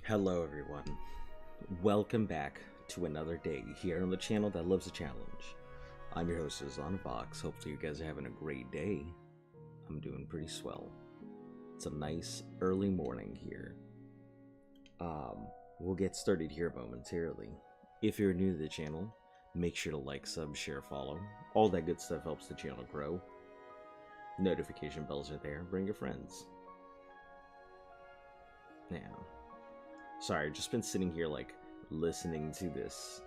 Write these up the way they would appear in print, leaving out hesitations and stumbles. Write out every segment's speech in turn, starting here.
Hello everyone, welcome back to another day here on the channel that loves a challenge. I'm your host, Vox. Hopefully you guys are having a great day. I'm doing pretty swell. It's a nice early morning here. We'll get started here momentarily. If you're new to the channel, make sure to like, sub, share, follow. All that good stuff helps the channel grow. Notification bells are there, bring your friends. Now, sorry, I've just been sitting here like listening to this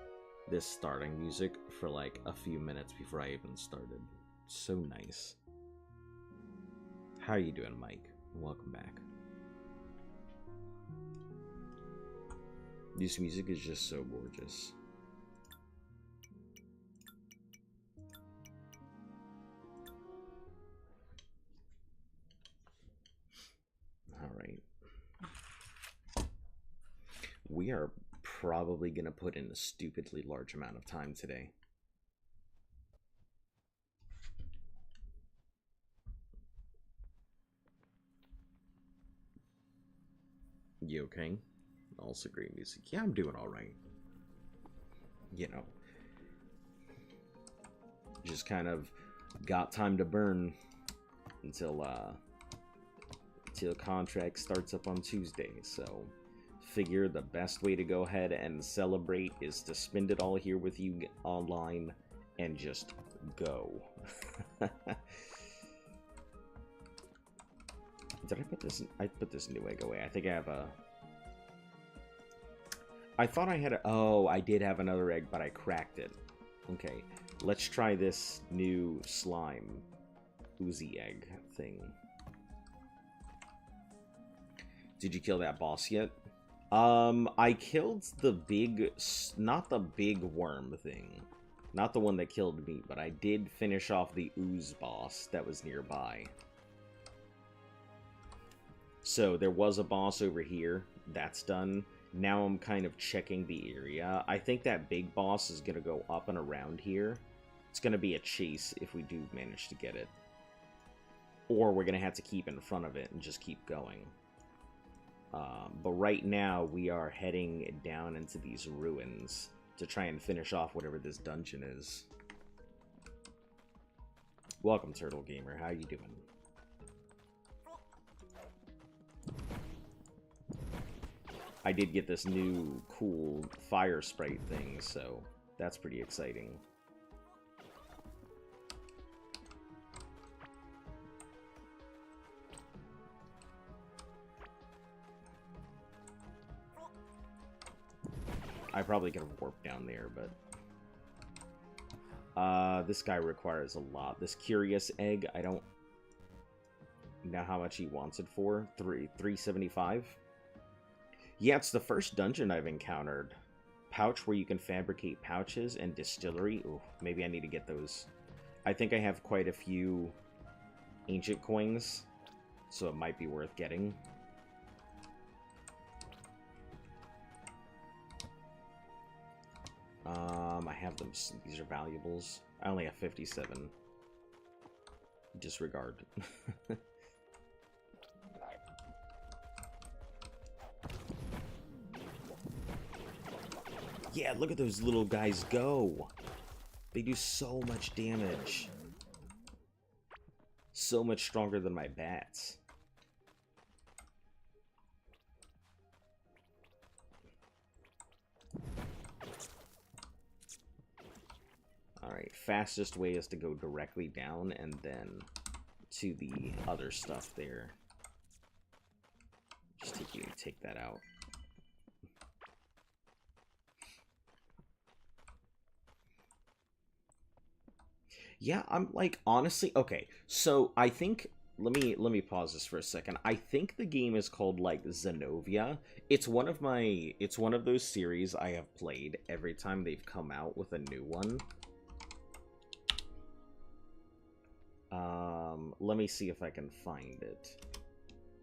starting music for like a few minutes before I even started. So nice. How are you doing, Mike? Welcome back. This music is just so gorgeous. All right. We are probably going to put in a stupidly large amount of time today. You okay? Also great music. Yeah, I'm doing alright. You know. Just kind of got time to burn until contract starts up on Tuesday, so figure the best way to go ahead and celebrate is to spend it all here with you online and just go. Did I put this? I put this new egg away. I think I have a. I thought I had a. Oh, I did have another egg, but I cracked it. Okay, let's try this new slime oozy egg thing. Did you kill that boss yet? I killed the big, not the big worm thing. Not the one that killed me, but I did finish off the ooze boss that was nearby. So there was a boss over here. That's done. Now I'm kind of checking the area. I think that big boss is going to go up and around here. It's going to be a chase if we do manage to get it. Or we're going to have to keep in front of it and just keep going. But right now, we are heading down into these ruins to try and finish off whatever this dungeon is. Welcome, Turtle Gamer. How you doing? I did get this new cool fire sprite thing, so that's pretty exciting. I probably could have warped down there, but this guy requires a lot. This curious egg, I don't know how much he wants it for. $375. Yeah, it's the first dungeon I've encountered. Pouch where you can fabricate pouches and distillery. Ooh, maybe I need to get those. I think I have quite a few ancient coins, so it might be worth getting. I have them. These are valuables. I only have 57. Disregard. Yeah, look at those little guys go. They do so much damage. So much stronger than my bats. Alright, fastest way is to go directly down and then to the other stuff there. Just take that out. Yeah, I'm like, honestly, okay, so I think, let me pause this for a second. I think the game is called, like, Xenovia. It's one of those series I have played every time they've come out with a new one. Let me see if I can find it.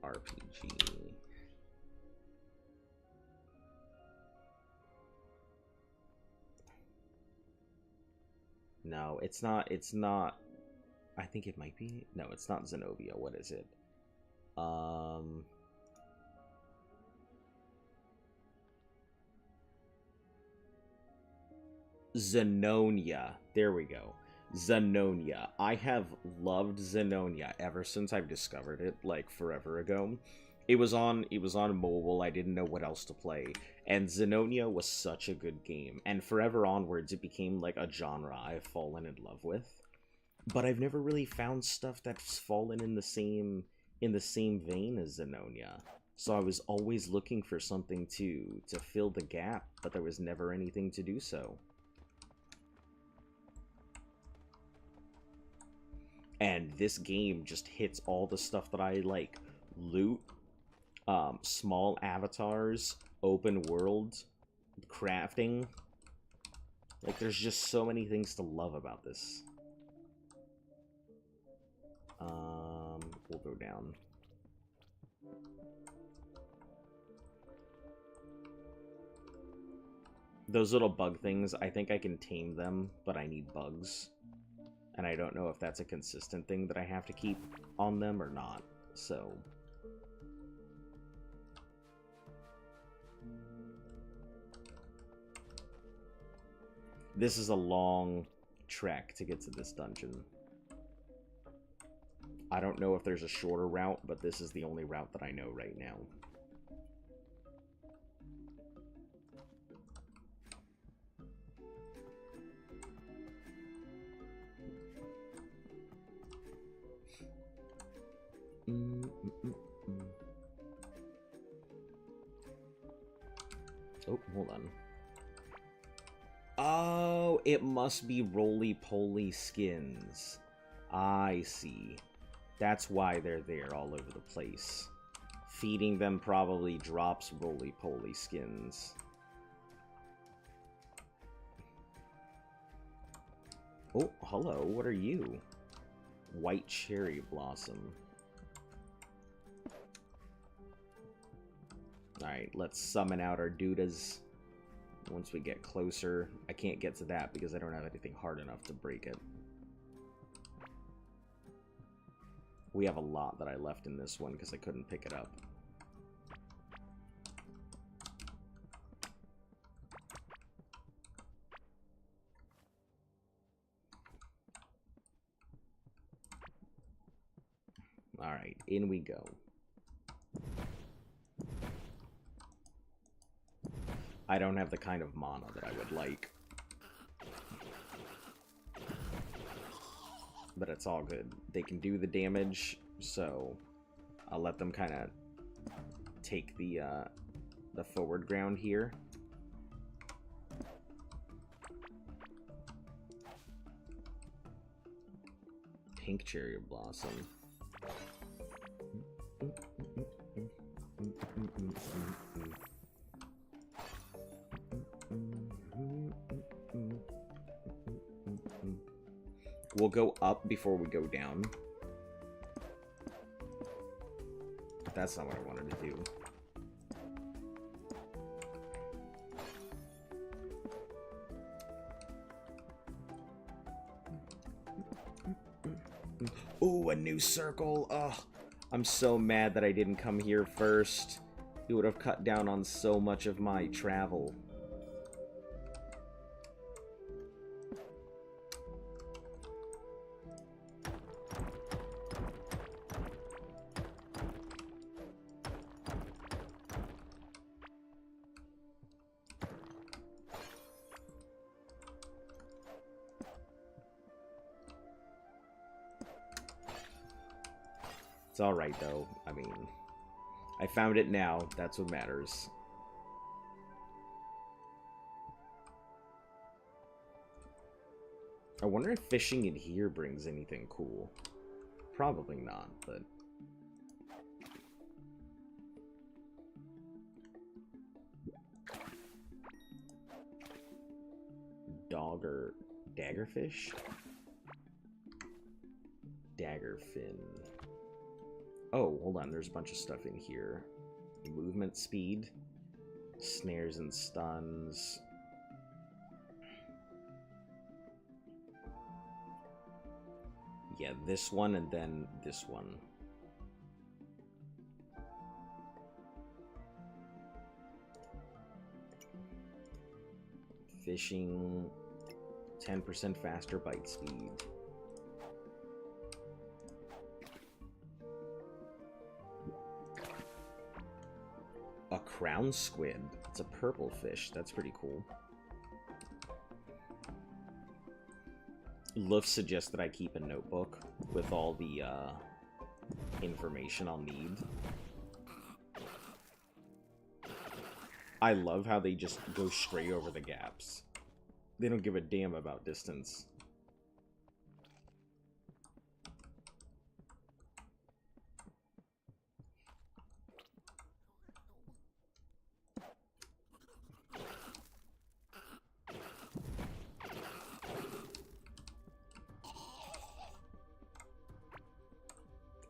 RPG. No, it's not, I think it might be, no, it's not Xenovia, what is it? Zenonia. There we go. Zenonia. I have loved Zenonia ever since I've discovered it, like, forever ago. It was on mobile, I didn't know what else to play, and Zenonia was such a good game, and forever onwards it became, like, a genre I've fallen in love with. But I've never really found stuff that's fallen in the same vein as Zenonia. So I was always looking for something to fill the gap, but there was never anything to do so. And this game just hits all the stuff that I like. Loot, small avatars, open world, crafting. Like, there's just so many things to love about this. We'll go down. Those little bug things, I think I can tame them, but I need bugs. And I don't know if that's a consistent thing that I have to keep on them or not, so... This is a long trek to get to this dungeon. I don't know if there's a shorter route, but this is the only route that I know right now. Oh, hold on. Oh, it must be roly-poly skins. I see. That's why they're there all over the place. Feeding them probably drops roly-poly skins. Oh, hello, what are you? White cherry blossom. Alright, let's summon out our dudas. Once we get closer, I can't get to that because I don't have anything hard enough to break it. We have a lot that I left in this one because I couldn't pick it up. Alright, in we go. I don't have the kind of mana that I would like. But it's all good. They can do the damage, so I'll let them kind of take the forward ground here. Pink cherry blossom. We'll go up before we go down. That's not what I wanted to do. Ooh, a new circle. Ugh. I'm so mad that I didn't come here first. It would have cut down on so much of my travel. It's alright, though. I mean, I found it now. That's what matters. I wonder if fishing in here brings anything cool. Probably not, but... Daggerfish? Daggerfin. Oh, hold on, there's a bunch of stuff in here. Movement speed, snares and stuns. Yeah, this one and then this one. Fishing, 10% faster bite speed. A crown squid. It's a purple fish. That's pretty cool. Luff suggests that I keep a notebook with all the information I'll need. I love how they just go straight over the gaps. They don't give a damn about distance.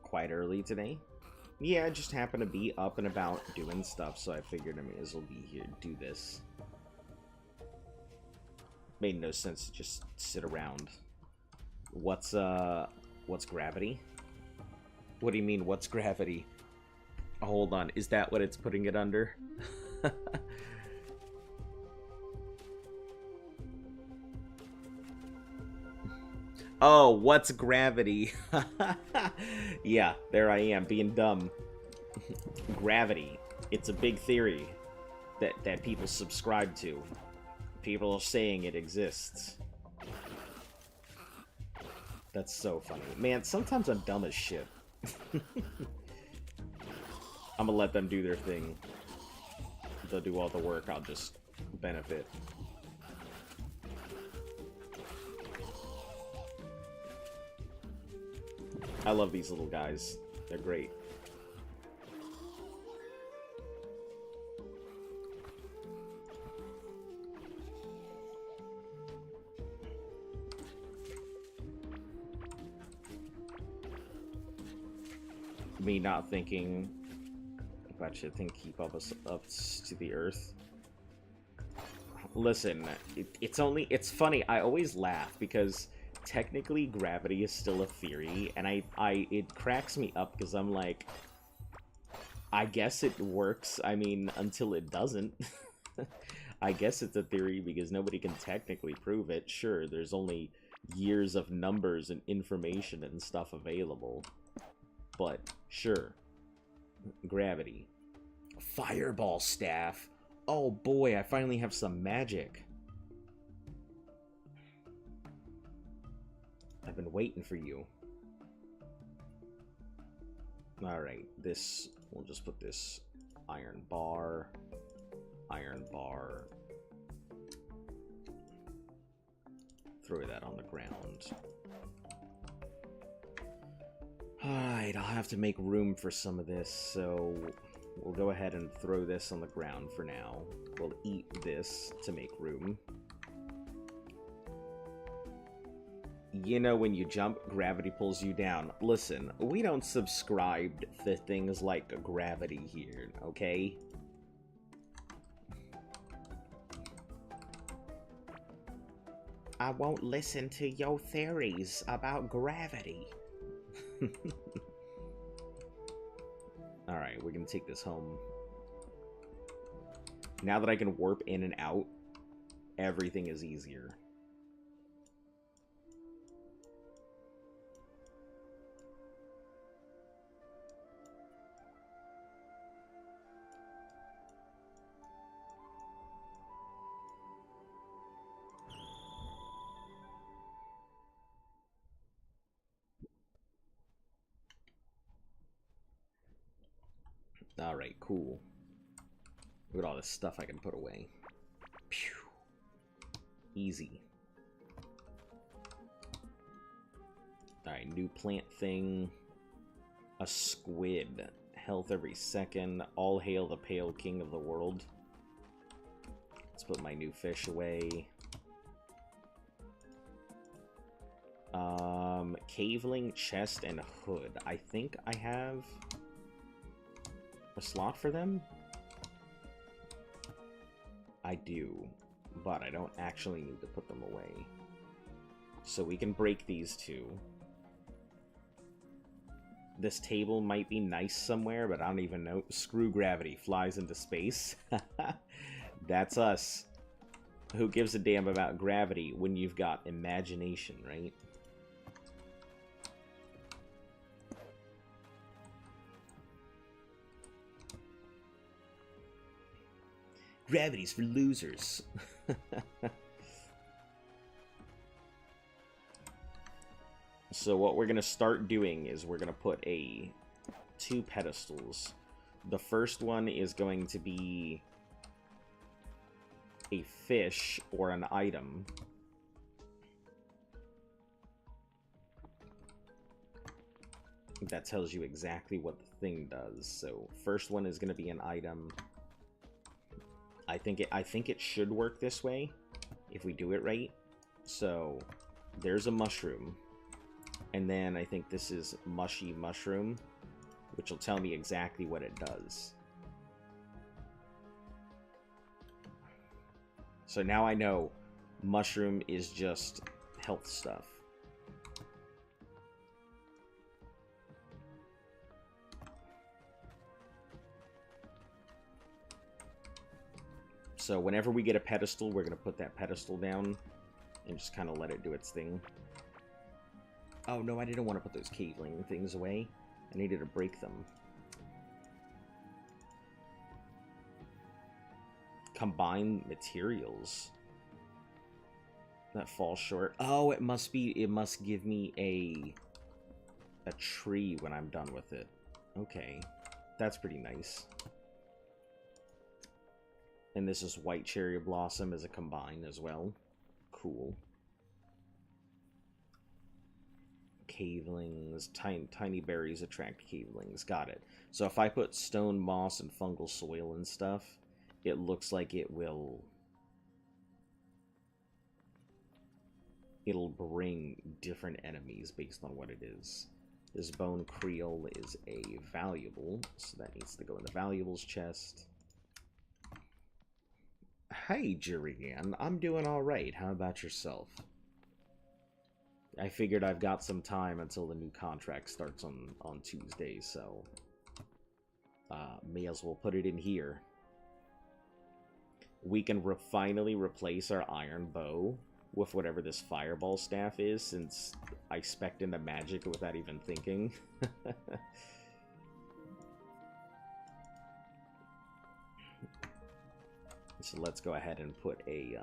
Quite early today. Yeah, I just happened to be up and about doing stuff, so I figured I may as well be here to do this. Made no sense to just sit around. What's gravity? What do you mean, what's gravity? Hold on, is that what it's putting it under? Oh, what's gravity? Yeah, there I am, being dumb. Gravity. It's a big theory that people subscribe to. People are saying it exists. That's so funny. Man, sometimes I'm dumb as shit. I'm gonna let them do their thing. They'll do all the work, I'll just benefit. I love these little guys. They're great. Me not thinking if I should keep up to the earth. Listen, it's funny. I always laugh because technically gravity is still a theory, and it cracks me up because I'm like, I guess it works. I mean, until it doesn't. I guess it's a theory because nobody can technically prove it. Sure, there's only years of numbers and information and stuff available. But, sure. Gravity. Fireball staff. Oh boy, I finally have some magic. I've been waiting for you. Alright, this... We'll just put this iron bar. Iron bar. Throw that on the ground. Alright, I'll have to make room for some of this, so we'll go ahead and throw this on the ground for now. We'll eat this to make room. You know, when you jump, gravity pulls you down. Listen, we don't subscribe to things like gravity here, okay? I won't listen to your theories about gravity. Alright, we're gonna take this home. Now that I can warp in and out, everything is easier. Alright, cool. Look at all this stuff I can put away. Pew. Easy. Alright, new plant thing. A squid. Health every second. All hail the pale king of the world. Let's put my new fish away. Caveling, chest, and hood. I think I have a slot for them? I do, but I don't actually need to put them away. So we can break these two. This table might be nice somewhere, but I don't even know. Screw gravity. Flies into space. That's us. Who gives a damn about gravity when you've got imagination, right? Gravity's for losers. So what we're going to start doing is we're going to put two pedestals. The first one is going to be a fish or an item. That tells you exactly what the thing does. So first one is going to be an item. I think it should work this way if we do it right. So there's a mushroom. And then I think this is mushy mushroom, which will tell me exactly what it does. So now I know mushroom is just health stuff. So whenever we get a pedestal, we're going to put that pedestal down and just kind of let it do its thing. Oh, no, I didn't want to put those caveling things away. I needed to break them. Combine materials. That falls short. Oh, it must give me a tree when I'm done with it. Okay. That's pretty nice. And this is white cherry blossom as a combine as well. Cool. Cavelings. Tiny berries attract cavelings. Got it. So if I put stone, moss, and fungal soil and stuff, it looks like it'll bring different enemies based on what it is. This bone creole is a valuable, so that needs to go in the valuables chest. Hey, Jurigan, I'm doing alright. How about yourself? I figured I've got some time until the new contract starts on Tuesday, so may as well put it in here. We can finally replace our iron bow with whatever this fireball staff is, since I spec'd into magic without even thinking. So let's go ahead and put a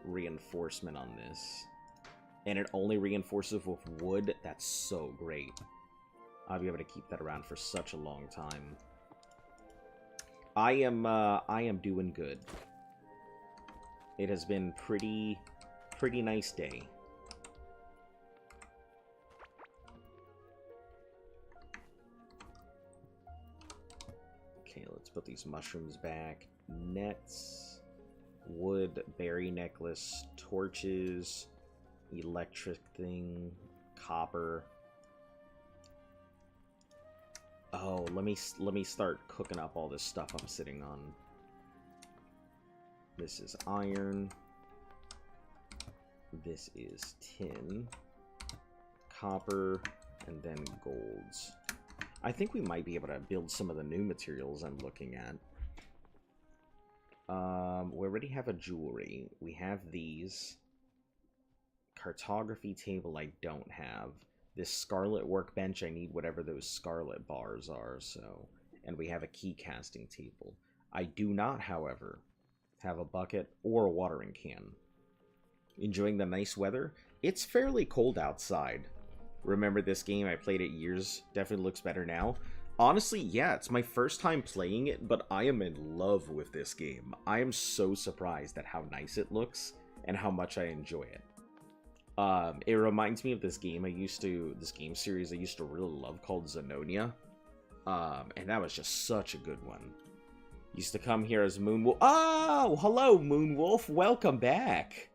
reinforcement on this. And it only reinforces with wood. That's so great. I'll be able to keep that around for such a long time. I am doing good. It has been pretty nice day. Okay, let's put these mushrooms back. Nets, wood, berry necklace, torches, electric thing, copper. Oh, let me start cooking up all this stuff I'm sitting on. This is iron. This is tin, copper, and then golds. I think we might be able to build some of the new materials I'm looking at. We already have a jewelry. We have these. Cartography table I don't have. This scarlet workbench, I need whatever those scarlet bars are, so... And we have a key casting table. I do not, however, have a bucket or a watering can. Enjoying the nice weather? It's fairly cold outside. Remember this game? I played it years. Definitely looks better now. Honestly, yeah, it's my first time playing it, but I am in love with this game. I am so surprised at how nice it looks and how much I enjoy it. It reminds me of this game this game series I used to really love called Subnautica. And that was just such a good one. Used to come here as Moonwolf. Oh, hello, Moonwolf. Welcome back.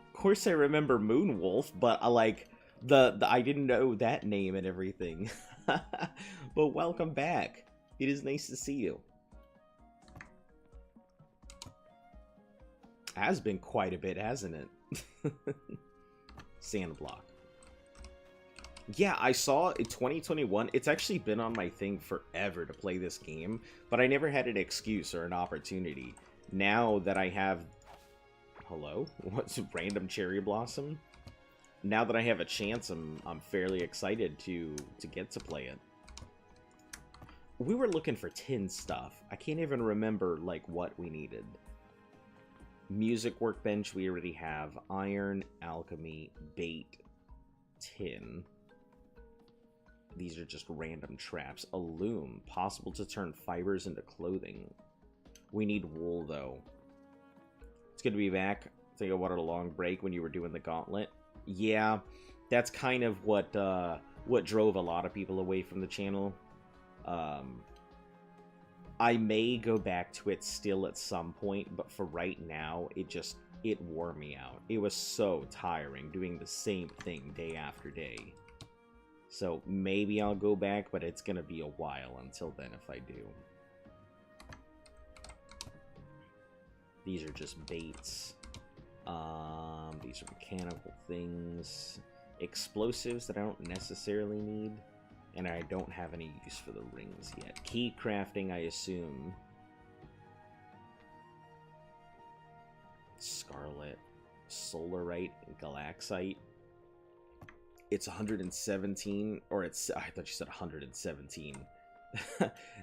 Of course I remember Moonwolf, but I didn't know that name and everything. But welcome back. It is nice to see you. Has been quite a bit, hasn't it? Sand block. Yeah, I saw in 2021. It's actually been on my thing forever to play this game, but I never had an excuse or an opportunity. Now that I have... Hello? What's a random cherry blossom? Now that I have a chance, I'm fairly excited to get to play it. We were looking for tin stuff. I can't even remember, like, what we needed. Music workbench, we already have. Iron, alchemy, bait, tin. These are just random traps. A loom, possible to turn fibers into clothing. We need wool, though. It's good to be back. I think I wanted a long break when you were doing the gauntlet. Yeah, that's kind of what drove a lot of people away from the channel. I may go back to it still at some point, but for right now, it wore me out. It was so tiring doing the same thing day after day. So maybe I'll go back, but it's gonna be a while until then if I do. These are just baits. These are mechanical things. Explosives that I don't necessarily need. And I don't have any use for the rings yet. Key crafting, I assume. Scarlet. Solarite. Galaxite. It's 117, or it's... I thought you said 117.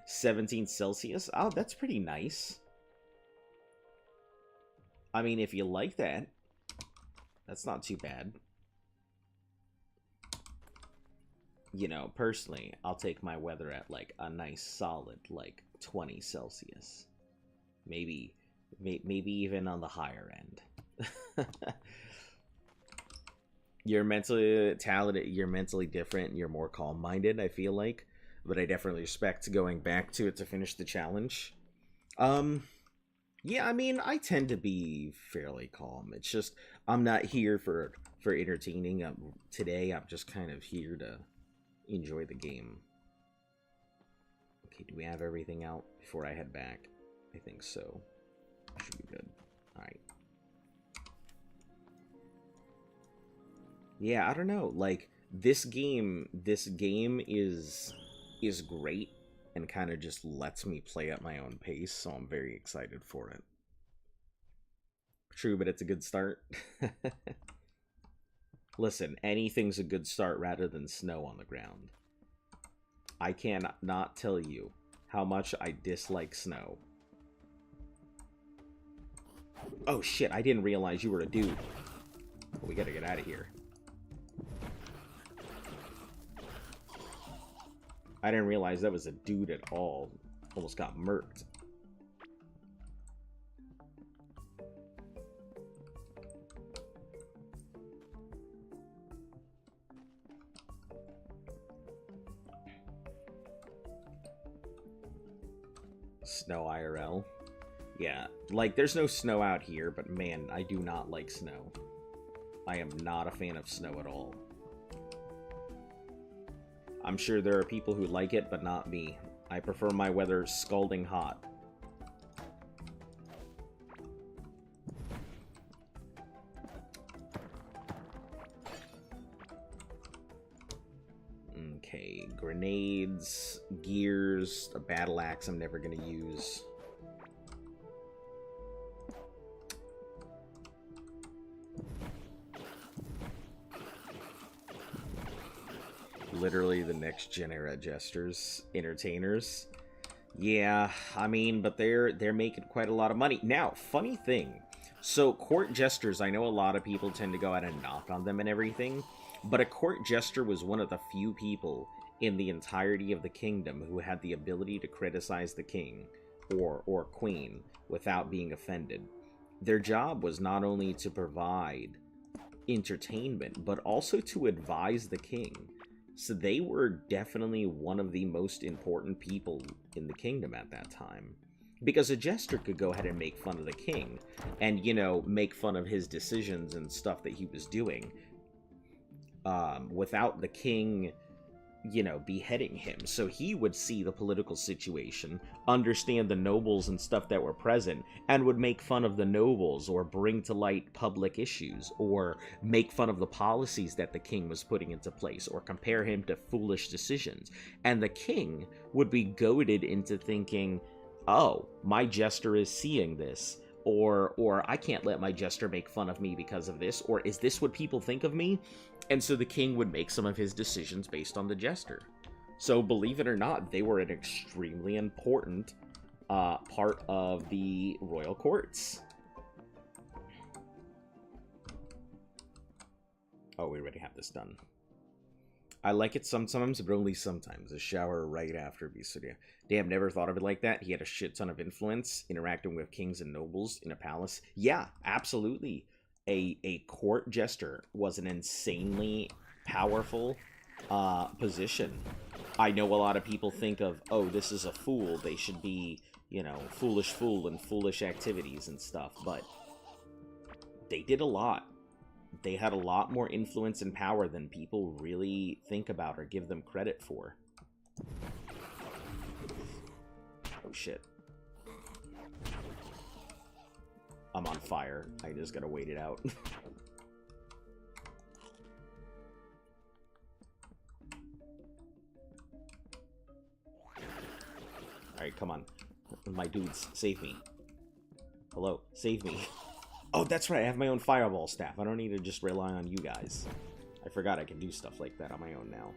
17 Celsius? Oh, that's pretty nice. I mean, if you like that, that's not too bad. You know, personally, I'll take my weather at, like, a nice solid, like, 20 Celsius. Maybe even on the higher end. You're mentally talented, you're mentally different, you're more calm-minded, I feel like. But I definitely respect going back to it to finish the challenge. Yeah, I mean, I tend to be fairly calm. It's just, I'm not here for entertaining. Today, I'm just kind of here to enjoy the game. Okay, do we have everything out before I head back? I think so. Should be good. Alright. Yeah, I don't know. Like, this game is great and kind of just lets me play at my own pace, so I'm very excited for it. True, but it's a good start. Listen, anything's a good start rather than snow on the ground. I cannot tell you how much I dislike snow. Oh shit, I didn't realize you were a dude. Well, we gotta get out of here. I didn't realize that was a dude at all. Almost got murked. Snow IRL. Yeah, like, there's no snow out here, but man, I do not like snow. I am not a fan of snow at all. I'm sure there are people who like it, but not me. I prefer my weather scalding hot. Okay, grenades, gears, a battle axe I'm never gonna use. Literally the next gen era jesters, entertainers. Yeah, I mean, but they're making quite a lot of money. Now, funny thing. So, court jesters, I know a lot of people tend to go out and knock on them and everything, but a court jester was one of the few people in the entirety of the kingdom who had the ability to criticize the king or queen without being offended. Their job was not only to provide entertainment, but also to advise the king. So they were definitely one of the most important people in the kingdom at that time. Because a jester could go ahead and make fun of the king, and, you know, make fun of his decisions and stuff that he was doing. Without the king you know, beheading him. So he would see the political situation, understand the nobles and stuff that were present, and would make fun of the nobles or bring to light public issues or make fun of the policies that the king was putting into place or compare him to foolish decisions. And the king would be goaded into thinking, oh, my jester is seeing this. Or I can't let my jester make fun of me because of this, or is this what people think of me? And so the king would make some of his decisions based on the jester. So believe it or not, they were an extremely important part of the royal courts. Oh, we already have this done. I like it sometimes, but only sometimes. A shower right after Visuria. Damn, never thought of it like that. He had a shit ton of influence, interacting with kings and nobles in a palace. Yeah, absolutely. A court jester was an insanely powerful position. I know a lot of people think of, oh, this is a fool. They should be, you know, foolish fool and foolish activities and stuff. But they did a lot. They had a lot more influence and power than people really think about or give them credit for. Oh, shit. I'm on fire. I just gotta wait it out. Alright, come on. My dudes, save me. Hello, save me. Oh, that's right, I have my own fireball staff. I don't need to just rely on you guys. I forgot I can do stuff like that on my own now.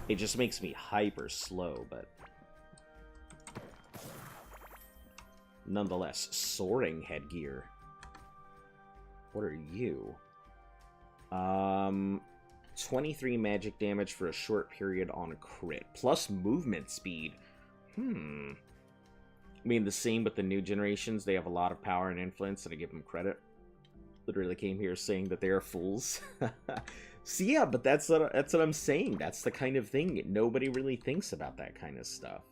It just makes me hyper slow, but nonetheless, soaring headgear. What are you? 23 magic damage for a short period on crit. Plus movement speed. I mean, the same with the new generations. They have a lot of power and influence, and I give them credit. Literally came here saying that they are fools. So yeah, but that's what I'm saying. That's the kind of thing. Nobody really thinks about that kind of stuff.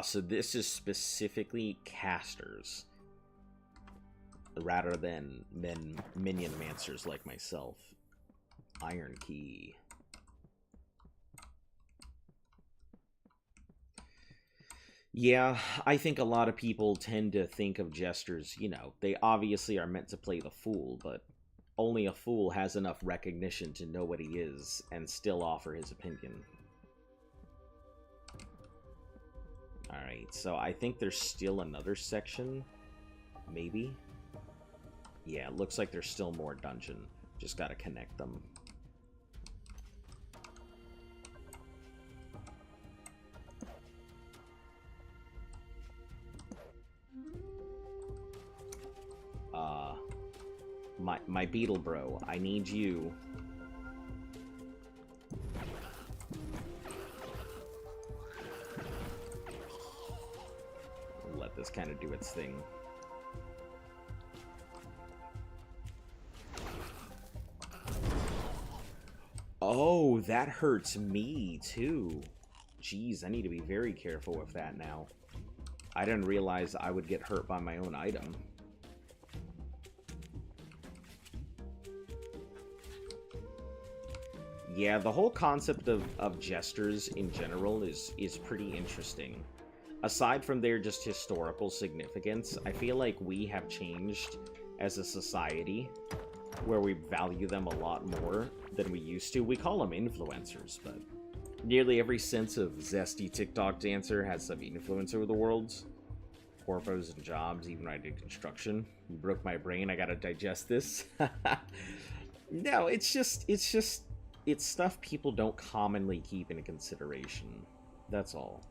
So this is specifically casters, rather than minion mancers like myself. Iron key. Yeah, I think a lot of people tend to think of jesters, you know, they obviously are meant to play the fool, but only a fool has enough recognition to know what he is and still offer his opinion. Alright, so I think there's still another section, maybe? Yeah, it looks like there's still more dungeon. Just gotta connect them. My beetle bro, I need you. Let this kind of do its thing. Oh, that hurts me, too. Jeez, I need to be very careful with that now. I didn't realize I would get hurt by my own item. Yeah, the whole concept of jesters in general is pretty interesting. Aside from their just historical significance, I feel like we have changed as a society where we value them a lot more than we used to. We call them influencers, but nearly every sense of zesty TikTok dancer has some influence over the world. Corpos and jobs, even when I did construction. You broke my brain, I gotta digest this. No, it's stuff people don't commonly keep into consideration. That's all.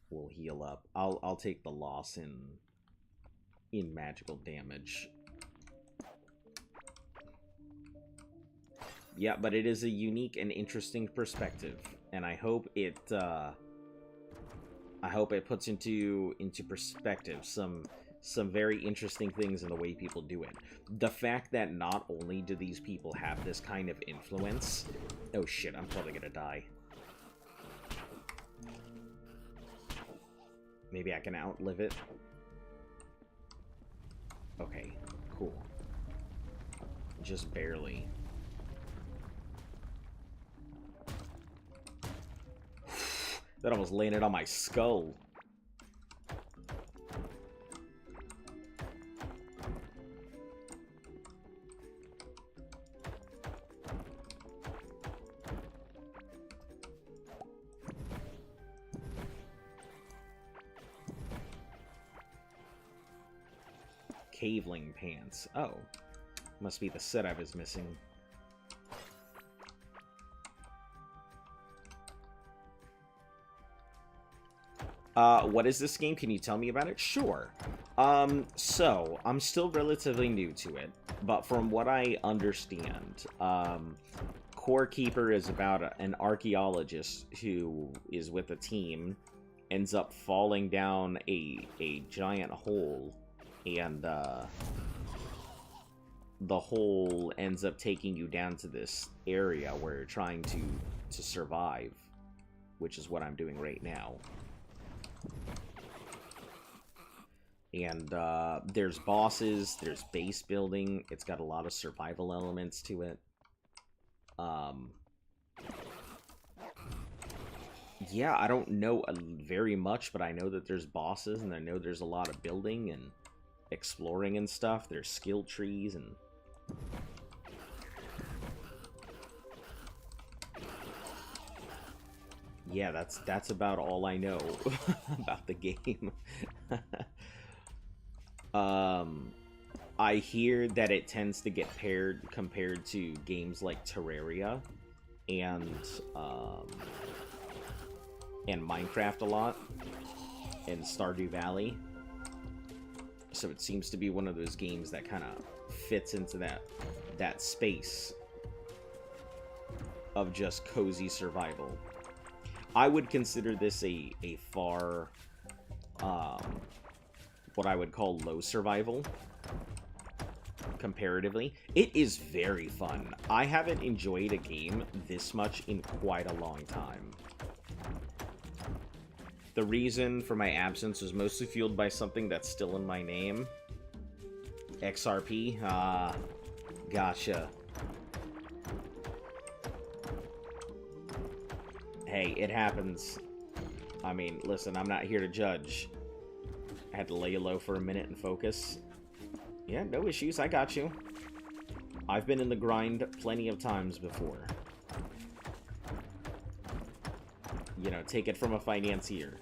We'll heal up. I'll take the loss in magical damage. Yeah, but it is a unique and interesting perspective, and I hope it puts into perspective some some very interesting things in the way people do it. The fact that not only do these people have this kind of influence... Oh shit, I'm probably gonna die. Maybe I can outlive it. Okay, cool. Just barely. That almost landed on my skull. Caveling pants. Oh. Must be the set I was missing. What is this game? Can you tell me about it? Sure. So, I'm still relatively new to it, but from what I understand, Core Keeper is about an archaeologist who is with a team, ends up falling down a giant hole, and, the hole ends up taking you down to this area where you're trying to survive, which is what I'm doing right now. And there's bosses, there's base building, it's got a lot of survival elements to it. Yeah, I don't know very much, but I know that there's bosses, and I know there's a lot of building and exploring and stuff. There's skill trees and... Yeah, that's about all I know about the game. I hear that it tends to get compared to games like Terraria and Minecraft a lot, and Stardew Valley. So it seems to be one of those games that kind of fits into that space of just cozy survival. I would consider this a far, what I would call low survival, comparatively. It is very fun. I haven't enjoyed a game this much in quite a long time. The reason for my absence was mostly fueled by something that's still in my name. XRP? Ah, gotcha. Hey, it happens. I mean, listen, I'm not here to judge. I had to lay low for a minute and focus. Yeah, no issues, I got you. I've been in the grind plenty of times before. You know, take it from a financier.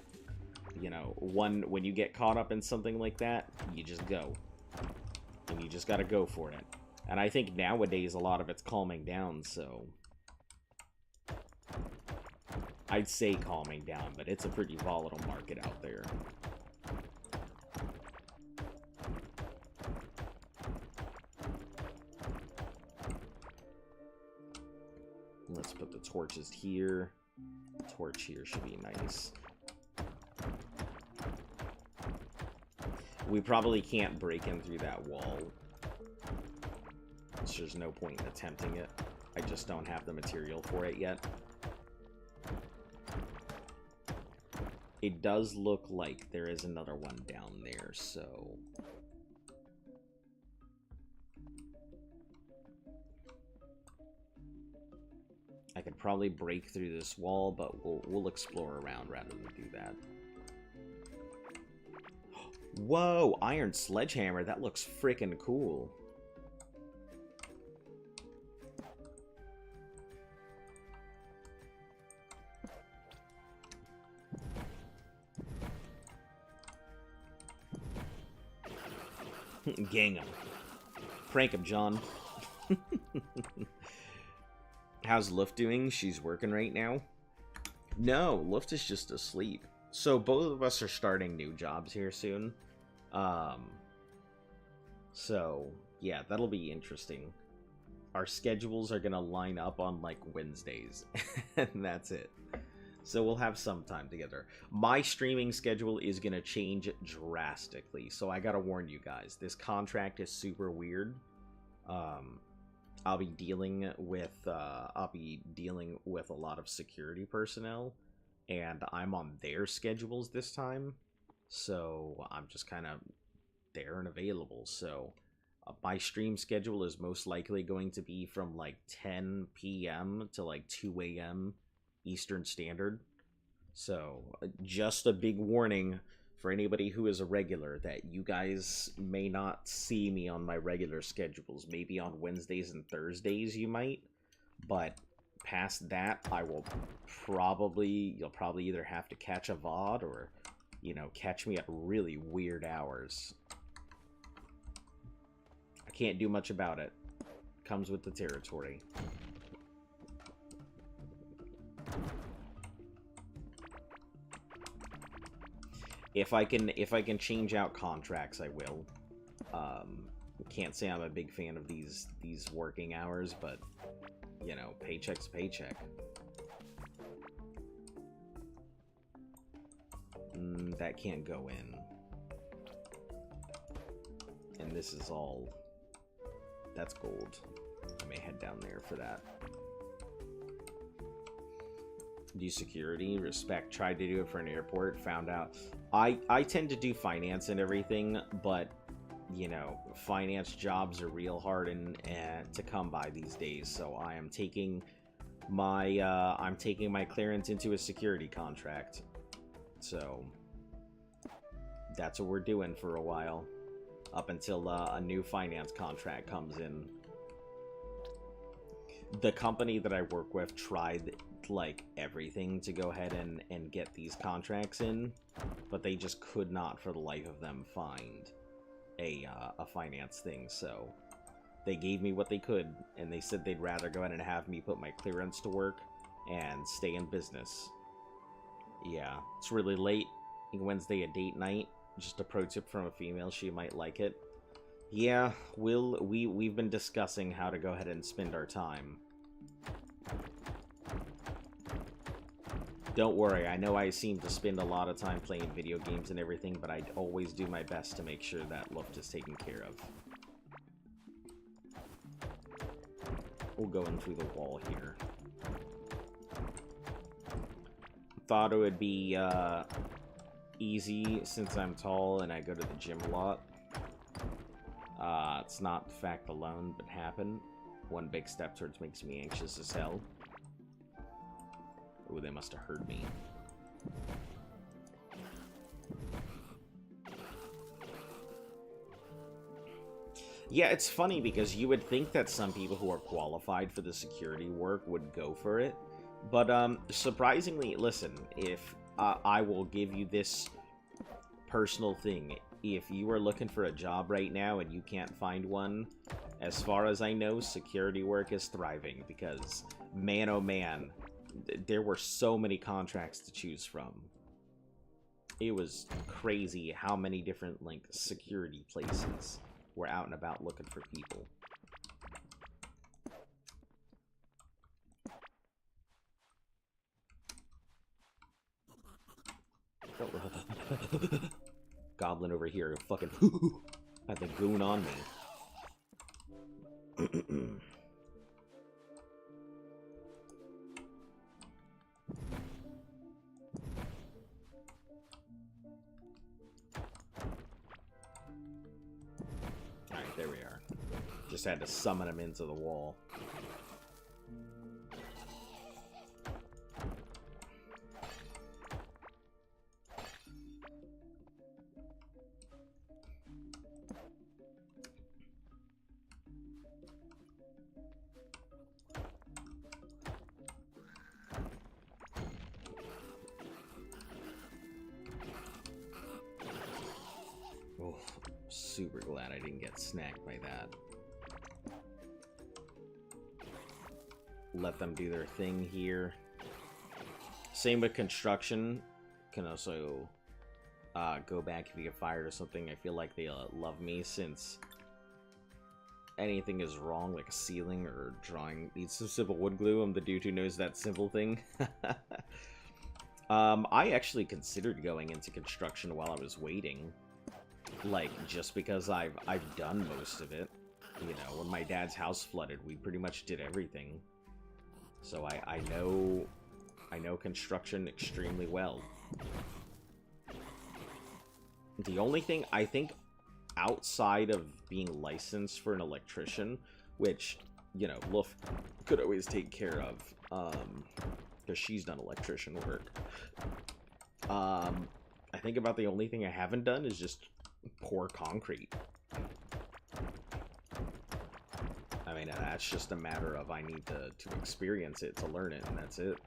You know, when you get caught up in something like that, you just go. And you just gotta go for it. And I think nowadays a lot of it's calming down, so... I'd say calming down, but it's a pretty volatile market out there. Let's put the torches here. Torch here should be nice. We probably can't break in through that wall. So there's no point in attempting it. I just don't have the material for it yet. It does look like there is another one down there, so... I could probably break through this wall, but we'll explore around rather than do that. Whoa! Iron sledgehammer, that looks freaking cool. Gang him. Prank him, John. How's Luft doing? She's working right now? No, Luft is just asleep. So both of us are starting new jobs here soon. So, yeah, that'll be interesting. Our schedules are gonna line up on, like, Wednesdays. And that's it. So we'll have some time together. My streaming schedule is going to change drastically. So I got to warn you guys. This contract is super weird. I'll be dealing with a lot of security personnel, and I'm on their schedules this time. So I'm just kind of there and available. So my stream schedule is most likely going to be from like 10 p.m. to like 2 a.m. Eastern Standard. So just a big warning for anybody who is a regular that you guys may not see me on my regular schedules. Maybe on Wednesdays and Thursdays you might, but past that you'll probably either have to catch a VOD or, you know, catch me at really weird hours. I can't do much about it. Comes with the territory. If I can change out contracts, I will. Can't say I'm a big fan of these working hours, but you know, paycheck's paycheck. That can't go in. And this is all... That's gold. I may head down there for that. Do security, respect, tried to do it for an airport, found out. I tend to do finance and everything, but, you know, finance jobs are real hard and to come by these days, so I am taking my clearance into a security contract. So that's what we're doing for a while, up until a new finance contract comes in. The company that I work with tried like everything to go ahead and get these contracts in, but they just could not for the life of them find a finance thing. So they gave me what they could, and they said they'd rather go ahead and have me put my clearance to work and stay in business. Yeah, it's really late. Wednesday, a date night. Just a pro tip from a female, she might like it. Yeah, we've been discussing how to go ahead and spend our time. Don't worry, I know I seem to spend a lot of time playing video games and everything, but I always do my best to make sure that Luft is taken care of. We'll go in through the wall here. Thought it would be easy since I'm tall and I go to the gym a lot. It's not fact alone, but happen. One big step towards makes me anxious as hell. Ooh, they must have heard me. Yeah, it's funny because you would think that some people who are qualified for the security work would go for it. But, surprisingly, listen, if I will give you this personal thing. If you are looking for a job right now and you can't find one, as far as I know, security work is thriving because, man oh man, there were so many contracts to choose from. It was crazy how many different, like, security places were out and about looking for people. Goblin over here, fucking had the goon on me. Alright, there we are. Just had to summon him into the wall. Super glad I didn't get snagged by that. Let them do their thing here. Same with construction. Can also go back if you get fired or something. I feel like they love me since anything is wrong, like a ceiling or drawing needs some simple wood glue. I'm the dude who knows that simple thing. I actually considered going into construction while I was waiting. Like, just because I've done most of it. You know, when my dad's house flooded, we pretty much did everything. So I know construction extremely well. The only thing, I think, outside of being licensed for an electrician, which, you know, Luff could always take care of, because she's done electrician work. I think about the only thing I haven't done is just pour concrete. I mean, that's just a matter of I need to experience it, to learn it, and that's it.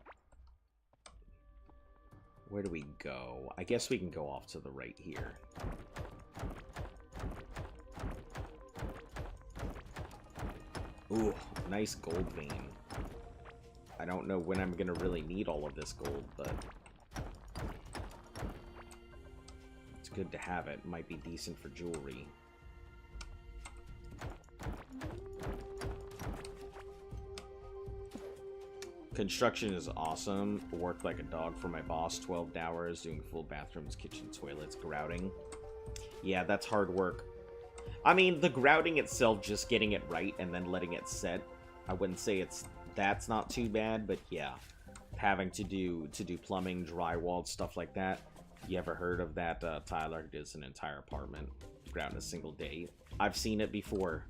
Where do we go? I guess we can go off to the right here. Ooh, nice gold vein. I don't know when I'm gonna really need all of this gold, but it's good to have it. Might be decent for jewelry. Construction is awesome. Worked like a dog for my boss, 12 hours, doing full bathrooms, kitchen, toilets, grouting. Yeah, that's hard work. I mean, the grouting itself, just getting it right and then letting it set, I wouldn't say that's not too bad, but yeah. Having to do plumbing, drywall, stuff like that. You ever heard of that? Tyler does an entire apartment grout in a single day. I've seen it before.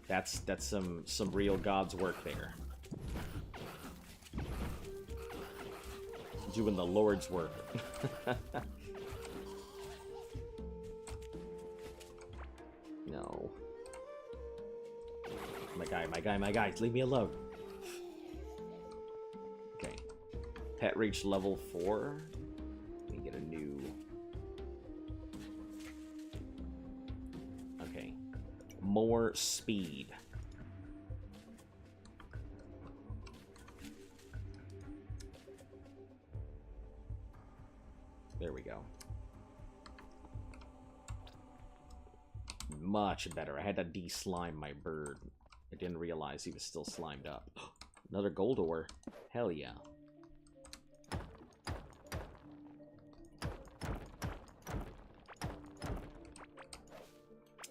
That's some real God's work there. Doing the Lord's work. No. My guy, leave me alone. Okay. Pet reached level 4. Let me get a new... Okay. More speed. There we go. Much better. I had to de-slime my bird. I didn't realize he was still slimed up. Another gold ore. Hell yeah.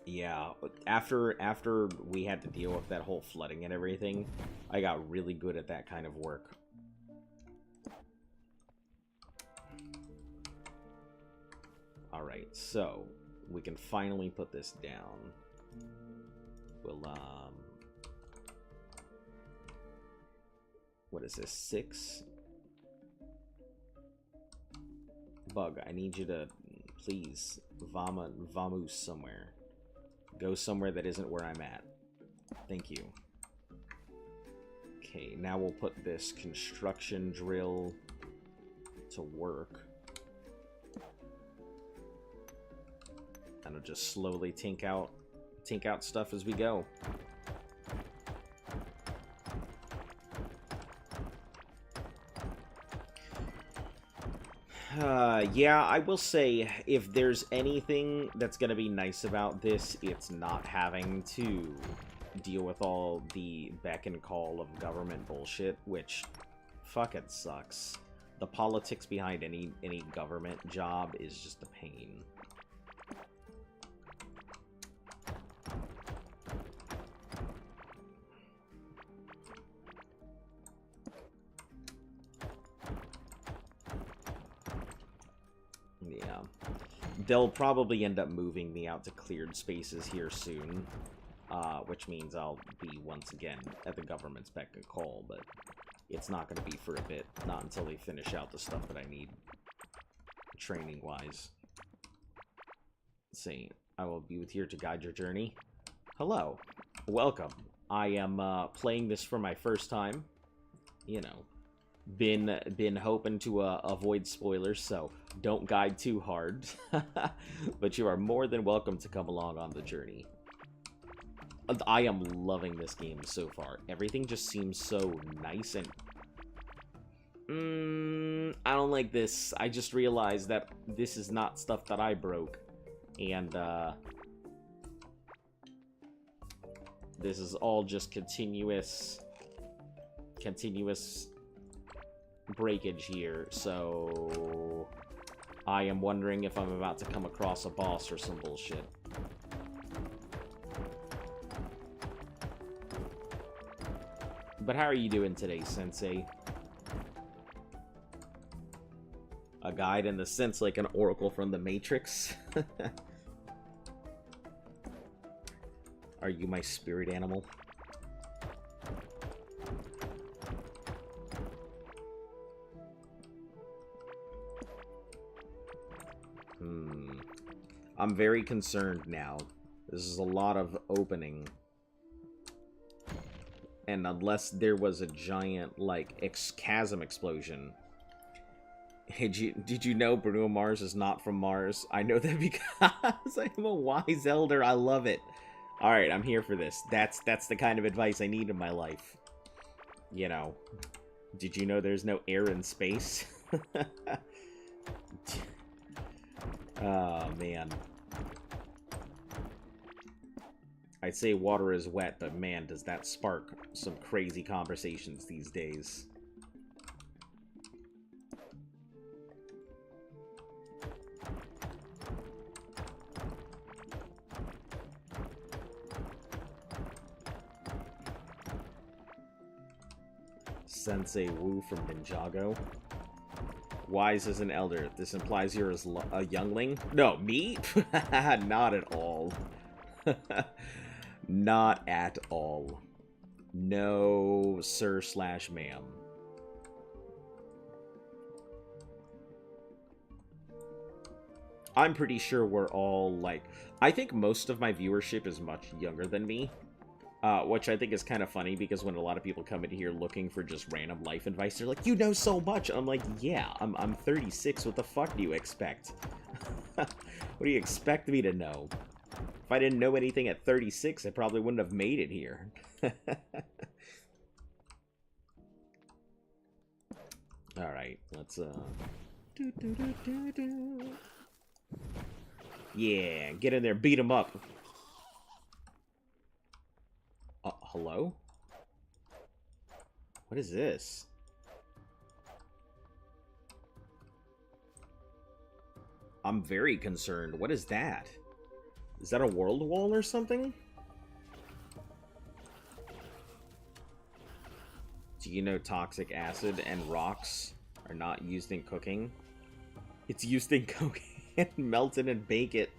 Yeah, after we had to deal with that whole flooding and everything, I got really good at that kind of work. Alright, so we can finally put this down. We'll, what is this, 6? Bug, I need you to, please, vamoose somewhere. Go somewhere that isn't where I'm at. Thank you. Okay, now we'll put this construction drill to work. And I'll just slowly tink out stuff as we go. Yeah, I will say, if there's anything that's gonna be nice about this, it's not having to deal with all the beck and call of government bullshit, which fucking sucks. The politics behind any government job is just a pain. Yeah. They'll probably end up moving me out to cleared spaces here soon, which means I'll be once again at the government's beck and call, but it's not going to be for a bit, not until they finish out the stuff that I need, training-wise. Let's see, I will be with you to guide your journey. Hello, welcome. I am playing this for my first time, you know. Been hoping to avoid spoilers, so don't guide too hard. But you are more than welcome to come along on the journey. I am loving this game so far. Everything just seems so nice and... I don't like this. I just realized that this is not stuff that I broke. And, this is all just continuous breakage here, so I am wondering if I'm about to come across a boss or some bullshit. But how are you doing today, Sensei? A guide in the sense like an oracle from the Matrix? Are you my spirit animal? I'm very concerned now. This is a lot of opening. And unless there was a giant, like, chasm explosion... Did you know Bruno Mars is not from Mars? I know that because I'm a wise elder. I love it. Alright, I'm here for this. That's the kind of advice I need in my life. You know. Did you know there's no air in space? Oh, man. I'd say water is wet, but man, does that spark some crazy conversations these days. Sensei Wu from Ninjago. Wise as an elder. This implies you're a youngling? No, me? Not at all. Not at all. No, sir/ma'am. I'm pretty sure we're all, like... I think most of my viewership is much younger than me. Which I think is kind of funny, because when a lot of people come in here looking for just random life advice, they're like, you know so much! I'm like, yeah, I'm 36, what the fuck do you expect? What do you expect me to know? If I didn't know anything at 36, I probably wouldn't have made it here. Alright, let's, yeah, get in there, beat him up! Hello? What is this? I'm very concerned. What is that? Is that a world wall or something? Do you know toxic acid and rocks are not used in cooking? It's used in cooking. Melt it and bake it.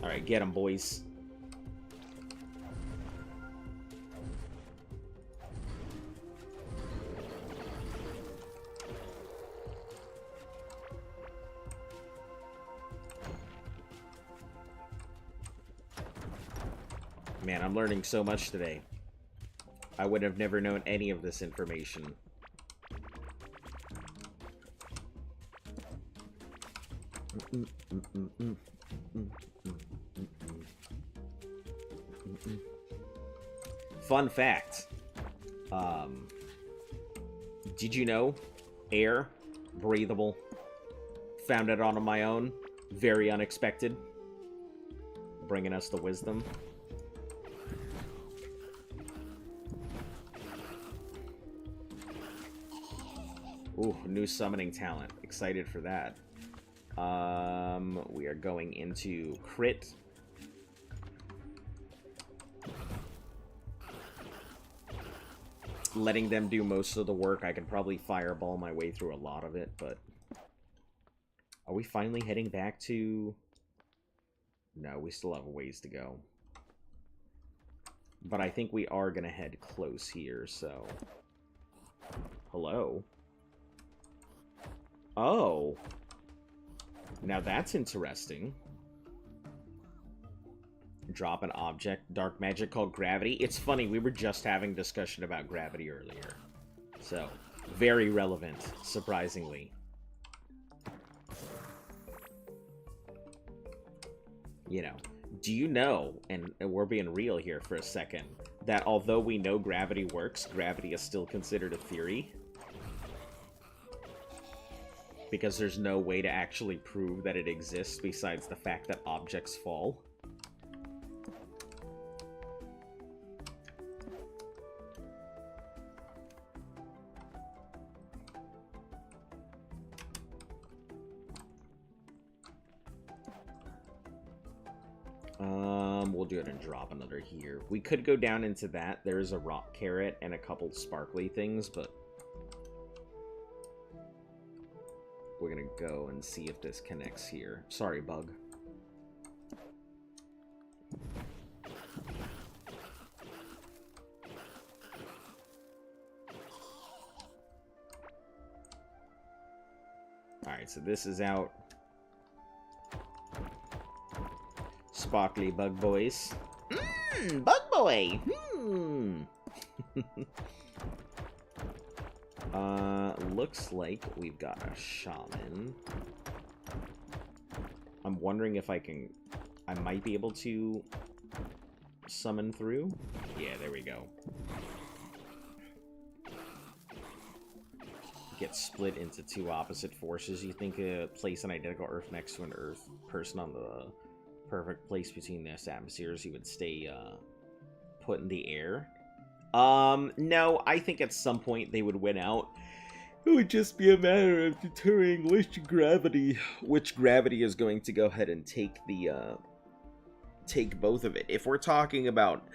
Alright, get him, boys. Man, I'm learning so much today. I would have never known any of this information. Fun fact. Did you know air, breathable, found it on my own, very unexpected, bringing us the wisdom. Ooh, new summoning talent. Excited for that. We are going into crit. Letting them do most of the work. I can probably fireball my way through a lot of it, but... Are we finally heading back to... No, we still have a ways to go. But I think we are gonna head close here, so... Hello? Oh! Now that's interesting. Drop an object, dark magic called gravity. It's funny, we were just having discussion about gravity earlier. So, very relevant, surprisingly. You know, do you know, and we're being real here for a second, that although we know gravity works, gravity is still considered a theory? Because there's no way to actually prove that it exists besides the fact that objects fall. We'll do it and drop another here. We could go down into that. There's a rock carrot and a couple sparkly things, but we're gonna go and see if this connects here. Sorry, bug. Alright, so this is out. Sparkly bug boys. Bug boy! Looks like we've got a shaman. I'm wondering if I might be able to summon through. Yeah, there we go. Get split into two opposite forces. You think place an identical Earth next to an Earth person on the perfect place between this atmospheres, he would stay put in the air? No, I think at some point they would win out. It would just be a matter of determining which gravity is going to go ahead and take both of it. If we're talking about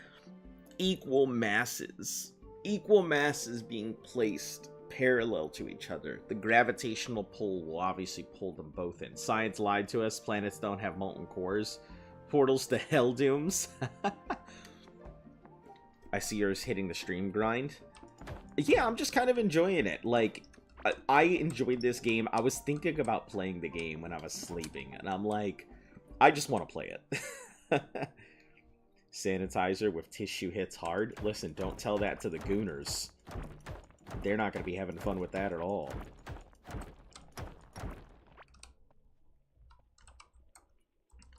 equal masses being placed parallel to each other, the gravitational pull will obviously pull them both in. Science lied to us. Planets don't have molten cores. Portals to hell dooms. I see yours hitting the stream grind. Yeah, I'm just kind of enjoying it. Like, I enjoyed this game. I was thinking about playing the game when I was sleeping, and I'm like, I just want to play it. Sanitizer with tissue hits hard. Listen, don't tell that to the gooners. They're not going to be having fun with that at all.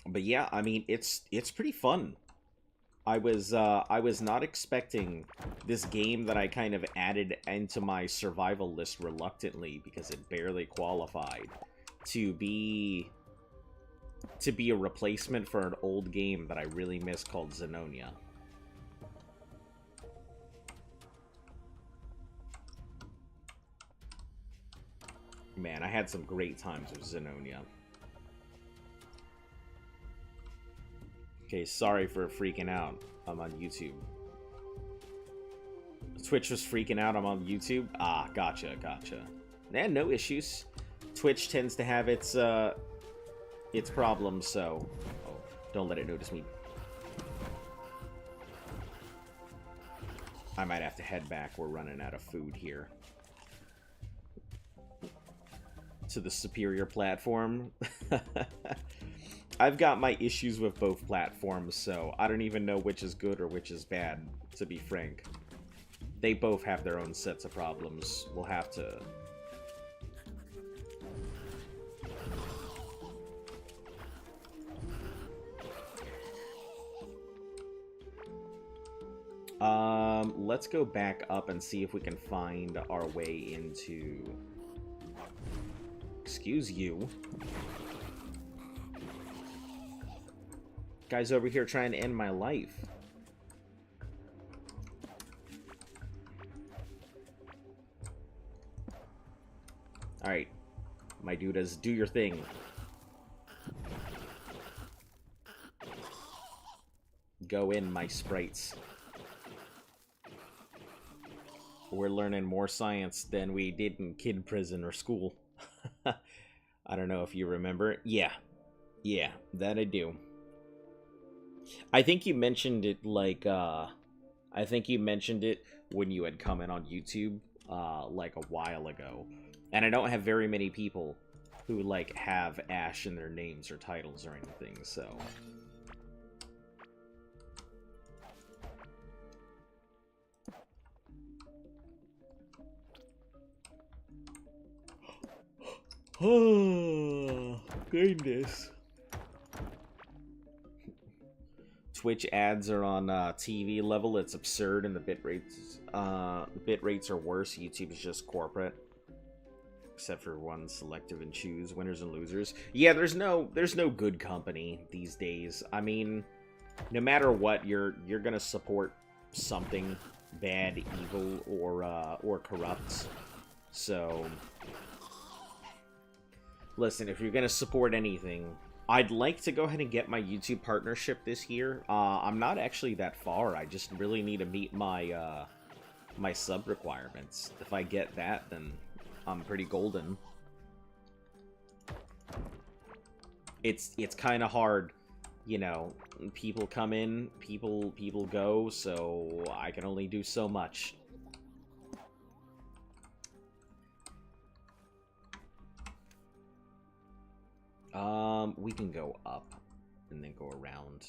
But yeah, I mean, it's pretty fun. I was not expecting this game that I kind of added into my survival list reluctantly because it barely qualified to be a replacement for an old game that I really miss called Xenonia. Man, I had some great times with Xenonia. Okay, sorry for freaking out. I'm on YouTube. Twitch was freaking out. I'm on YouTube. Ah, gotcha. No issues. Twitch tends to have its problems, so don't let it notice me. I might have to head back. We're running out of food here. To the superior platform. I've got my issues with both platforms, so I don't even know which is good or which is bad, to be frank. They both have their own sets of problems. We'll have to... let's go back up and see if we can find our way into... Excuse you. Guy's over here trying to end my life. Alright. My dudas, do your thing. Go in, my sprites. We're learning more science than we did in kid prison or school. I don't know if you remember. Yeah, that I do. I think you mentioned it like, I think you mentioned it when you had come in on YouTube, like a while ago. And I don't have very many people who, like, have Ash in their names or titles or anything, so... Oh, goodness. Twitch ads are on TV level. It's absurd, and the bit rates are worse. YouTube is just corporate, except for one selective and choose winners and losers. Yeah, there's no good company these days. I mean, no matter what, you're gonna support something bad, evil, or corrupt. So. Listen, if you're gonna support anything, I'd like to go ahead and get my YouTube partnership this year. I'm not actually that far. I just really need to meet my my sub requirements. If I get that, then I'm pretty golden. It's kind of hard, you know. People come in, people go, so I can only do so much. We can go up and then go around.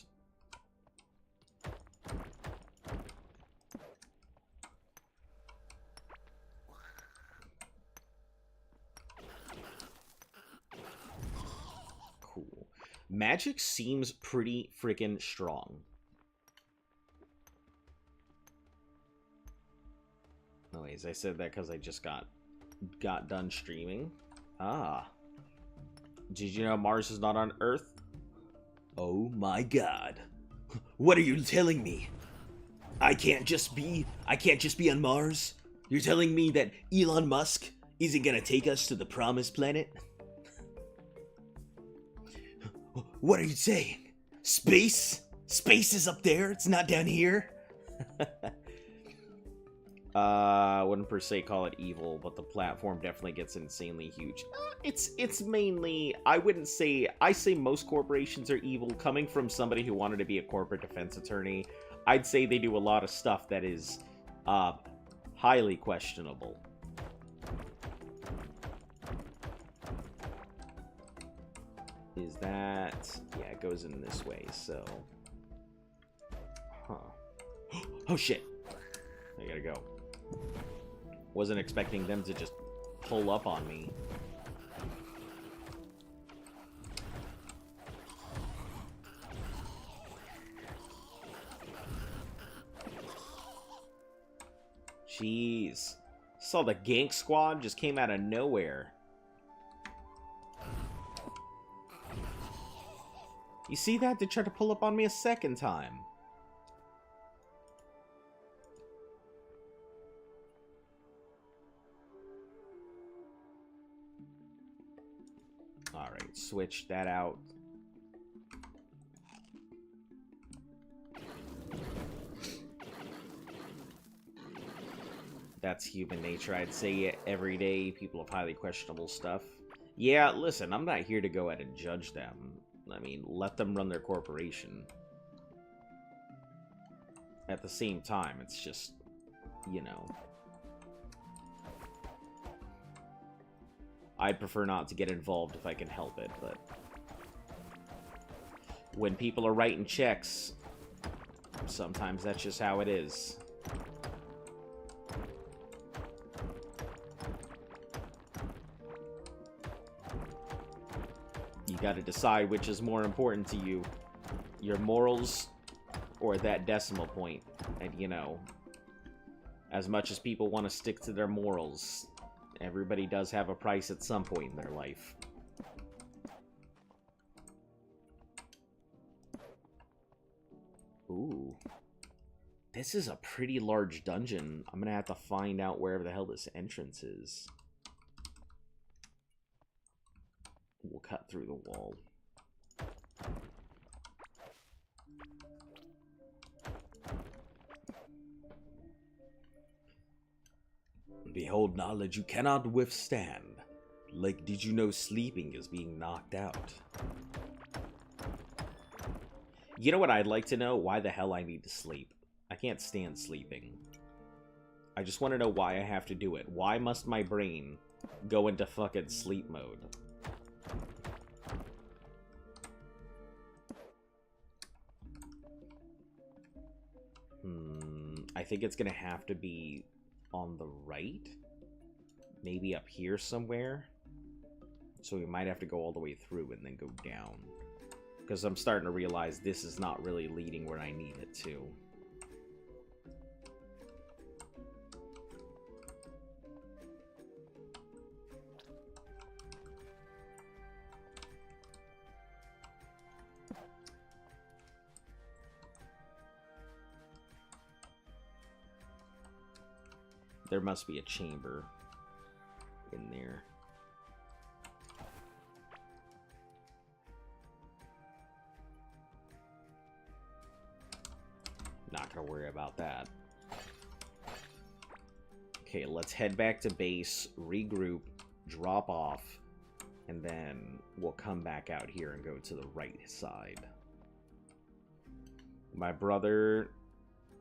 Cool. Magic seems pretty freaking strong. Anyways, I said that because I just got done streaming. Ah. Did you know Mars is not on Earth? Oh my god. What are you telling me? I can't just be on Mars? You're telling me that Elon Musk isn't gonna take us to the promised planet? What are you saying? Space? Space is up there, it's not down here? I wouldn't per se call it evil, but the platform definitely gets insanely huge. It's mainly, I wouldn't say, I say most corporations are evil. Coming from somebody who wanted to be a corporate defense attorney, I'd say they do a lot of stuff that is highly questionable. Is that... yeah, it goes in this way, so... huh. Oh shit! I gotta go. Wasn't expecting them to just pull up on me. Jeez. Saw the gank squad just came out of nowhere. You see that? They tried to pull up on me a second time. Alright, switch that out. That's human nature. I'd say every day people have highly questionable stuff. Yeah, listen, I'm not here to go out and judge them. I mean, let them run their corporation. At the same time, it's just, you know... I'd prefer not to get involved if I can help it, but... when people are writing checks, sometimes that's just how it is. You gotta decide which is more important to you. Your morals or that decimal point. And, you know, as much as people want to stick to their morals, everybody does have a price at some point in their life. Ooh. This is a pretty large dungeon. I'm gonna have to find out wherever the hell this entrance is. We'll cut through the wall. Behold knowledge you cannot withstand. Like, did you know sleeping is being knocked out? You know what I'd like to know? Why the hell I need to sleep. I can't stand sleeping. I just want to know why I have to do it. Why must my brain go into fucking sleep mode? I think it's gonna have to be on the right? Maybe up here somewhere? So we might have to go all the way through and then go down. Because I'm starting to realize this is not really leading where I need it to. There must be a chamber in there. about that. Okay, let's head back to base, regroup, drop off, and then we'll come back out here and go to the right side. My brother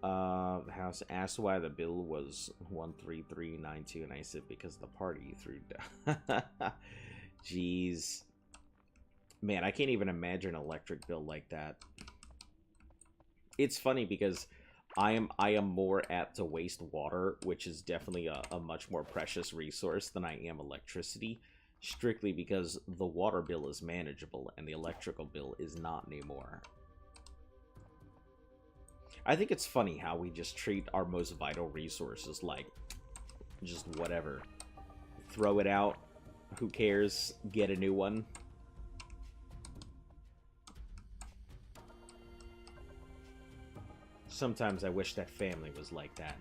house asked why the bill was 13392, and I said because the party threw down. Jeez. Man, I can't even imagine an electric bill like that. It's funny because I am more apt to waste water, which is definitely a much more precious resource than I am electricity, strictly because the water bill is manageable and the electrical bill is not anymore. I think it's funny how we just treat our most vital resources like just whatever. Throw it out, who cares, get a new one. Sometimes I wish that family was like that.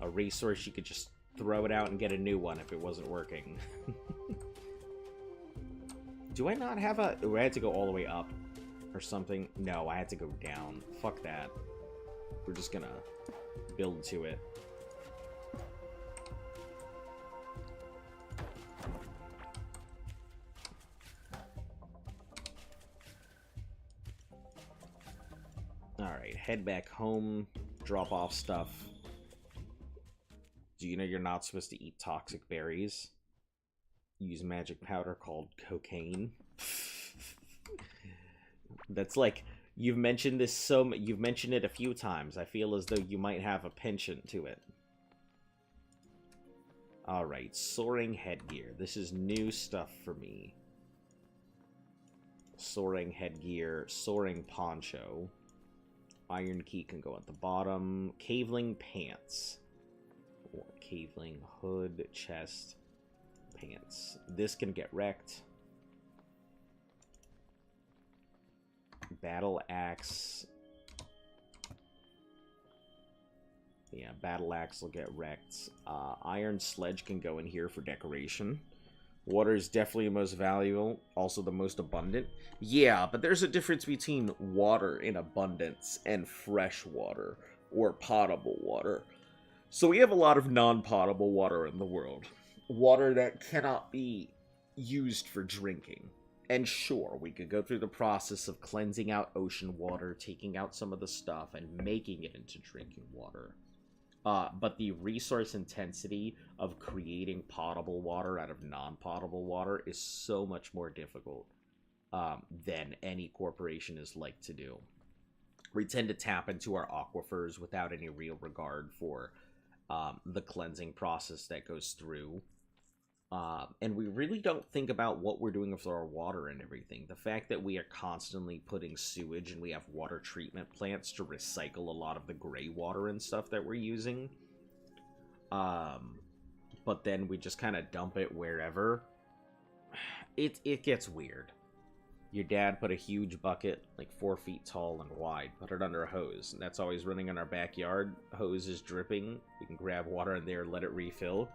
A resource, you could just throw it out and get a new one if it wasn't working. Do I not have a... Do I had to go all the way up or something? No, I had to go down. Fuck that. We're just gonna build to it. Alright, head back home, drop off stuff. Do you know you're not supposed to eat toxic berries? Use magic powder called cocaine. That's like, you've mentioned this you've mentioned it a few times. I feel as though you might have a penchant to it. Alright, soaring headgear. This is new stuff for me. Soaring headgear, soaring poncho. Iron key can go at the bottom. Caveling pants. Or caveling hood, chest, pants. This can get wrecked. Battle axe. Yeah, battle axe will get wrecked. Iron sledge can go in here for decoration. Water is definitely the most valuable, also the most abundant. Yeah, but there's a difference between water in abundance and fresh water, or potable water. So we have a lot of non-potable water in the world. Water that cannot be used for drinking. And sure, we could go through the process of cleansing out ocean water, taking out some of the stuff, and making it into drinking water. But the resource intensity of creating potable water out of non-potable water is so much more difficult than any corporation is like to do. We tend to tap into our aquifers without any real regard for the cleansing process that goes through. And we really don't think about what we're doing with our water and everything. The fact that we are constantly putting sewage and we have water treatment plants to recycle a lot of the gray water and stuff that we're using. But then we just kind of dump it wherever. It gets weird. Your dad put a huge bucket, like 4 feet tall and wide, put it under a hose. And that's always running in our backyard. Hose is dripping. We can grab water in there, let it refill.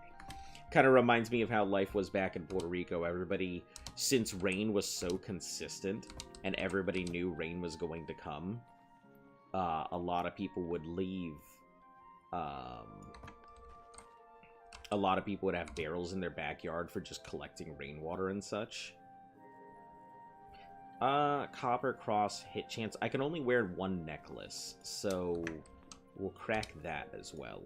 Kind of reminds me of how life was back in Puerto Rico. Everybody, since rain was so consistent and everybody knew rain was going to come, a lot of people would leave. A lot of people would have barrels in their backyard for just collecting rainwater and such. Copper cross hit chance. I can only wear one necklace, so we'll crack that as well.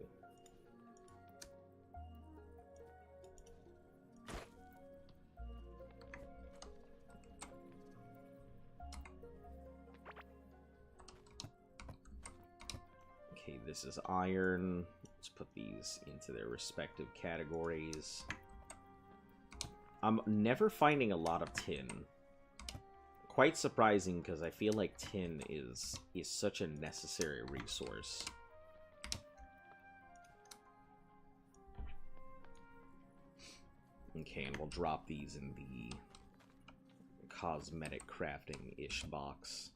Okay, this is iron. Let's put these into their respective categories. I'm never finding a lot of tin. Quite surprising, because I feel like tin is such a necessary resource. Okay, and we'll drop these in the cosmetic crafting-ish box.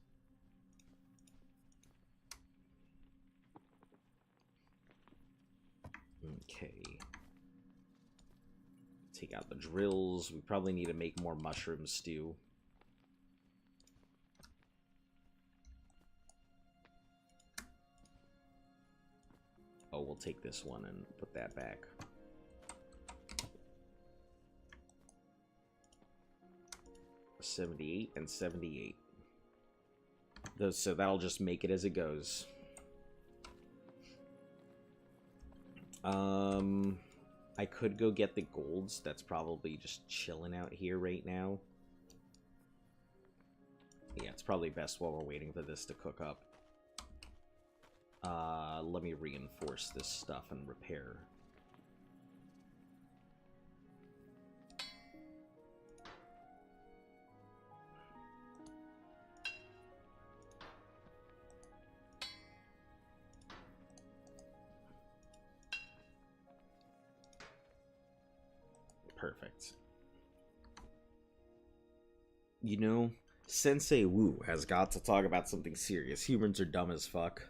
Okay. Take out the drills. We probably need to make more mushroom stew. Oh, we'll take this one and put that back. $78 and $78. So that'll just make it as it goes. I could go get the golds. That's probably just chilling out here right now. Yeah, it's probably best while we're waiting for this to cook up. Let me reinforce this stuff and repair. Perfect. You know, Sensei Wu has got to talk about something serious. Humans are dumb as fuck.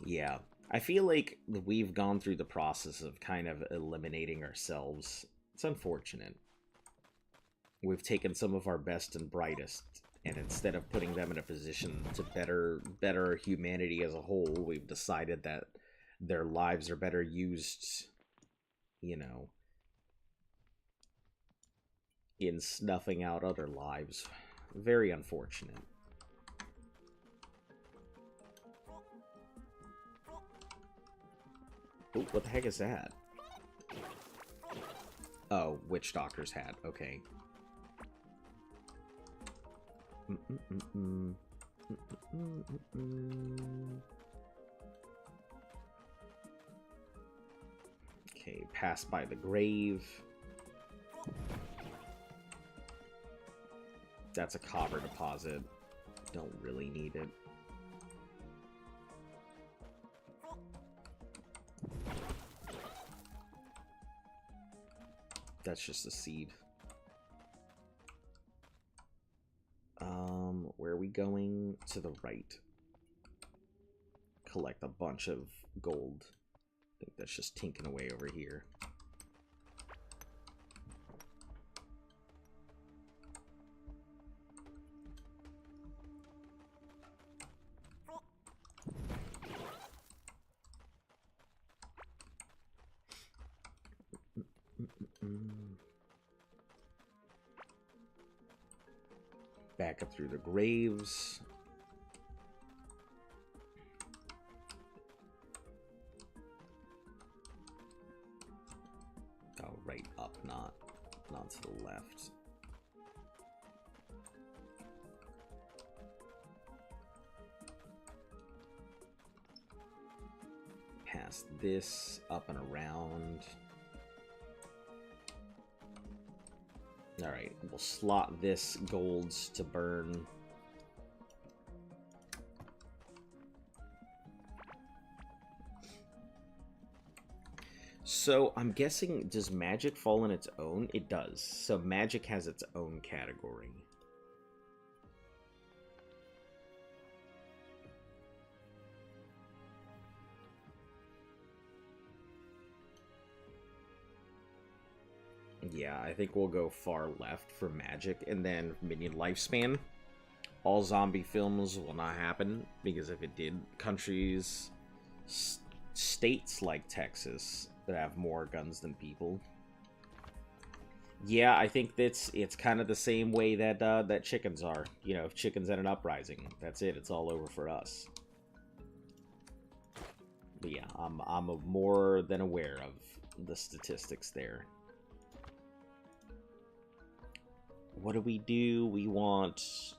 Yeah. I feel like we've gone through the process of kind of eliminating ourselves. It's unfortunate. We've taken some of our best and brightest, and instead of putting them in a position to better humanity as a whole, we've decided that their lives are better used, you know, in snuffing out other lives. Very unfortunate. Ooh, what the heck is that? Oh, Witch Doctor's hat. Okay. Okay, pass by the grave. That's a copper deposit. Don't really need it. That's just a seed. Where are we going? To the right. Collect a bunch of gold. I think that's just tinking away over here. Back up through the graves. Oh, right up, not to the left. Past this, up and around. Alright, we'll slot this golds to burn. So, I'm guessing, does magic fall in its own? It does. So, magic has its own category. Yeah, I think we'll go far left for magic, and then minion lifespan. All zombie films will not happen, because if it did, countries, states like Texas that have more guns than people. Yeah, I think it's kind of the same way that that chickens are. You know, if chickens at an uprising, that's it. It's all over for us. But yeah, I'm more than aware of the statistics there. What do? We want...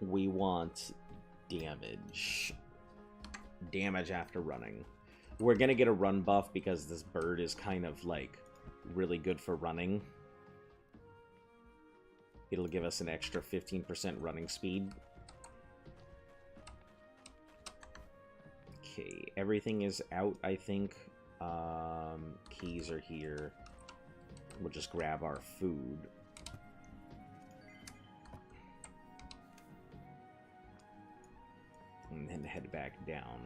We want damage. Damage after running. We're gonna get a run buff because this bird is kind of, like, really good for running. It'll give us an extra 15% running speed. Okay, everything is out, I think. Keys are here. We'll just grab our food. And then head back down.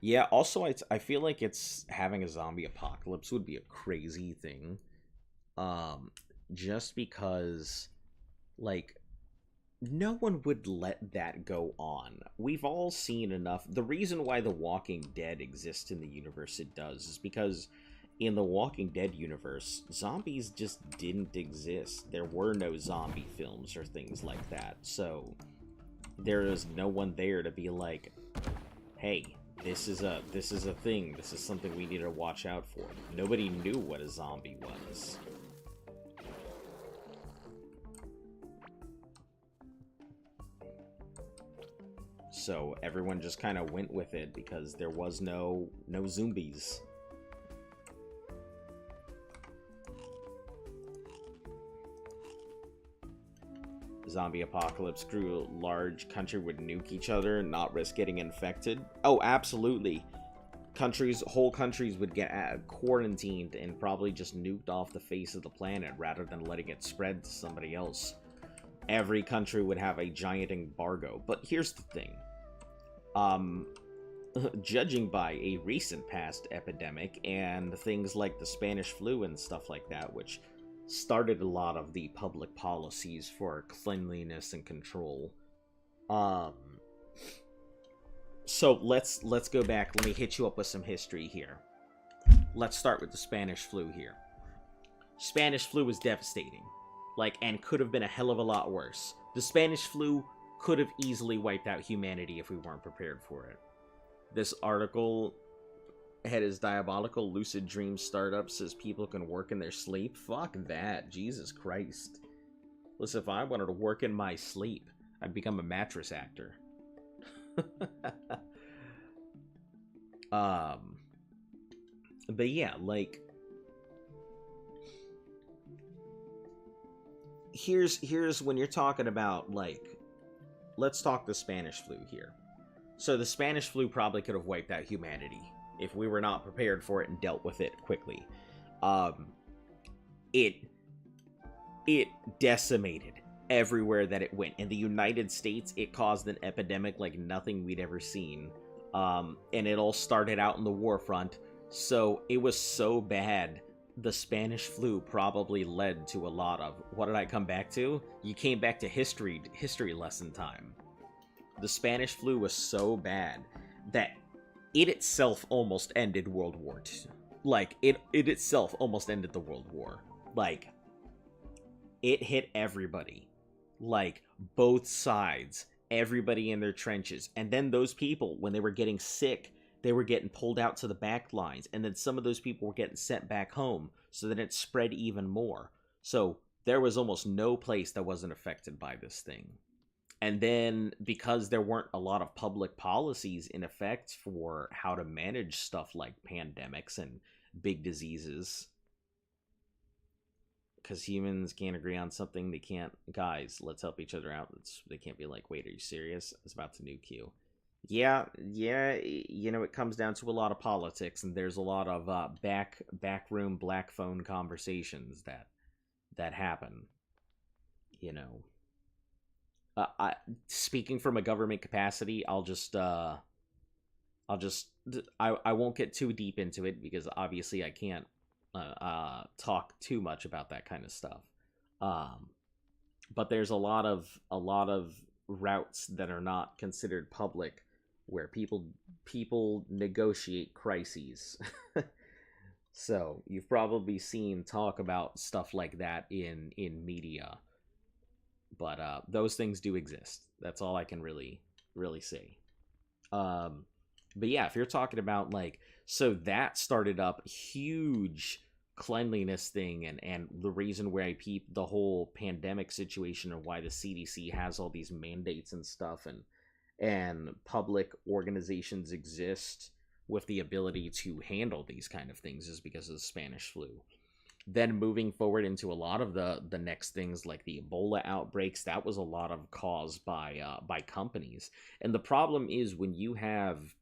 Yeah, also, I feel like having a zombie apocalypse would be a crazy thing. just because, like, no one would let that go on. We've all seen enough. The reason why The Walking Dead exists in the universe it does is because in the Walking Dead universe, zombies just didn't exist. There were no zombie films or things like that. So there is no one there to be like, hey, this is a thing. This is something we need to watch out for. Nobody knew what a zombie was. So everyone just kind of went with it because there was no zombies. Zombie apocalypse grew, large country would nuke each other and not risk getting infected. Oh, absolutely. Whole countries would get quarantined and probably just nuked off the face of the planet rather than letting it spread to somebody else. Every country would have a giant embargo. But here's the thing. Judging by a recent past epidemic and things like the Spanish flu and stuff like that, which started a lot of the public policies for cleanliness and control. So let's go back. Let me hit you up with some history here. Let's start with the Spanish flu here. Spanish flu was devastating, and could have been a hell of a lot worse. The Spanish flu could have easily wiped out humanity if we weren't prepared for it. This article had his diabolical lucid dream startup says people can work in their sleep. Fuck that. Jesus Christ. Listen, if I wanted to work in my sleep, I'd become a mattress actor. But yeah, here's when you're talking about, let's talk the Spanish flu here. So the Spanish flu probably could have wiped out humanity if we were not prepared for it and dealt with it quickly. It decimated everywhere that it went. In the United States, it caused an epidemic like nothing we'd ever seen. And it all started out in the war front. So it was so bad, the Spanish flu probably led to a lot of... What did I come back to? You came back to history lesson time. The Spanish flu was so bad that it itself almost ended World War II. It itself almost ended the World War. It hit everybody. Both sides. Everybody in their trenches. And then those people, when they were getting sick, they were getting pulled out to the back lines. And then some of those people were getting sent back home. So then it spread even more. So there was almost no place that wasn't affected by this thing. And then, because there weren't a lot of public policies in effect for how to manage stuff like pandemics and big diseases, because humans can't agree on something, they can't... Guys, let's help each other out. They can't be like, wait, are you serious? I was about to nuke you. Yeah, it comes down to a lot of politics, and there's a lot of backroom black phone conversations that happen, speaking from a government capacity, I won't get too deep into it because obviously I can't talk too much about that kind of stuff. But there's a lot of routes that are not considered public where people negotiate crises. So you've probably seen talk about stuff like that in media. But those things do exist. That's all I can really say. But yeah, if you're talking about so that started up huge cleanliness thing and the reason why the whole pandemic situation and why the CDC has all these mandates and stuff and public organizations exist with the ability to handle these kind of things is because of the Spanish flu. Then moving forward into a lot of the next things like the Ebola outbreaks, that was a lot of caused by companies. And the problem is when you have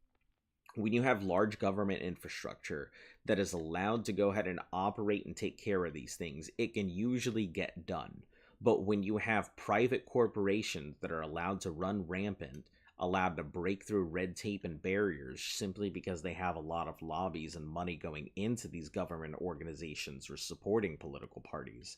large government infrastructure that is allowed to go ahead and operate and take care of these things, it can usually get done. But when you have private corporations that are allowed to run rampant, allowed to break through red tape and barriers simply because they have a lot of lobbies and money going into these government organizations or supporting political parties,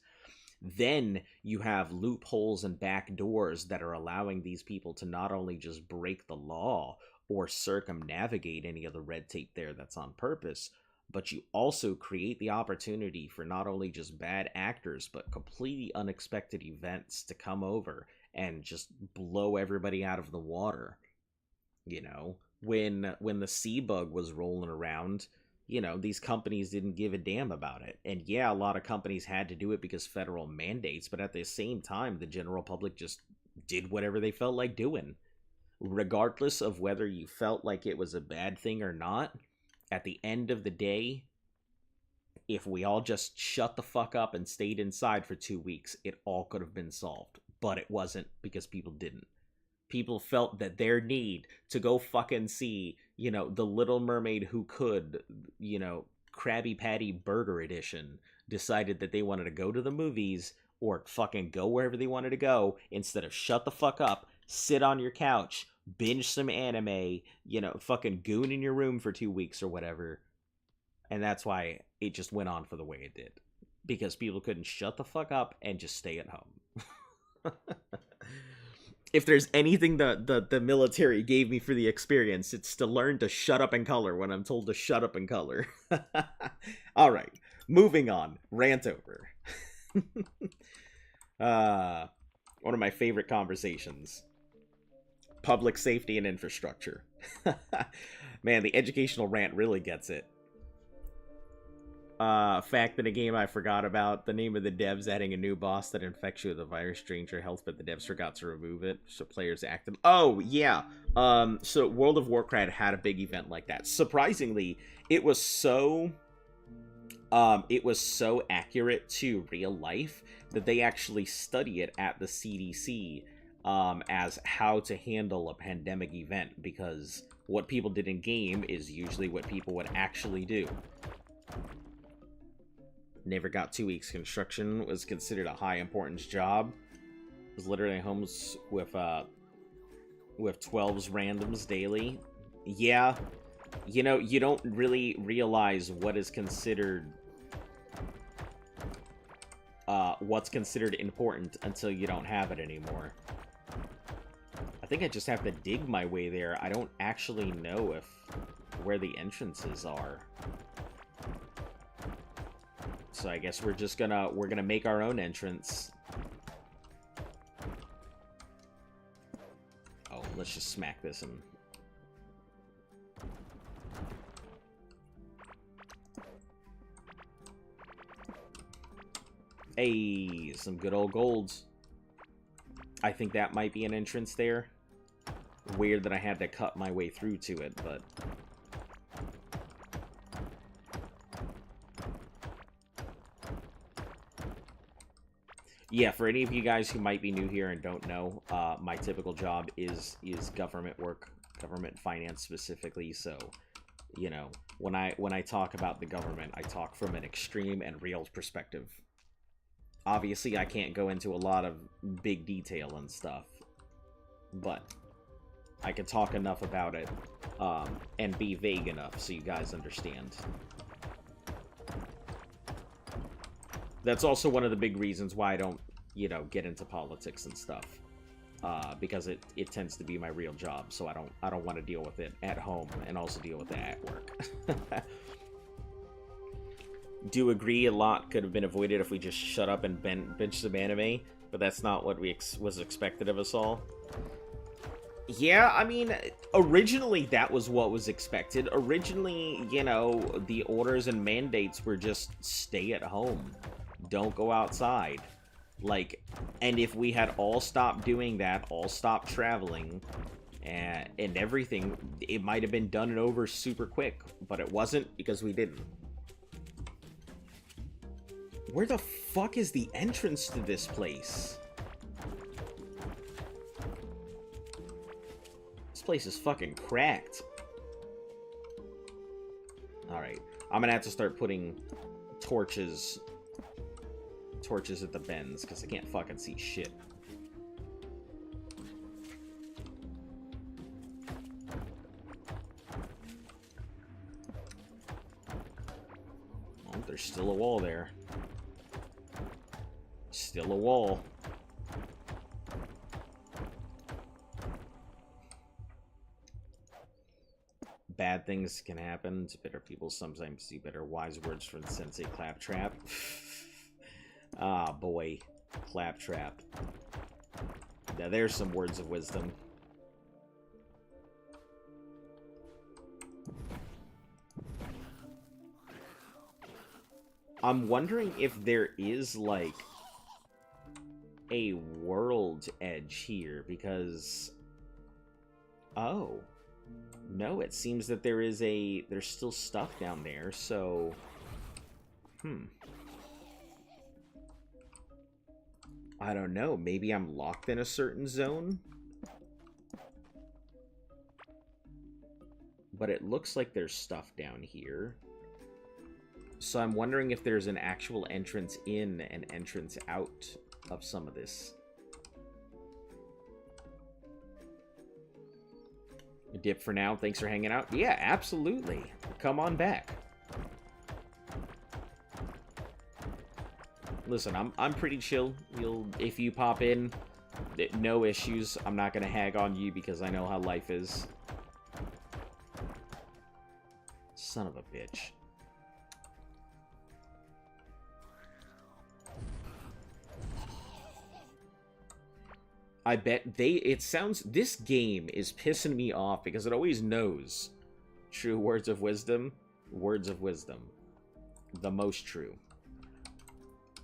Then you have loopholes and back doors that are allowing these people to not only just break the law or circumnavigate any of the red tape there that's on purpose, but you also create the opportunity for not only just bad actors, but completely unexpected events to come over and just blow everybody out of the water. You know, when the sea bug was rolling around, you know, these companies didn't give a damn about it. And yeah, a lot of companies had to do it because federal mandates, but at the same time, the general public just did whatever they felt like doing. Regardless of whether you felt like it was a bad thing or not, at the end of the day, if we all just shut the fuck up and stayed inside for 2 weeks, it all could have been solved. But it wasn't because people didn't. People felt that their need to go fucking see, you know, The Little Mermaid Who Could, you know, Krabby Patty Burger Edition, decided that they wanted to go to the movies or fucking go wherever they wanted to go instead of shut the fuck up, sit on your couch, binge some anime, you know, fucking goon in your room for 2 weeks or whatever. And that's why it just went on for the way it did. Because people couldn't shut the fuck up and just stay at home. If there's anything the military gave me for the experience, it's to learn to shut up and color when I'm told to shut up and color. All right, moving on. Rant over. One of my favorite conversations. Public safety and infrastructure. Man, the educational rant really gets it. Fact in a game I forgot about. The name of the devs adding a new boss that infects you with a virus, drains your health, but the devs forgot to remove it, so players acted. Oh, yeah. So World of Warcraft had a big event like that. Surprisingly, it was so accurate to real life that they actually study it at the CDC as how to handle a pandemic event, because what people did in game is usually what people would actually do. Never got 2 weeks. Construction was considered a high importance job. It was literally homes with 12's randoms daily. Yeah, you know, you don't really realize what is considered what's considered important until you don't have it anymore. I think I just have to dig my way there. I don't actually know where the entrances are. So I guess we're gonna make our own entrance. Oh, let's just smack this and... Hey, some good old golds. I think that might be an entrance there. Weird that I had to cut my way through to it, but... Yeah, for any of you guys who might be new here and don't know, my typical job is government work, government finance specifically. So, you know, when I talk about the government, I talk from an extreme and real perspective. Obviously, I can't go into a lot of big detail and stuff, but I can talk enough about it and be vague enough so you guys understand. That's also one of the big reasons why I don't, you know, get into politics and stuff, because it tends to be my real job. So I don't want to deal with it at home and also deal with it at work. Do agree a lot could have been avoided if we just shut up and bench some anime, but that's not what was expected of us all. Yeah, I mean, originally that was what was expected. Originally, you know, the orders and mandates were just stay at home. Don't go outside. Like, and if we had all stopped doing that, all stopped traveling, and everything, it might have been done and over super quick, but it wasn't because we didn't. Where the fuck is the entrance to this place? This place is fucking cracked. Alright, I'm gonna have to start putting torches at the bends, because I can't fucking see shit. Oh, there's still a wall there. still a wall. Bad things can happen to bitter people. Sometimes do better. Wise words from Sensei Claptrap. Ah, boy. Claptrap. Now there's some words of wisdom. I'm wondering if there is, like, a world edge here, because... Oh. No, it seems that there's still stuff down there, so... I don't know, maybe I'm locked in a certain zone? But it looks like there's stuff down here. So I'm wondering if there's an actual entrance in and entrance out of some of this. Dip for now. Thanks for hanging out. Yeah, absolutely. Come on back. Listen, I'm pretty chill. If you pop in, no issues. I'm not gonna hag on you because I know how life is. Son of a bitch. I bet it sounds, this game is pissing me off because it always knows true words of wisdom. Words of wisdom. The most true.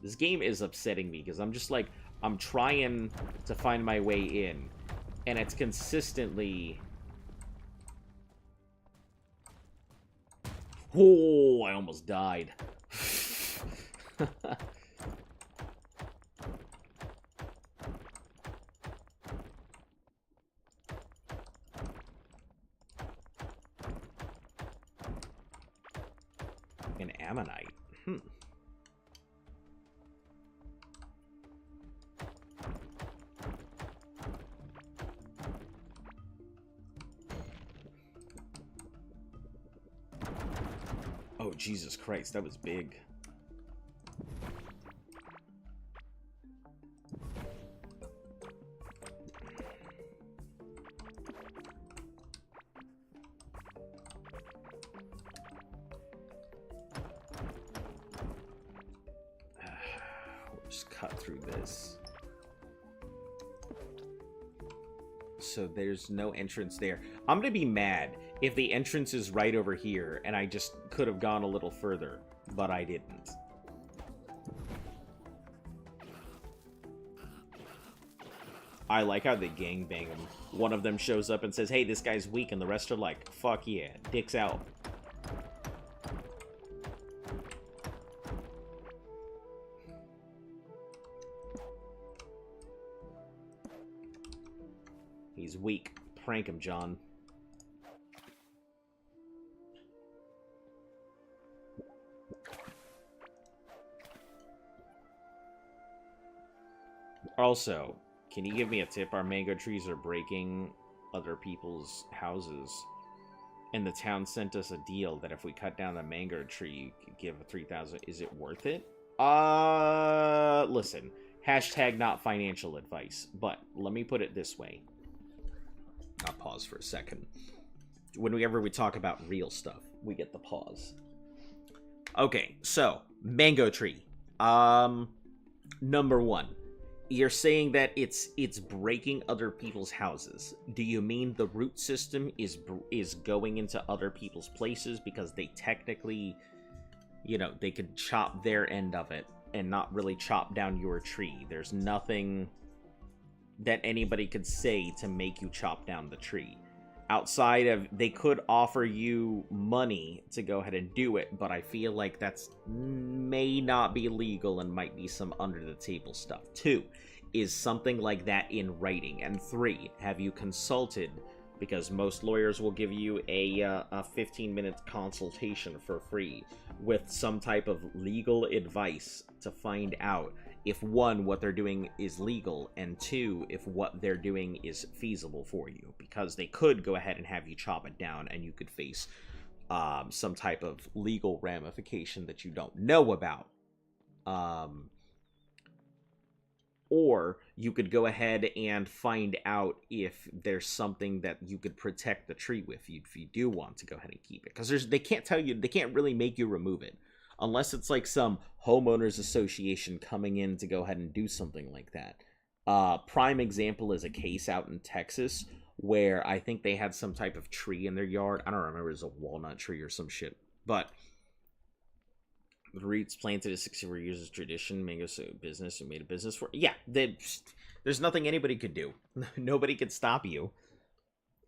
This game is upsetting me because I'm just like, I'm trying to find my way in, and it's consistently... Oh, I almost died. An ammonite. Oh, Jesus Christ, that was big. We'll just cut through this. So there's no entrance there. I'm gonna be mad if the entrance is right over here and I just could have gone a little further, but I didn't. I like how they gangbang him. One of them shows up and says, hey, this guy's weak, and the rest are like, fuck yeah, dicks out. He's weak. Prank him, John. Also, can you give me a tip? Our mango trees are breaking other people's houses. And the town sent us a deal that if we cut down the mango tree, you could give 3,000. Is it worth it? Listen. Hashtag not financial advice. But let me put it this way. I'll pause for a second. Whenever we talk about real stuff, we get the pause. Okay, so, mango tree. Number one. You're saying that it's breaking other people's houses. Do you mean the root system is going into other people's places because they technically, you know, they could chop their end of it and not really chop down your tree? There's nothing that anybody could say to make you chop down the tree. Outside of, they could offer you money to go ahead and do it, but I feel like that's may not be legal and might be some under-the-table stuff. 2, is something like that in writing? And 3, have you consulted, because most lawyers will give you a 15-minute consultation for free with some type of legal advice to find out if 1, what they're doing is legal, and 2, if what they're doing is feasible for you. Because they could go ahead and have you chop it down, and you could face some type of legal ramification that you don't know about. Or you could go ahead and find out if there's something that you could protect the tree with if you do want to go ahead and keep it. Because they can't tell you, they can't really make you remove it. Unless it's like some homeowners association coming in to go ahead and do something like that. Prime example is a case out in Texas where I think they had some type of tree in their yard. I don't remember, it was a walnut tree or some shit. But the roots planted as 64 years of tradition, mango business, and made a business for it. Yeah, there's nothing anybody could do. Nobody could stop you.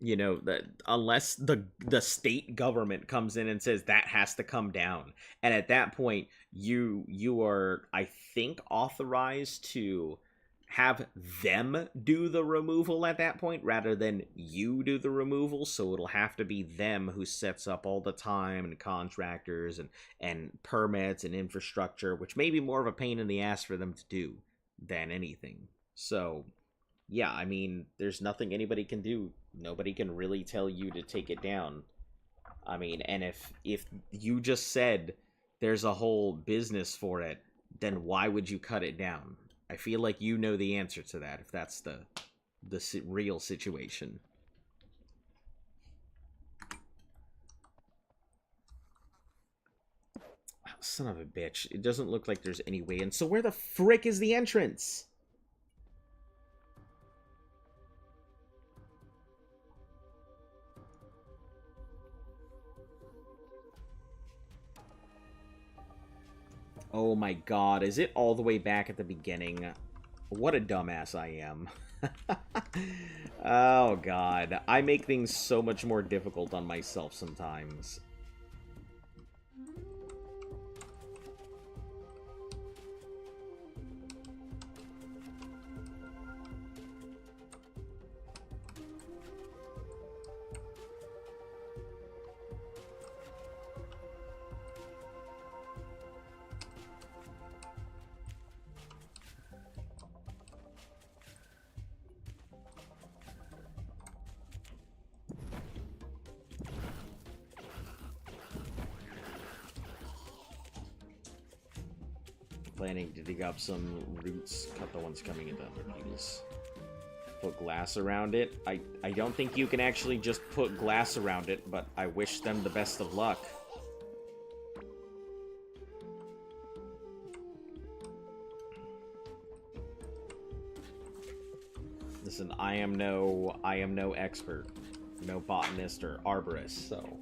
You know, that unless the state government comes in and says that has to come down. And at that point, you are, I think, authorized to have them do the removal at that point rather than you do the removal. So it'll have to be them who sets up all the time and contractors and permits and infrastructure, which may be more of a pain in the ass for them to do than anything. So yeah, I mean, there's nothing anybody can do. Nobody can really tell you to take it down. I mean, and if you just said there's a whole business for it, then why would you cut it down? I feel like you know the answer to that, if that's the real situation. Oh, son of a bitch. It doesn't look like there's any way in. So where the frick is the entrance? Oh my god, is it all the way back at the beginning? What a dumbass I am. Oh god, I make things so much more difficult on myself sometimes. Planning to dig up some roots, cut the ones coming into underneath. Put glass around it. I don't think you can actually just put glass around it, but I wish them the best of luck. Listen, I am no expert, no botanist or arborist, so.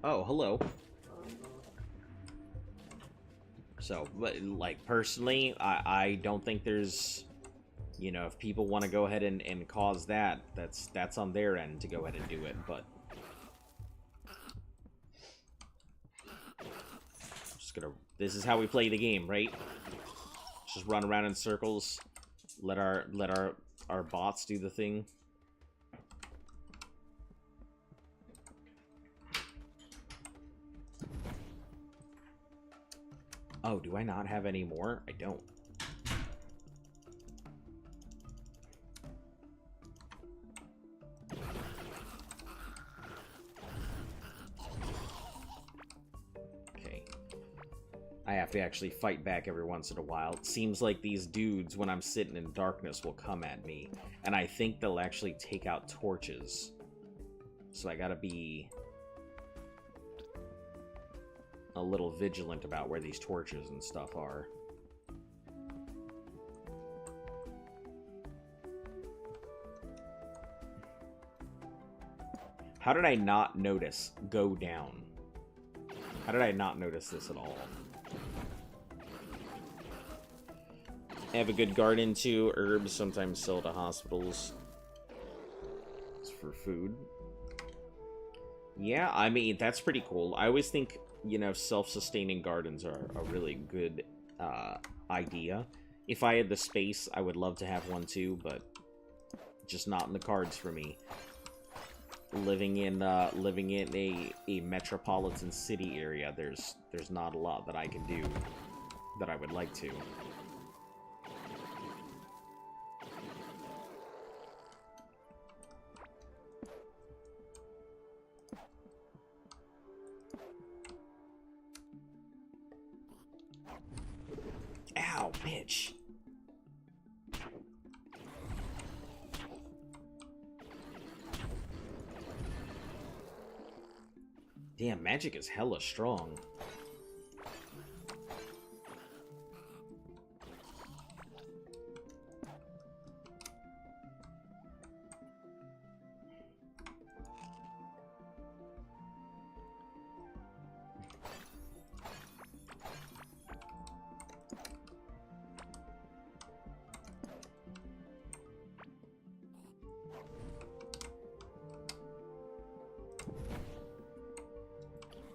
Oh, hello. So, like, personally, I don't think there's, you know, if people want to go ahead and cause that, that's on their end to go ahead and do it, but. Just gonna, this is how we play the game, right? Just run around in circles, let our bots do the thing. Oh, do I not have any more? I don't. Okay. I have to actually fight back every once in a while. It seems like these dudes, when I'm sitting in darkness, will come at me. And I think they'll actually take out torches. So I gotta be a little vigilant about where these torches and stuff are. How did I not notice go down? How did I not notice this at all? I have a good garden too. Herbs sometimes sell to hospitals. It's for food. Yeah, I mean, that's pretty cool. I always think, you know, self-sustaining gardens are a really good idea. If I had the space, I would love to have one too, but just not in the cards for me. Living in a metropolitan city area, there's not a lot that I can do that I would like to. Ow, bitch. Damn, magic is hella strong.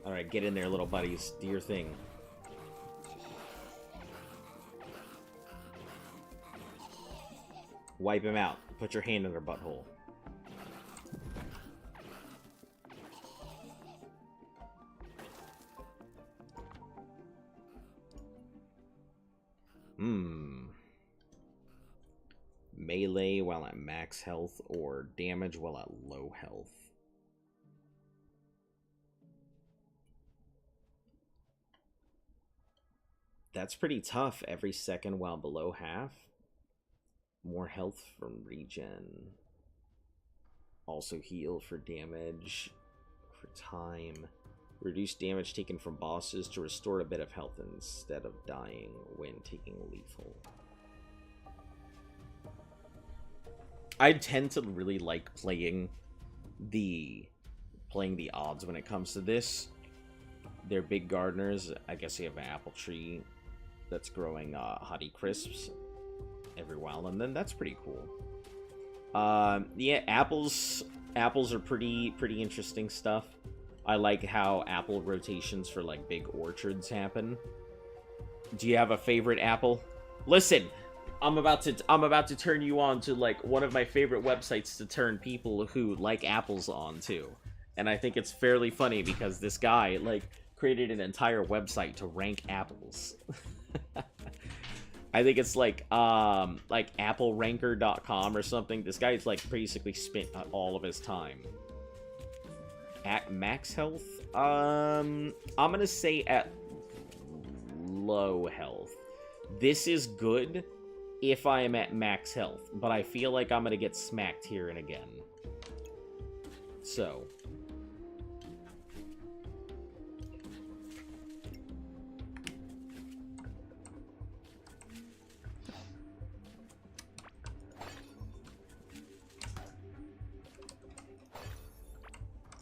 Alright, get in there, little buddies. Do your thing. Wipe him out. Put your hand in their butthole. Melee while at max health or damage while at low health. That's pretty tough. Every second while below half. More health from regen. Also heal for damage. For time. Reduce damage taken from bosses to restore a bit of health instead of dying when taking lethal. I tend to really like playing the odds when it comes to this. They're big gardeners. I guess you have an apple tree that's growing Honey Crisps every while and then. That's pretty cool. Yeah, apples are pretty interesting stuff. I like how apple rotations for like big orchards happen. Do you have a favorite apple? Listen, I'm about to turn you on to like one of my favorite websites to turn people who like apples on to. And I think it's fairly funny because this guy like created an entire website to rank apples. I think it's like appleranker.com or something. This guy's like basically spent all of his time at max health. I'm gonna say at low health. This is good if I am at max health, but I feel like I'm gonna get smacked here and again. So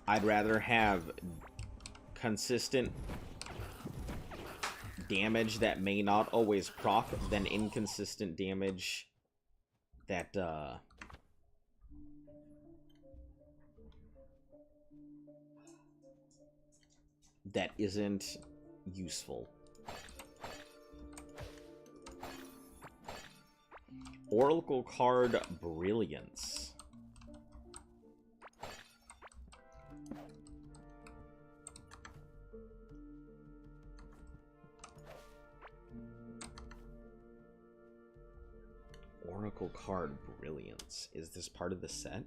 I'd rather have consistent damage that may not always proc than inconsistent damage that that isn't useful. Oracle card Brilliance. Oracle card Brilliance. Is this part of the set?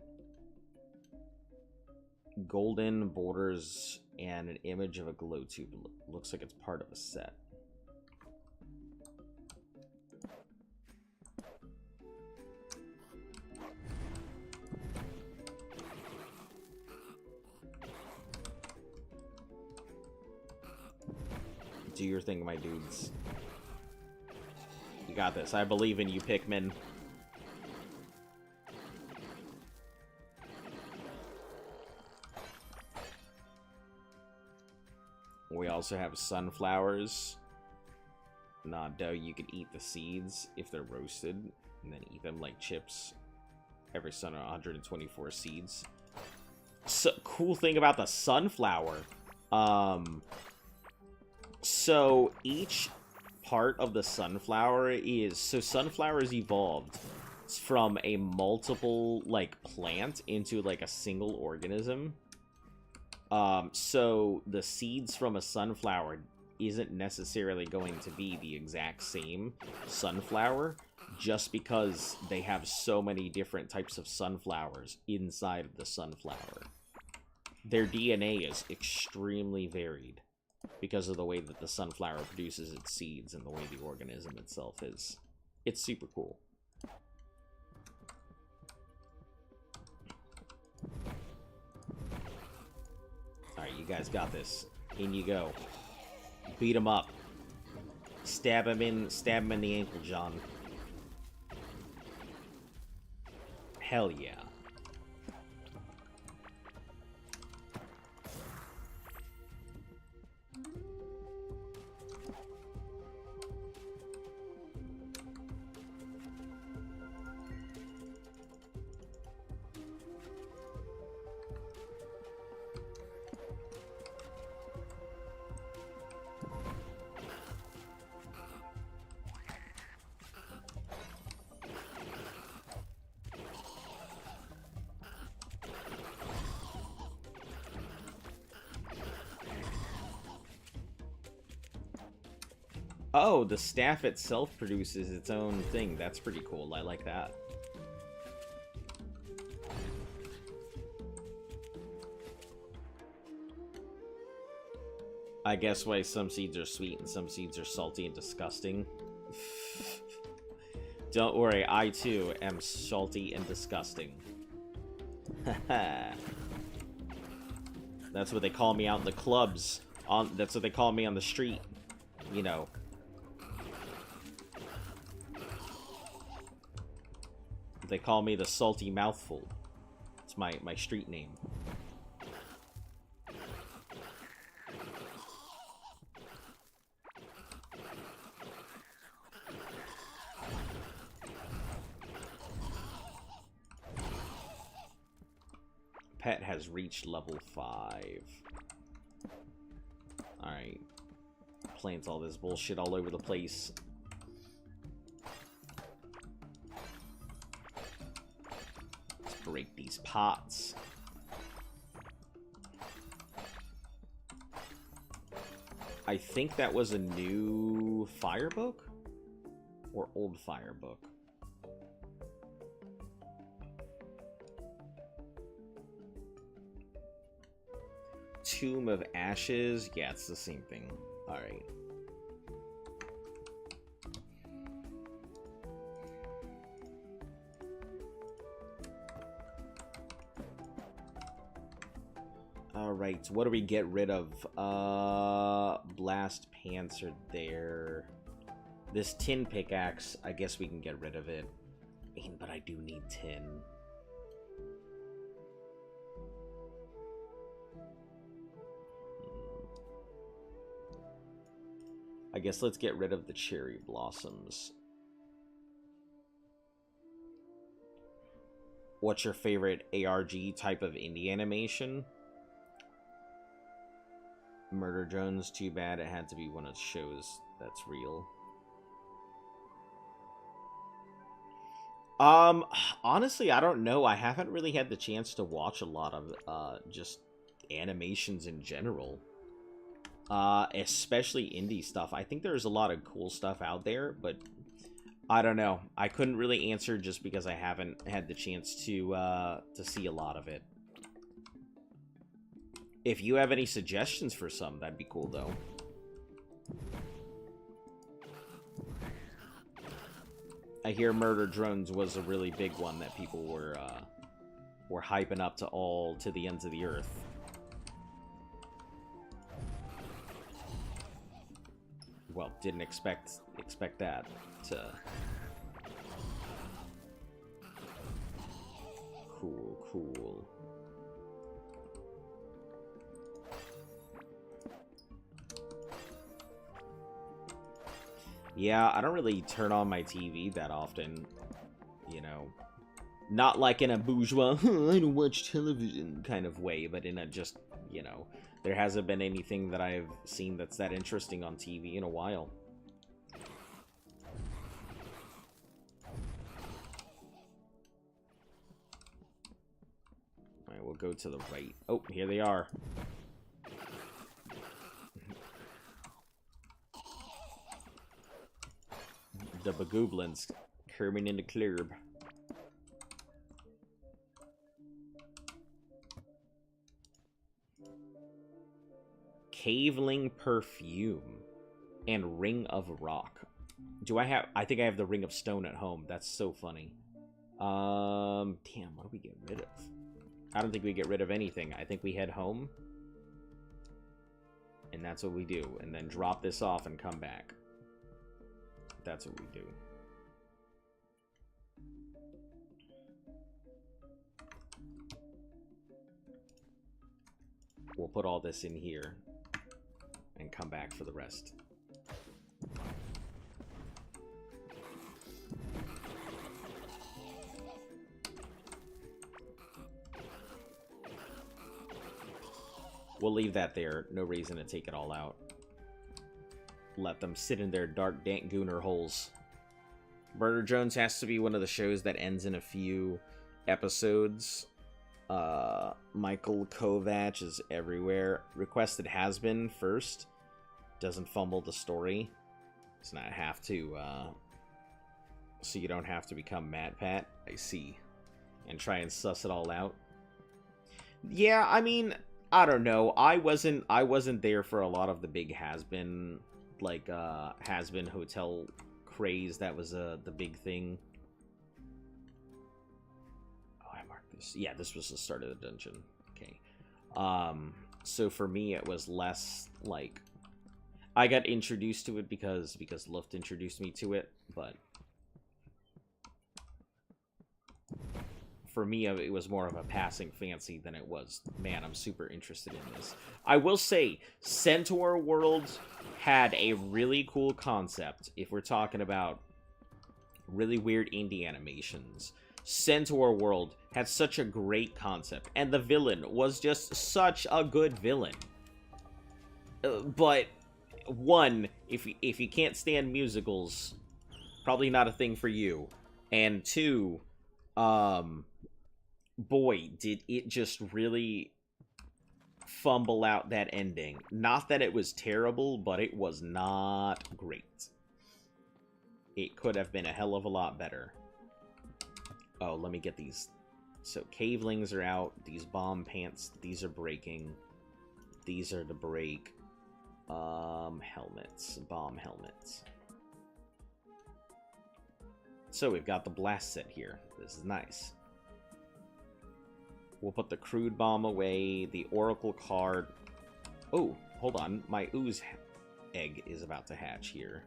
Golden borders and an image of a glow tube. Looks like it's part of a set. Do your thing, my dudes. You got this. I believe in you, Pikmin. We also have sunflowers. Nah, dough, you can eat the seeds if they're roasted, and then eat them like chips. Every sun 124 seeds. So, cool thing about the sunflower. So each part of the sunflower is... So sunflowers evolved from a multiple, like, plant into, like, a single organism. So the seeds from a sunflower isn't necessarily going to be the exact same sunflower, just because they have so many different types of sunflowers inside of the sunflower. Their DNA is extremely varied because of the way that the sunflower produces its seeds and the way the organism itself is. It's super cool. Alright, you guys got this. In you go. Beat him up. Stab him in the ankle, John. Hell yeah. Oh, the staff itself produces its own thing. That's pretty cool. I like that. I guess why some seeds are sweet and some seeds are salty and disgusting. Don't worry, I too am salty and disgusting. That's what they call me out in the clubs. That's what they call me on the street. You know. They call me the salty mouthful. It's my street name. Pet has reached level 5. Alright. Plants all this bullshit all over the place. Break these pots. I think that was a new fire book? Or old fire book? Tomb of Ashes? Yeah, it's the same thing. Alright. Alright, what do we get rid of? Blast pants are there. This tin pickaxe, I guess we can get rid of it. But I do need tin. I guess let's get rid of the cherry blossoms. What's your favorite ARG type of indie animation? Murder Drones, too bad it had to be one of the shows that's real. Honestly, I don't know. I haven't really had the chance to watch a lot of just animations in general. Especially indie stuff. I think there's a lot of cool stuff out there, but I don't know. I couldn't really answer just because I haven't had the chance to see a lot of it. If you have any suggestions for some, that'd be cool, though. I hear Murder Drones was a really big one that people were hyping up to the ends of the earth. Well, didn't expect that to... Cool. Yeah, I don't really turn on my TV that often, you know. Not like in a bourgeois, I don't watch television kind of way, but in a just, you know, there hasn't been anything that I've seen that's that interesting on TV in a while. Alright, we'll go to the right. Oh, here they are. The Bagooblins coming in the club. Caveling Perfume and Ring of Rock. I think I have the Ring of Stone at home. That's so funny. Damn, what do we get rid of? I don't think we get rid of anything. I think we head home. And that's what we do. And then drop this off and come back. That's what we do. We'll put all this in here and come back for the rest. We'll leave that there. No reason to take it all out. Let them sit in their dark, dank gooner holes. Murder Jones has to be one of the shows that ends in a few episodes. Michael Kovac is everywhere. Requested has been first. Doesn't fumble the story. Does not have to, so you don't have to become Matt Pat. I see. And try and suss it all out. Yeah, I mean, I don't know. I wasn't there for a lot of the big has-been, like, has-been hotel craze. That was, the big thing. Yeah, this was the start of the dungeon. Okay. So for me, it was less, like... I got introduced to it because Luft introduced me to it, but... For me, it was more of a passing fancy than it was, man, I'm super interested in this. I will say, Centaur World had a really cool concept, if we're talking about really weird indie animations. Centaur World had such a great concept, and the villain was just such a good villain. But, one, if you can't stand musicals, probably not a thing for you. And two, boy, did it just really fumble out that ending. Not that it was terrible, but it was not great. It could have been a hell of a lot better. Oh, let me get these. So, cavelings are out. These bomb pants, these are breaking. These are to break. Helmets. Bomb helmets. So, we've got the blast set here. This is nice. We'll put the crude bomb away. The oracle card. Oh, hold on. My ooze egg is about to hatch here.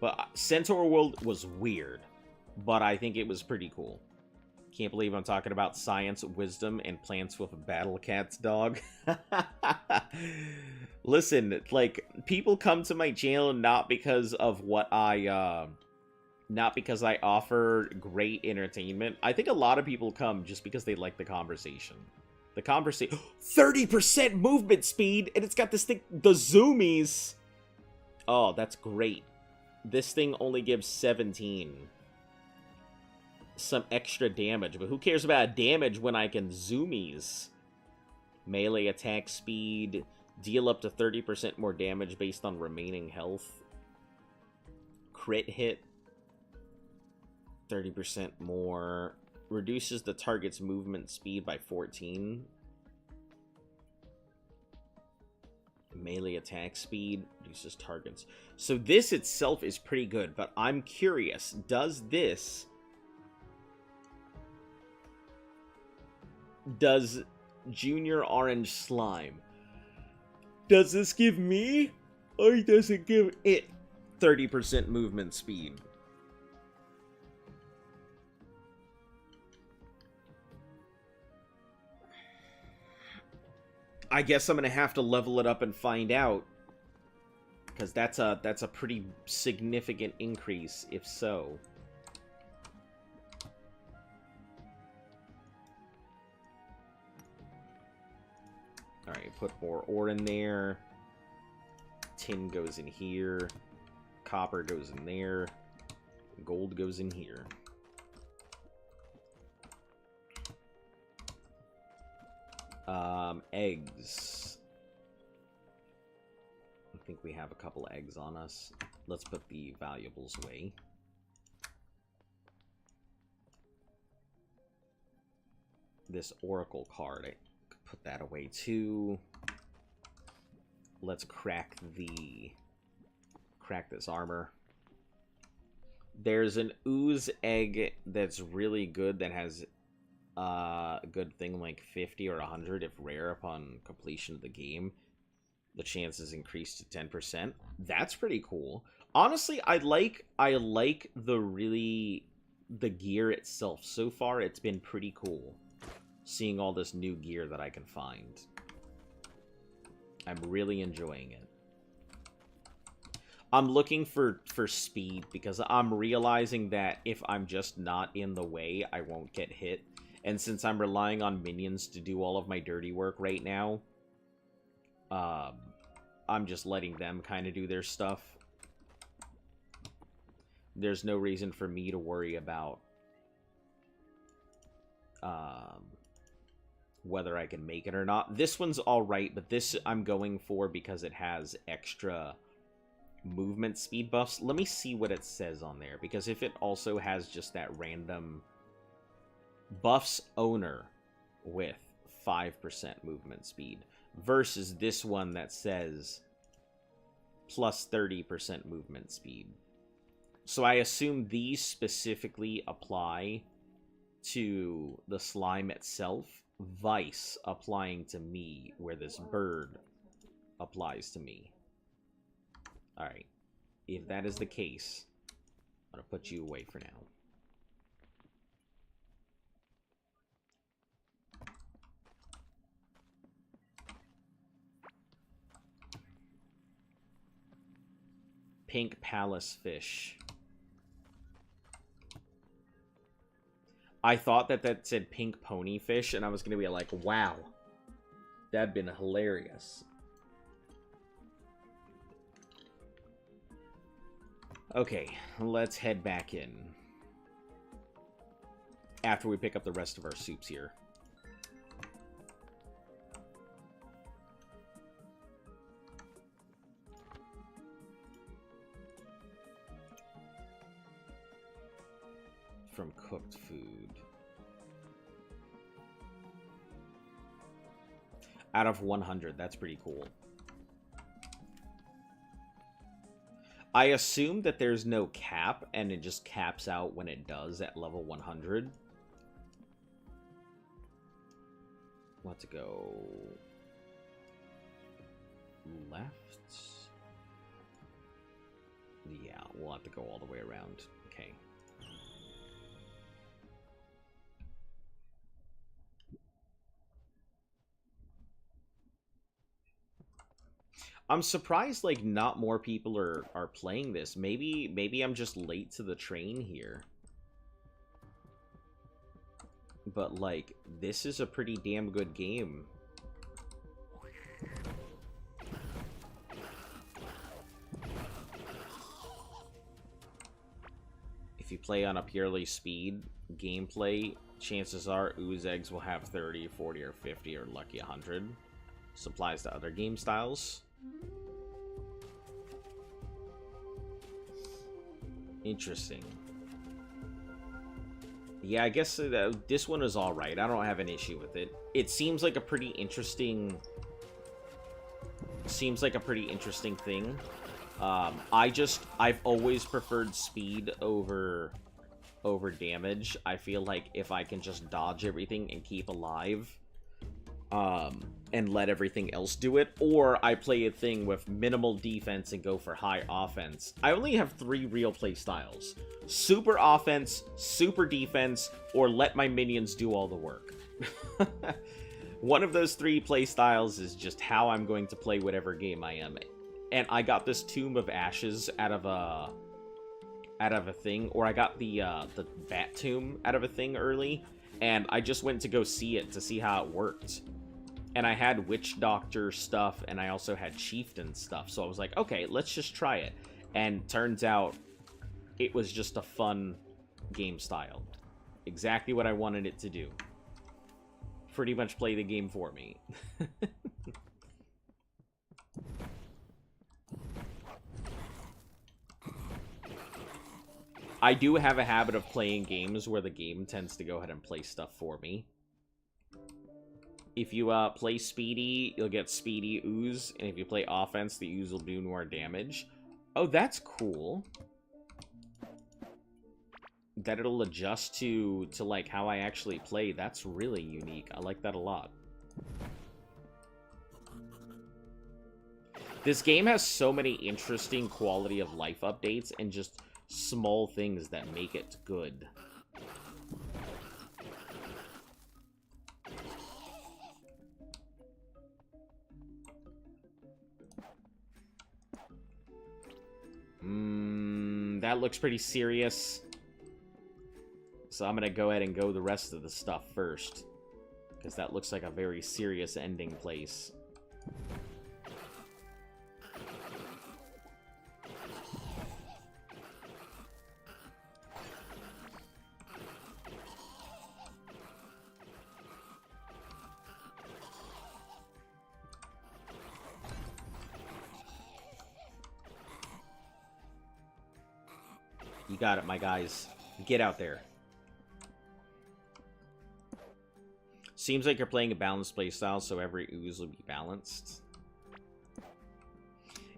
But Centaur World was weird. But I think it was pretty cool. Can't believe I'm talking about science, wisdom, and plants with a battle cat's dog. Listen, like, people come to my channel not because of what I, not because I offer great entertainment. I think a lot of people come just because they like the conversation. The conversation... 30% movement speed! And it's got this thing... The zoomies! Oh, that's great. This thing only gives 17. Some extra damage, but who cares about damage when I can zoomies? Melee attack speed, deal up to 30% more damage based on remaining health. Crit hit, 30% more. Reduces the target's movement speed by 14. Melee attack speed, reduces targets. So this itself is pretty good, but I'm curious, does this... Does Junior Orange Slime, does this give me, or does it give it 30% movement speed? I guess I'm gonna have to level it up and find out, because that's a pretty significant increase, if so. Alright, put more ore in there. Tin goes in here. Copper goes in there. Gold goes in here. Eggs. I think we have a couple eggs on us. Let's put the valuables away. This oracle card, I put that away too. Let's crack this armor. There's an ooze egg that's really good that has a good thing like 50 or 100 if rare upon completion of the game. The chances increased to 10%. That's pretty cool. Honestly, I like the gear itself. So far, it's been pretty cool seeing all this new gear that I can find. I'm really enjoying it. I'm looking for speed because I'm realizing that if I'm just not in the way, I won't get hit. And since I'm relying on minions to do all of my dirty work right now, I'm just letting them kind of do their stuff. There's no reason for me to worry about whether I can make it or not. This one's alright, but this I'm going for because it has extra movement speed buffs. Let me see what it says on there, because if it also has just that random buffs owner with 5% movement speed versus this one that says plus 30% movement speed. So I assume these specifically apply to the slime itself, Vice applying to me where this bird applies to me. Alright, if that is the case, I'm going to put you away for now. Pink Palace Fish. I thought that said Pink Pony Fish, and I was going to be like, wow, that'd been hilarious. Okay, let's head back in. After we pick up the rest of our soups here. From cooked food. Out of 100, that's pretty cool. I assume that there's no cap, and it just caps out when it does at level 100. Let's go left. Yeah, we'll have to go all the way around. Okay. I'm surprised, like, not more people are playing this. Maybe I'm just late to the train here. But, like, this is a pretty damn good game. If you play on a purely speed gameplay, chances are ooze eggs will have 30, 40, or 50, or lucky 100. Supplies to other game styles. Interesting. Yeah, I guess this one is alright. I don't have an issue with it. It seems like a pretty interesting... thing. I've always preferred speed over damage. I feel like if I can just dodge everything and keep alive, and let everything else do it, or I play a thing with minimal defense and go for high offense. I only have 3 real play styles. Super offense, super defense, or let my minions do all the work. One of those 3 play styles is just how I'm going to play whatever game I am. And I got this Tomb of Ashes out of a thing, or I got the Bat Tomb out of a thing early, and I just went to go see it to see how it worked. And I had Witch Doctor stuff, and I also had Chieftain stuff. So I was like, okay, let's just try it. And turns out it was just a fun game style. Exactly what I wanted it to do. Pretty much play the game for me. I do have a habit of playing games where the game tends to go ahead and play stuff for me. If you play Speedy, you'll get Speedy Ooze, and if you play offense, the Ooze will do more damage. Oh, that's cool. That it'll adjust to like how I actually play. That's really unique. I like that a lot. This game has so many interesting quality of life updates and just small things that make it good. That looks pretty serious. So I'm gonna go ahead and go the rest of the stuff first, because that looks like a very serious ending place. You got it, my guys. Get out there. Seems like you're playing a balanced playstyle, so every ooze will be balanced.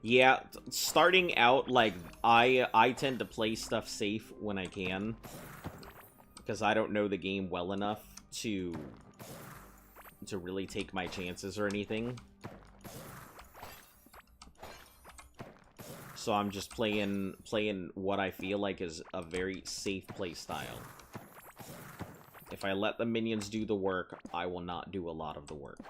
Yeah, starting out, like, I tend to play stuff safe when I can, because I don't know the game well enough to really take my chances or anything. So I'm just playing what I feel like is a very safe playstyle. If I let the minions do the work, I will not do a lot of the work.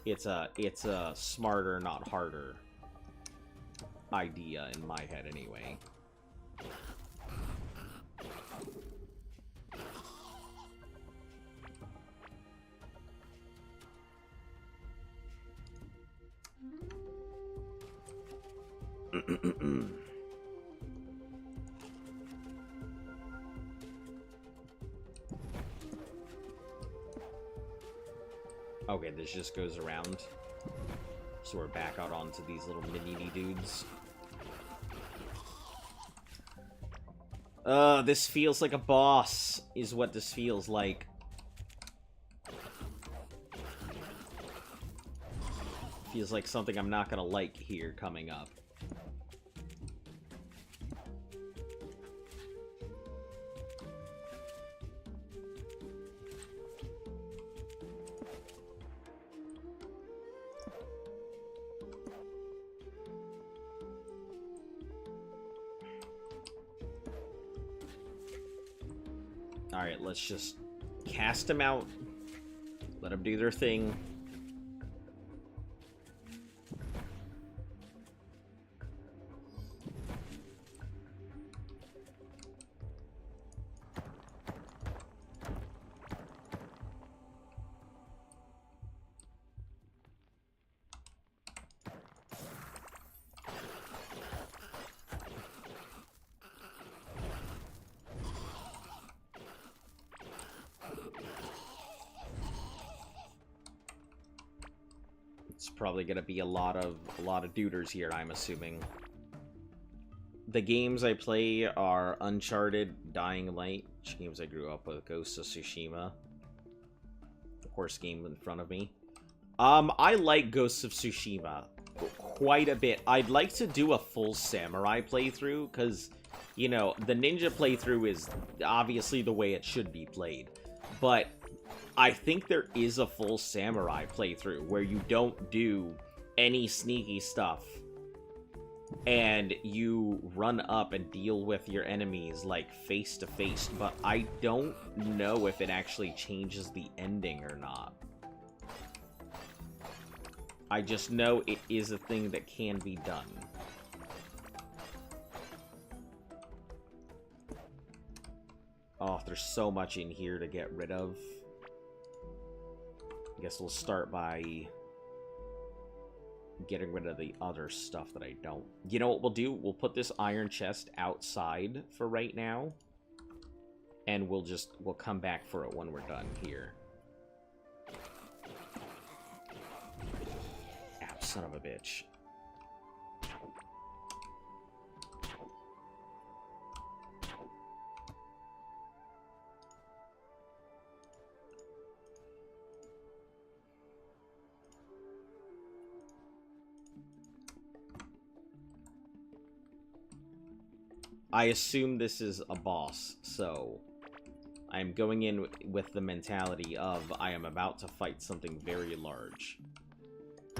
It's a smarter, not harder idea in my head anyway. Okay, this just goes around. So we're back out onto these little mini dudes. This feels like a boss, is what this feels like. Feels like something I'm not gonna like here coming up. Alright, let's just cast them out. Let them do their thing. It's probably gonna be a lot of duders here, I'm assuming. The games I play are Uncharted, Dying Light, which games I grew up with, Ghost of Tsushima. Of course, game in front of me. I like Ghost of Tsushima quite a bit. I'd like to do a full samurai playthrough, because, you know, the ninja playthrough is obviously the way it should be played. But I think there is a full samurai playthrough where you don't do any sneaky stuff and you run up and deal with your enemies like face to face, but I don't know if it actually changes the ending or not. I just know it is a thing that can be done. Oh, there's so much in here to get rid of. I guess we'll start by getting rid of the other stuff that I don't. You know what we'll do? We'll put this iron chest outside for right now. And we'll come back for it when we're done here. Ah, son of a bitch. I assume this is a boss, so I am going in with the mentality of I am about to fight something very large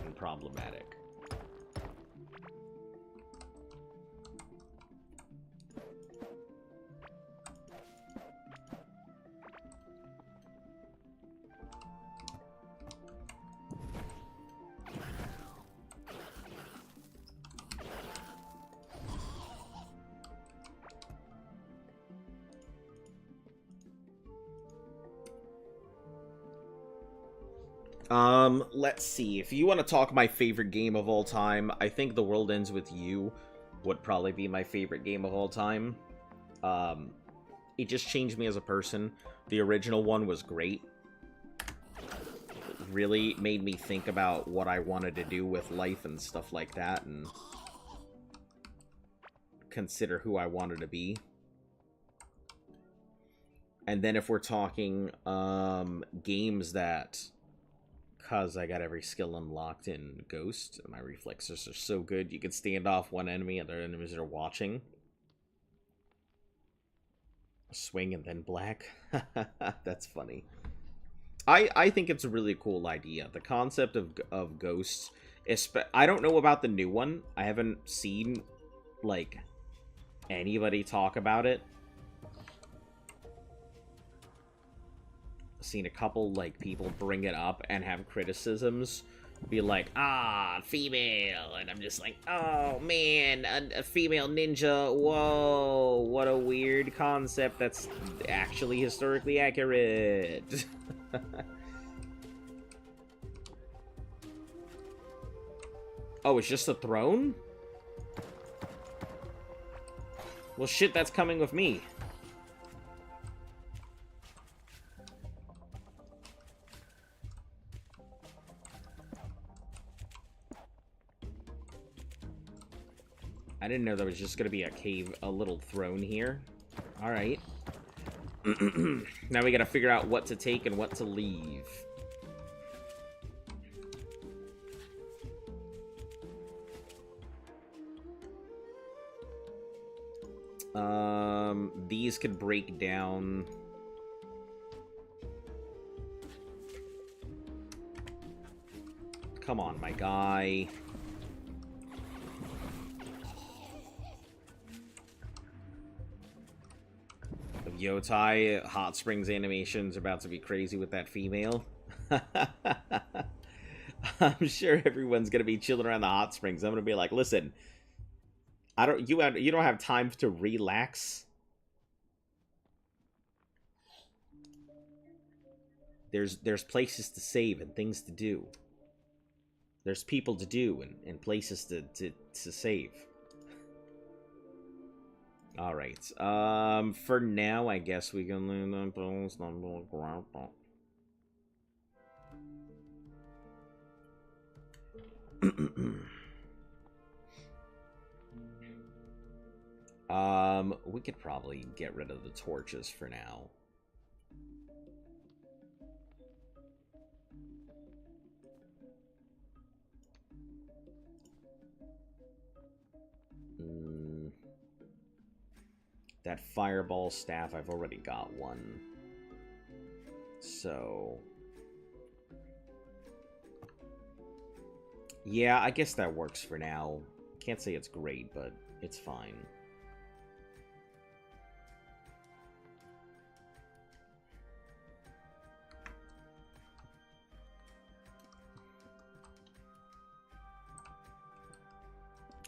and problematic. Let's see. If you want to talk my favorite game of all time, I think The World Ends With You would probably be my favorite game of all time. It just changed me as a person. The original one was great. It really made me think about what I wanted to do with life and stuff like that, and consider who I wanted to be. And then if we're talking, games that... Because I got every skill unlocked in Ghost, my reflexes are so good, you can stand off one enemy, other enemies are watching. Swing and then black. That's funny. I think it's a really cool idea. The concept of Ghosts, I don't know about the new one. I haven't seen, like, anybody talk about it. Seen a couple, like, people bring it up and have criticisms, be like, female, and I'm just like, oh man, a female ninja, whoa, what a weird concept that's actually historically accurate. Oh, it's just a throne? Well, shit, that's coming with me. I didn't know there was just going to be a little throne here. Alright. Now we got to figure out what to take and what to leave. These could break down... Come on, my guy. Yotai, Hot Springs animation's about to be crazy with that female. I'm sure everyone's gonna be chilling around the hot springs. I'm gonna be like, listen, you don't have time to relax. There's places to save and things to do. There's people to do and places to save. Alright, for now, I guess we can learn the bones. We could probably get rid of the torches for now. That fireball staff, I've already got one. So... yeah, I guess that works for now. Can't say it's great, but it's fine.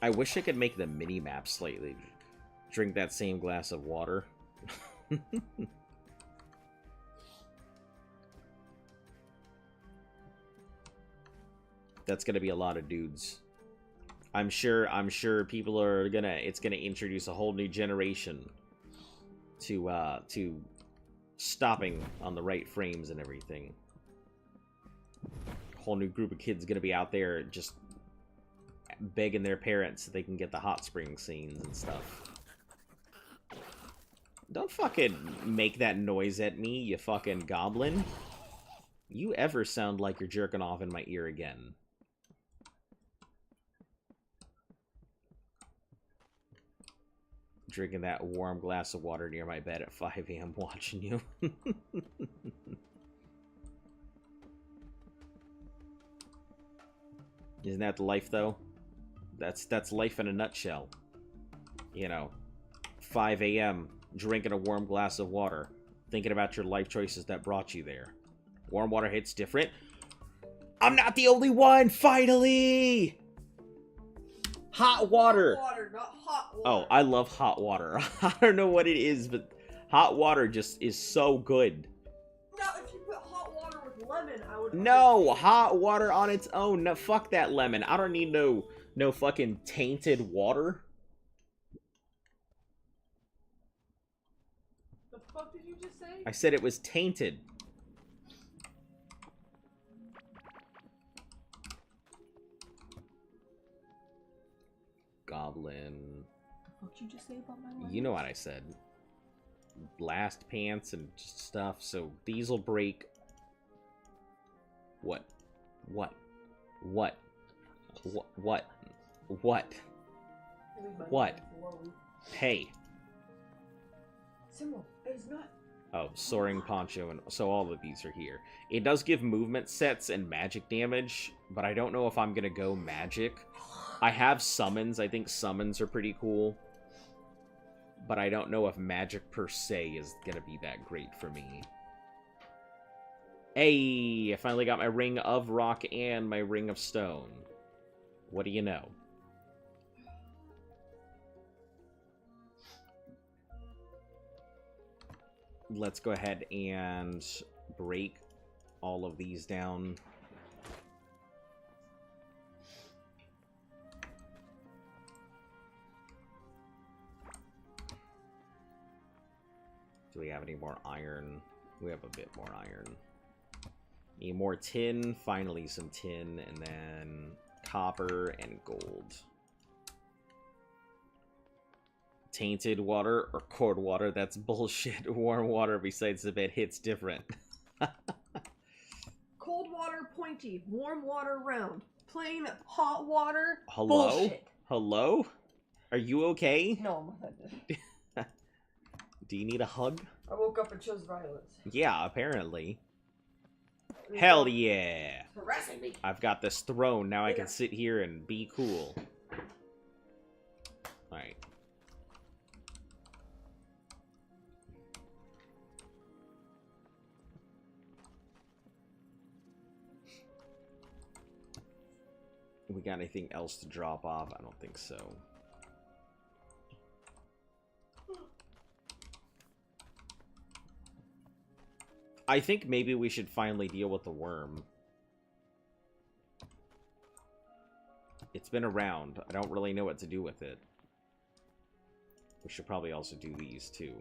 I wish I could make the mini-map slightly. Drink that same glass of water. That's gonna be a lot of dudes. I'm sure people are it's gonna introduce a whole new generation to stopping on the right frames and everything. A whole new group of kids gonna be out there just begging their parents so they can get the hot spring scenes and stuff. Don't fucking make that noise at me, you fucking goblin. You ever sound like you're jerking off in my ear again. Drinking that warm glass of water near my bed at 5 a.m. watching you. Isn't that the life, though? That's life in a nutshell. You know, 5 a.m., drinking a warm glass of water, thinking about your life choices that brought you there. Warm water hits different. I'm not the only one, finally! Hot water! Hot water, not hot water. Oh, I love hot water. I don't know what it is, but hot water just is so good. No, if you put hot water with lemon, I would... No, hot water on its own. No, fuck that lemon. I don't need no fucking tainted water. The fuck did you just say? I said it was tainted. Goblin. What did you just say about my lemon? You know what I said. Blast pants and stuff, so these will break. What? What? What? What? What? What? Hey. Simple. It is not. Oh, soaring poncho, and so all of these are here. It does give movement sets and magic damage, but I don't know if I'm gonna go magic. I have summons. I think summons are pretty cool. But I don't know if magic per se is gonna be that great for me. Hey, I finally got my ring of rock and my ring of stone. What do you know? Let's go ahead and break all of these down. Do we have any more iron? We have a bit more iron. Need more tin. Finally some tin. And then copper and gold. Tainted water or cold water? That's bullshit. Warm water besides the bed hits different. Cold water pointy. Warm water round. Plain hot water. Hello? Bullshit. Hello? Are you okay? No, I'm offended. Do you need a hug? I woke up and chose violence. Yeah, apparently. Hell yeah! Harassing me. I've got this throne. Now I can sit here and be cool. Alright. We got anything else to drop off? I don't think so. I think maybe we should finally deal with the worm. It's been around. I don't really know what to do with it. We should probably also do these, too.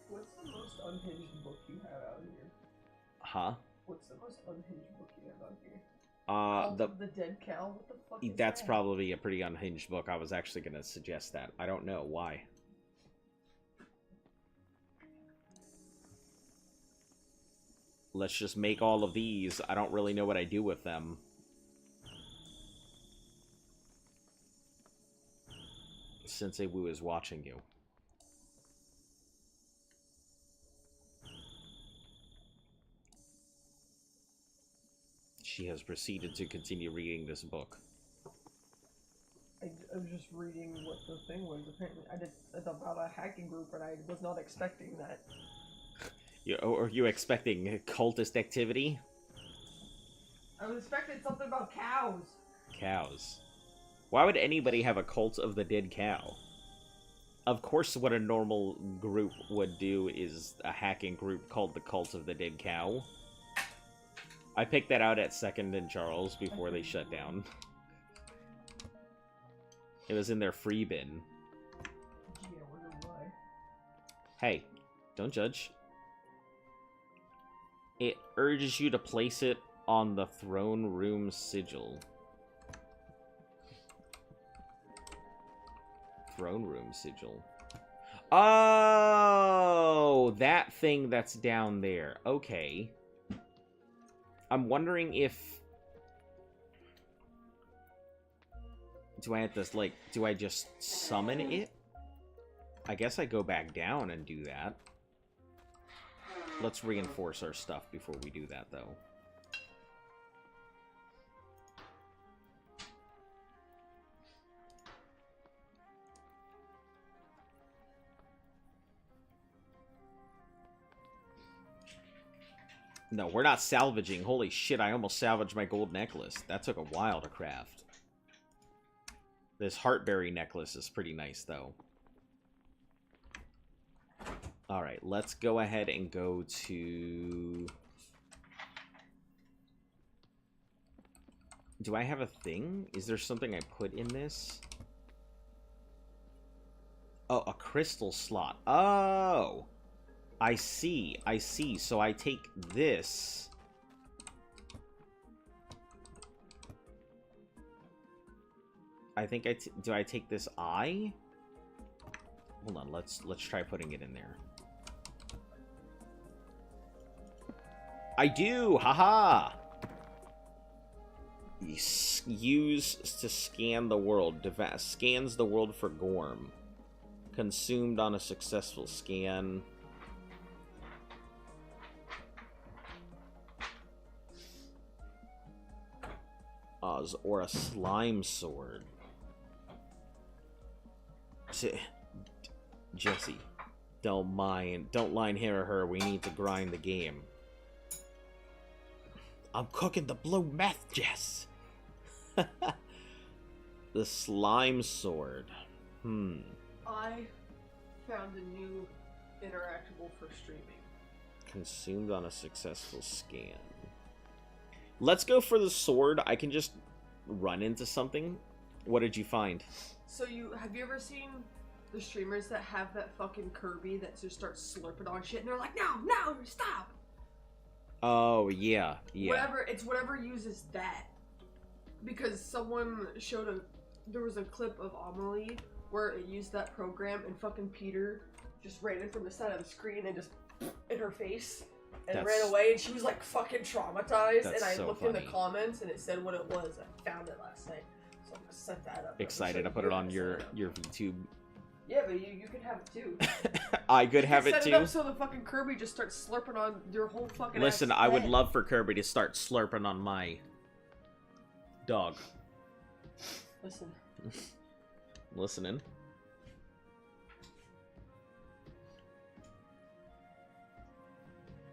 What's the most unhinged book you have out here? Huh? What's the most unhinged book you have out here? The Dead Cow? What the fuck is that's that? probably a pretty unhinged book. I was actually going to suggest that. I don't know. Why? Let's just make all of these. I don't really know what I do with them. Sensei Wu is watching you. She has proceeded to continue reading this book. I was just reading what the thing was. Apparently, it's about a hacking group, and I was not expecting that. Are you expecting cultist activity? I was expecting something about cows. Cows. Why would anybody have a cult of the dead cow? Of course what a normal group would do is a hacking group called the Cult of the Dead Cow. I picked that out at 2nd and Charles before they shut down. It was in their free bin. Gee, I wonder why. Hey, don't judge. It urges you to place it on the throne room sigil. Throne room sigil. Oh, that thing that's down there. Okay. I'm wondering if... Do I have to, like, do I just summon it? I guess I go back down and do that. Let's reinforce our stuff before we do that, though. No, we're not salvaging. Holy shit, I almost salvaged my gold necklace. That took a while to craft. This heartberry necklace is pretty nice, though. Alright, let's go ahead and go to... Do I have a thing? Is there something I put in this? Oh, a crystal slot. Oh! I see, I see. So I take this. I think do I take this eye? Hold on, let's try putting it in there. I do! Haha! Use to scan the world. Scans the world for Gorm. Consumed on a successful scan. Or a slime sword. Jesse, don't line here or her. We need to grind the game. I'm cooking the blue meth, Jess. The slime sword. I found a new interactable for streaming. Consumed on a successful scan. Let's go for the sword. I can just run into something. What did you find? So have you ever seen the streamers that have that fucking Kirby that just starts slurping on shit and they're like, no, stop. Oh yeah. Whatever uses that. Because someone showed there was a clip of Amelie where it used that program and fucking Peter just ran in from the side of the screen and just in her face and ran away, and she was like fucking traumatized. And I looked in the comments and it said what it was. I found it last night, so I'm gonna set that up. Excited, I put it on your VTube. Yeah, but you could have it too. I could have it too. Set it up so the fucking Kirby just starts slurping on your whole fucking. Listen, I would love for Kirby to start slurping on my dog. Listen. Listening.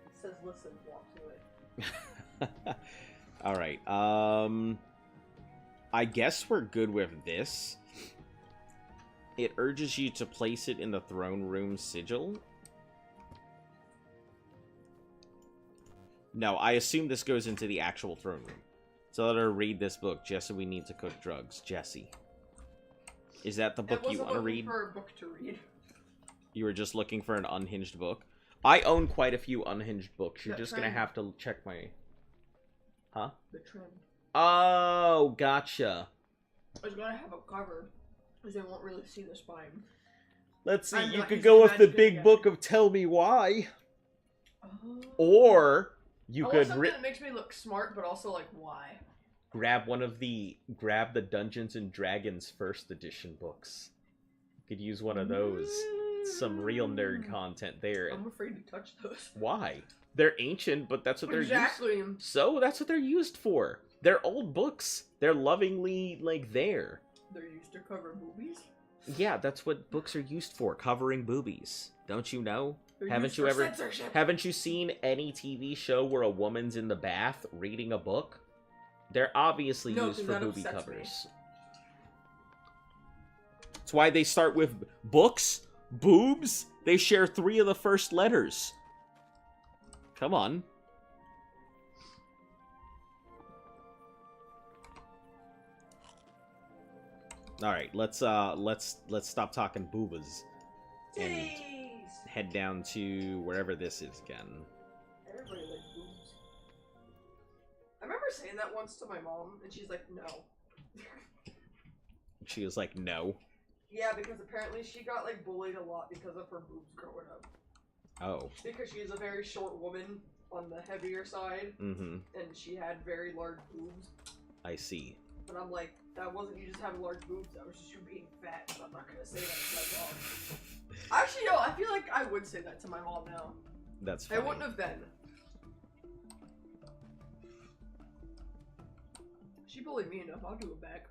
It says listen, walk away. Alright, I guess we're good with this. It urges you to place it in the throne room sigil. No, I assume this goes into the actual throne room. So let her read this book. Jesse, we need to cook drugs. Jesse. Is that the book you want to read? For a book to read. You were just looking for an unhinged book? I own quite a few unhinged books. You're just going to have to check my... Huh? The trend. Oh, gotcha. I was going to have a cover, because they won't really see the spine. Let's see, you could go with the big book of Tell Me Why. Oh. Or... You could something that makes me look smart, but also like why? Grab the Dungeons and Dragons first edition books. You could use one of those. Some real nerd content there. I'm afraid to touch those. Why? They're ancient, but that's what they're used. So that's what they're used for. They're old books. They're lovingly like there. They're used to cover boobies? Yeah, that's what books are used for, covering boobies. Don't you know? Haven't you seen any TV show where a woman's in the bath reading a book? They're obviously used for booby covers. That's why they start with books, boobs. They share 3 of the first letters. Come on. All right, let's stop talking boobas and head down to wherever this is again. Everybody likes boobs. I remember saying that once to my mom, and she's like, "No." She was like, "No." Yeah, because apparently she got like bullied a lot because of her boobs growing up. Oh. Because she is a very short woman on the heavier side, and she had very large boobs. I see. And I'm like, That wasn't you just having large boobs, that was just you being fat. So I'm not gonna say that to my mom. Actually, no, I feel like I would say that to my mom now. That's funny. I wouldn't have then. She bullied me enough, I'll do it back.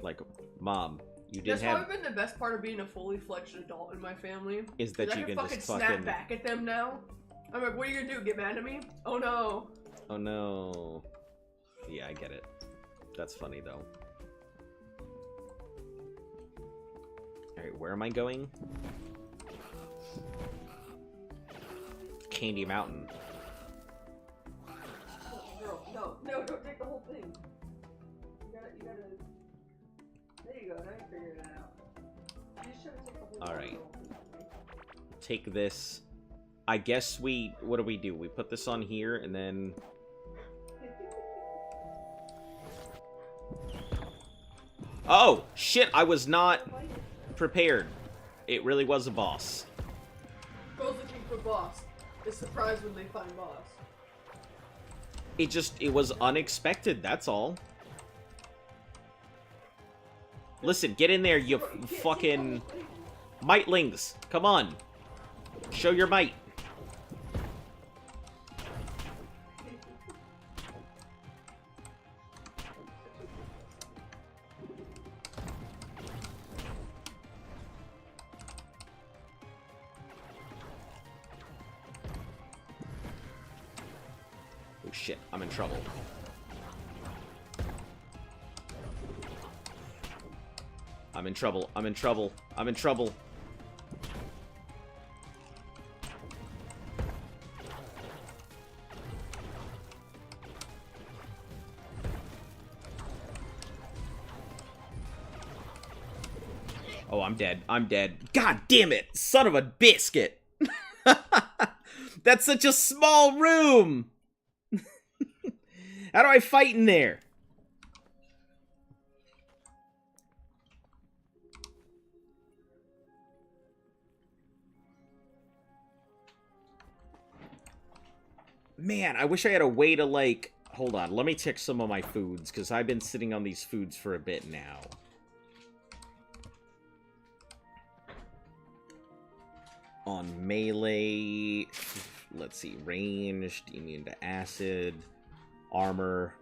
Like, Mom, you didn't That's have... probably been the best part of being a fully fledged adult in my family. Is that you I can fucking just snap back at them now. I'm like, what are you gonna do, get mad at me? Oh no. Oh no. Yeah, I get it. That's funny, though. Alright, where am I going? Candy Mountain. Girl, no, don't take the whole thing. You gotta... There you go, now you figured it out. You just try to take the whole Alright. thing. Take this. I guess we... What do? We put this on here, and then... Oh! Shit, I was not prepared. It really was a boss. Goes looking for boss. Is surprised when they find boss. It was unexpected, that's all. Listen, get in there, you fucking... Mightlings! Come on! Show your might! Oh shit, I'm in trouble. I'm in trouble, I'm in trouble, I'm in trouble. Oh, I'm dead. I'm dead. God damn it! Son of a biscuit! That's such a small room! How do I fight in there? Man, I wish I had a way to, like... Hold on, let me check some of my foods, because I've been sitting on these foods for a bit now. On melee... Let's see, ranged, immune to acid, armor...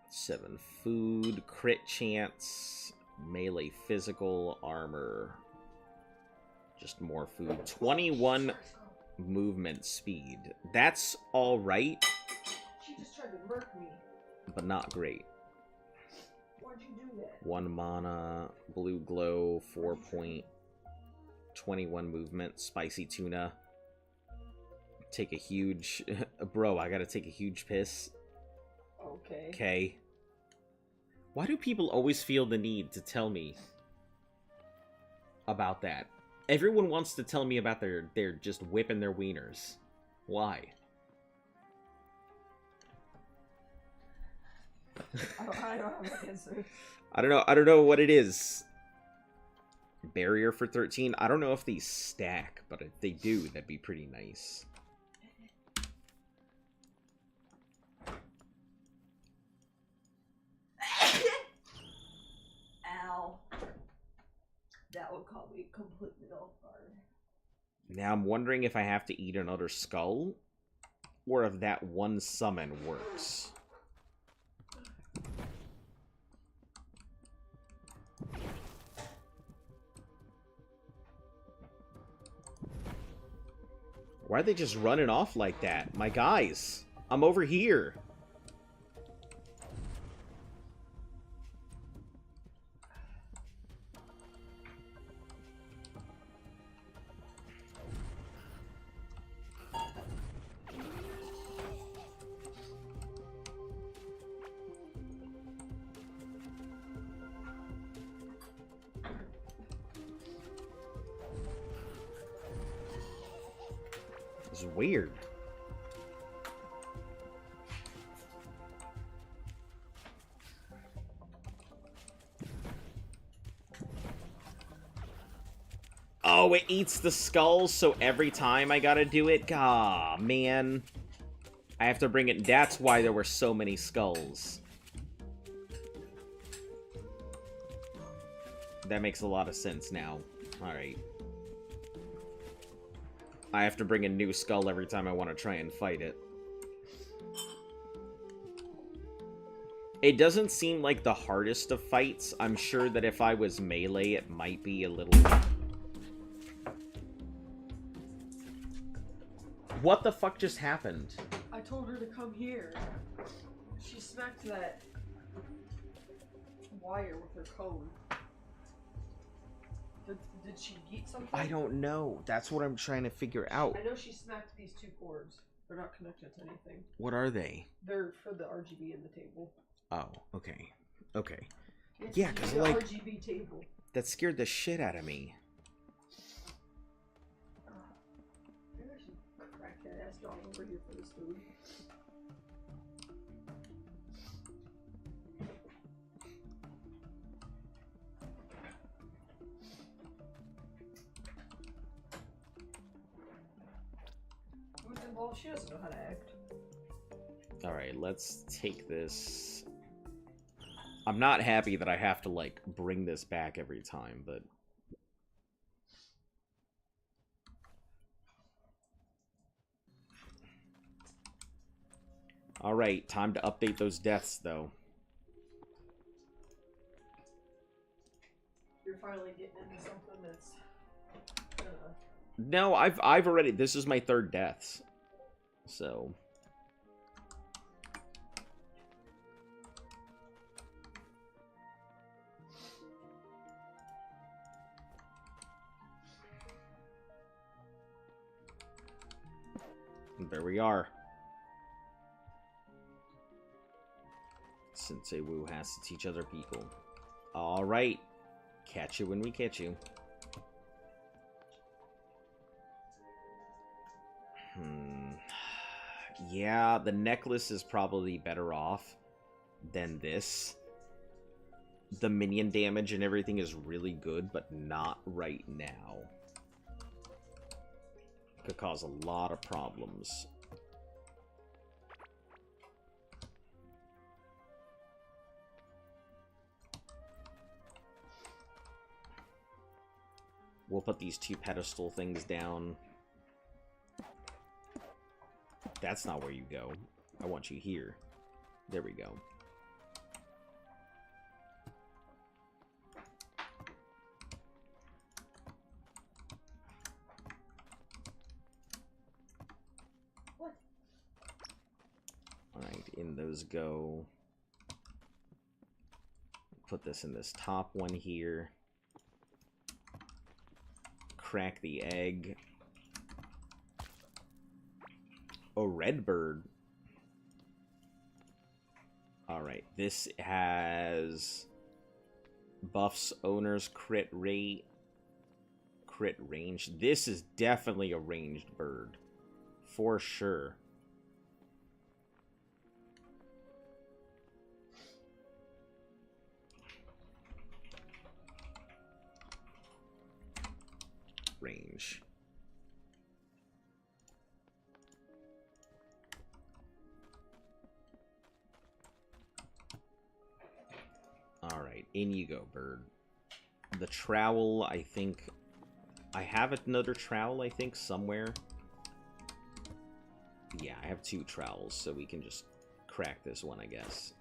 7 food, crit chance, melee physical, armor... Just more food. 21... movement speed. That's alright. She just tried to murk me. But not great. Why'd you do that? 1 mana, blue glow, 4 point, 21 movement, spicy tuna. Take a huge... Bro, I gotta take a huge piss. Okay. Okay. Why do people always feel the need to tell me about that? Everyone wants to tell me about they're just whipping their wieners. Why? I don't have an answer. I don't know what it is. Barrier for 13. I don't know if these stack, but if they do, that'd be pretty nice. Ow. That would call me completely off guard. Now I'm wondering if I have to eat another skull, or if that one summon works. Why are they just running off like that? My guys, I'm over here. It's weird. Oh, it eats the skulls, so every time I gotta do it? Gah, man. I have to bring it... That's why there were so many skulls. That makes a lot of sense now. Alright. I have to bring a new skull every time I want to try and fight it. It doesn't seem like the hardest of fights. I'm sure that if I was melee, it might be a little... What the fuck just happened? I told her to come here. She smacked that wire with her cone. Did she yeet something? I don't know. That's what I'm trying to figure out. I know she smacked these two cords. They're not connected to anything. What are they? They're for the RGB in the table. Oh, okay. Okay. It's Yeah, because, the like... RGB table. That scared the shit out of me. Maybe I should crack that ass dog over here for this food. Who's involved? She doesn't know how to act. Alright, let's take this. I'm not happy that I have to, like, bring this back every time, but... Alright, time to update those deaths, though. You're finally getting into something that's No, I've already... This is my third deaths. So... There we are. Sensei Wu has to teach other people. Alright. Catch you when we catch you. Yeah, the necklace is probably better off than this. The minion damage and everything is really good, but not right now. Could cause a lot of problems. We'll put these two pedestal things down. That's not where you go. I want you here. There we go. Alright, in those go. Put this in this top one here. Crack the egg. Oh, red bird. Alright, this has buffs owner's crit rate, crit range. This is definitely a ranged bird. For sure. Range. Alright, in you go, bird. The trowel, I think... I have another trowel, I think, somewhere. Yeah, I have two trowels, so we can just crack this one, I guess.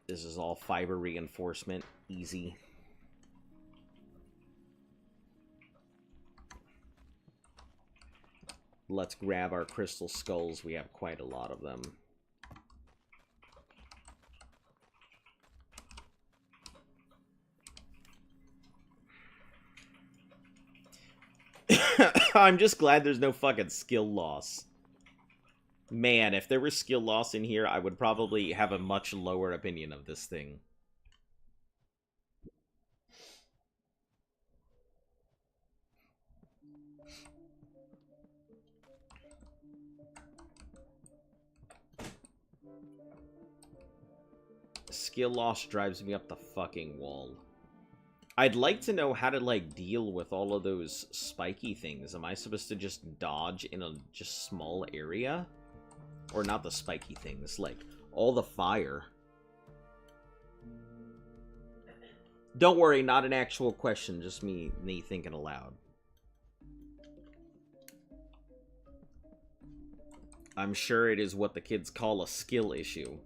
This is all fiber reinforcement. Easy. Let's grab our crystal skulls. We have quite a lot of them. I'm just glad there's no fucking skill loss. Man, if there was skill loss in here, I would probably have a much lower opinion of this thing. Skill loss drives me up the fucking wall. I'd like to know how to, like, deal with all of those spiky things. Am I supposed to just dodge in a just small area? Or not the spiky things, like, all the fire. Don't worry, not an actual question, just me thinking aloud. I'm sure it is what the kids call a skill issue.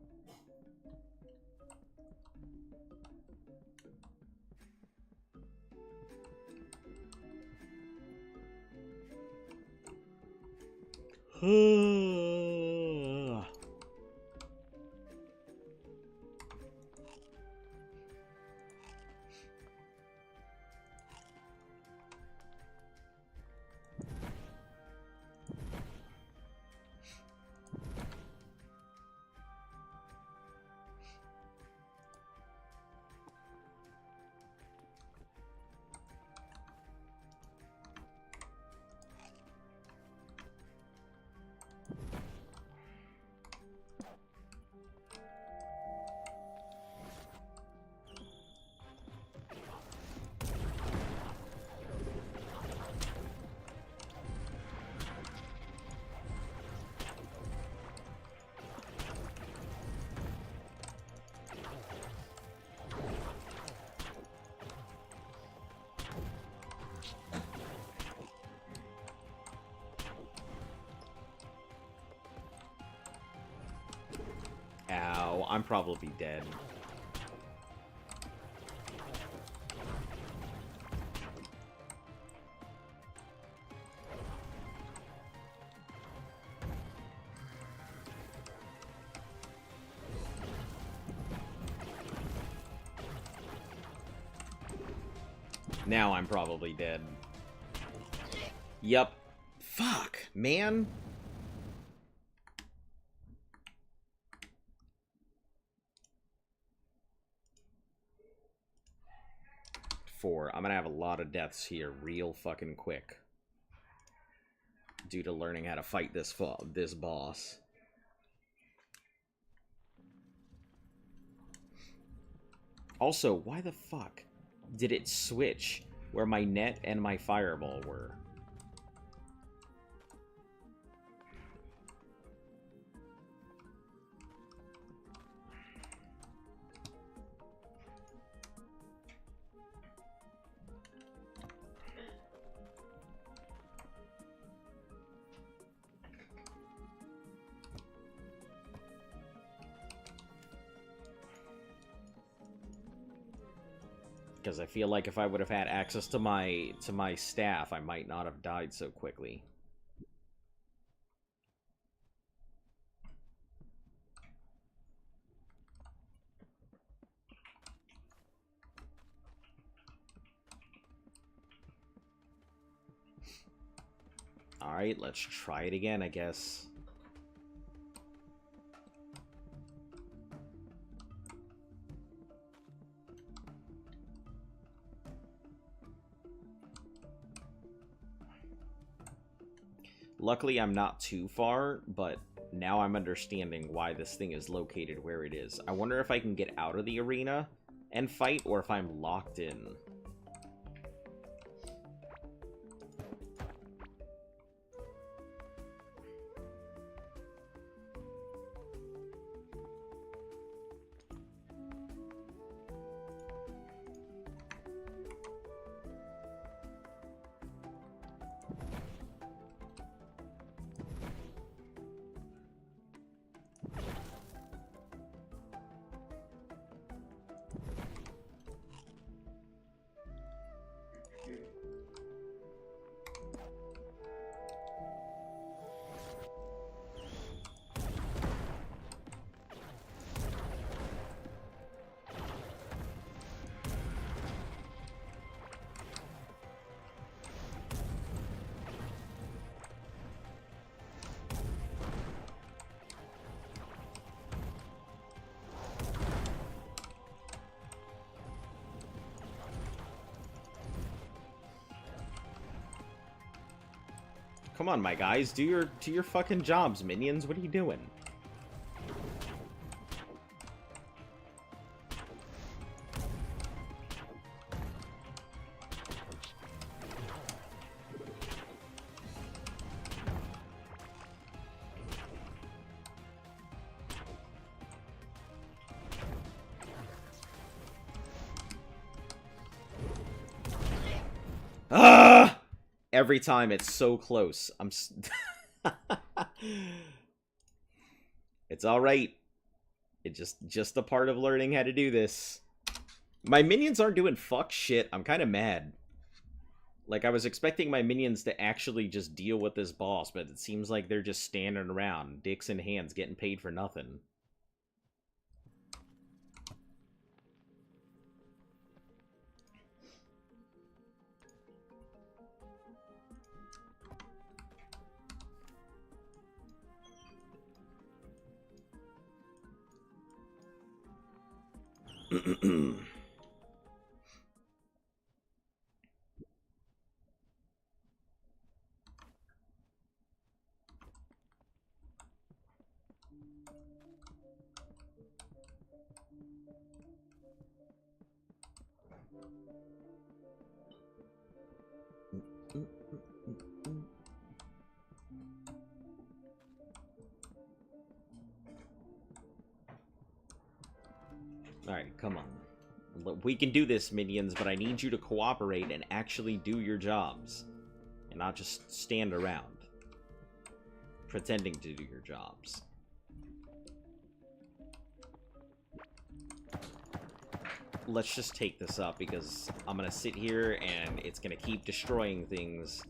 Ow, I'm probably dead. Now I'm probably dead. Yup. Fuck, man. I'm gonna have a lot of deaths here real fucking quick. Due to learning how to fight this boss. Also, why the fuck did it switch where my net and my fireball were? Because I feel like if I would have had access to my staff, I might not have died so quickly. Alright, let's try it again, I guess. Luckily, I'm not too far, but now I'm understanding why this thing is located where it is. I wonder if I can get out of the arena and fight, or if I'm locked in. Come on, my guys, do your fucking jobs, minions. What are you doing? Ah! Every time it's so close. It's alright. It's just a part of learning how to do this. My minions aren't doing fuck shit. I'm kind of mad. Like, I was expecting my minions to actually just deal with this boss, but it seems like they're just standing around, dicks in hands, getting paid for nothing. Alright, come on. Look, we can do this, minions, but I need you to cooperate and actually do your jobs. And not just stand around. Pretending to do your jobs. Let's just take this up, because I'm gonna sit here and it's gonna keep destroying things.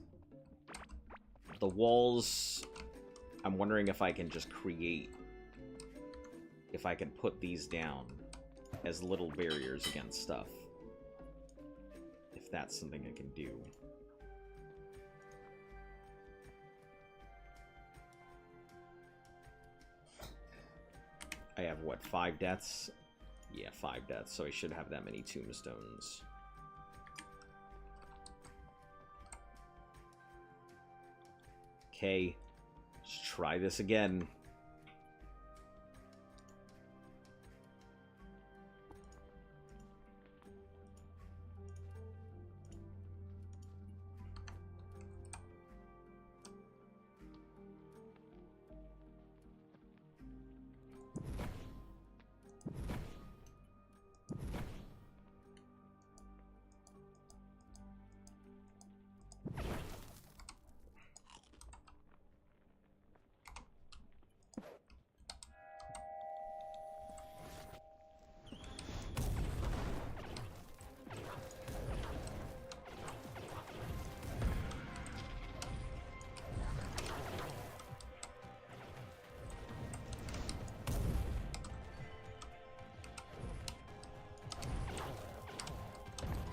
The walls... I'm wondering if I can just create... If I can put these down as little barriers against stuff. If that's something I can do. I have, what, 5 deaths? Yeah, 5 deaths, so I should have that many tombstones. Okay, let's try this again.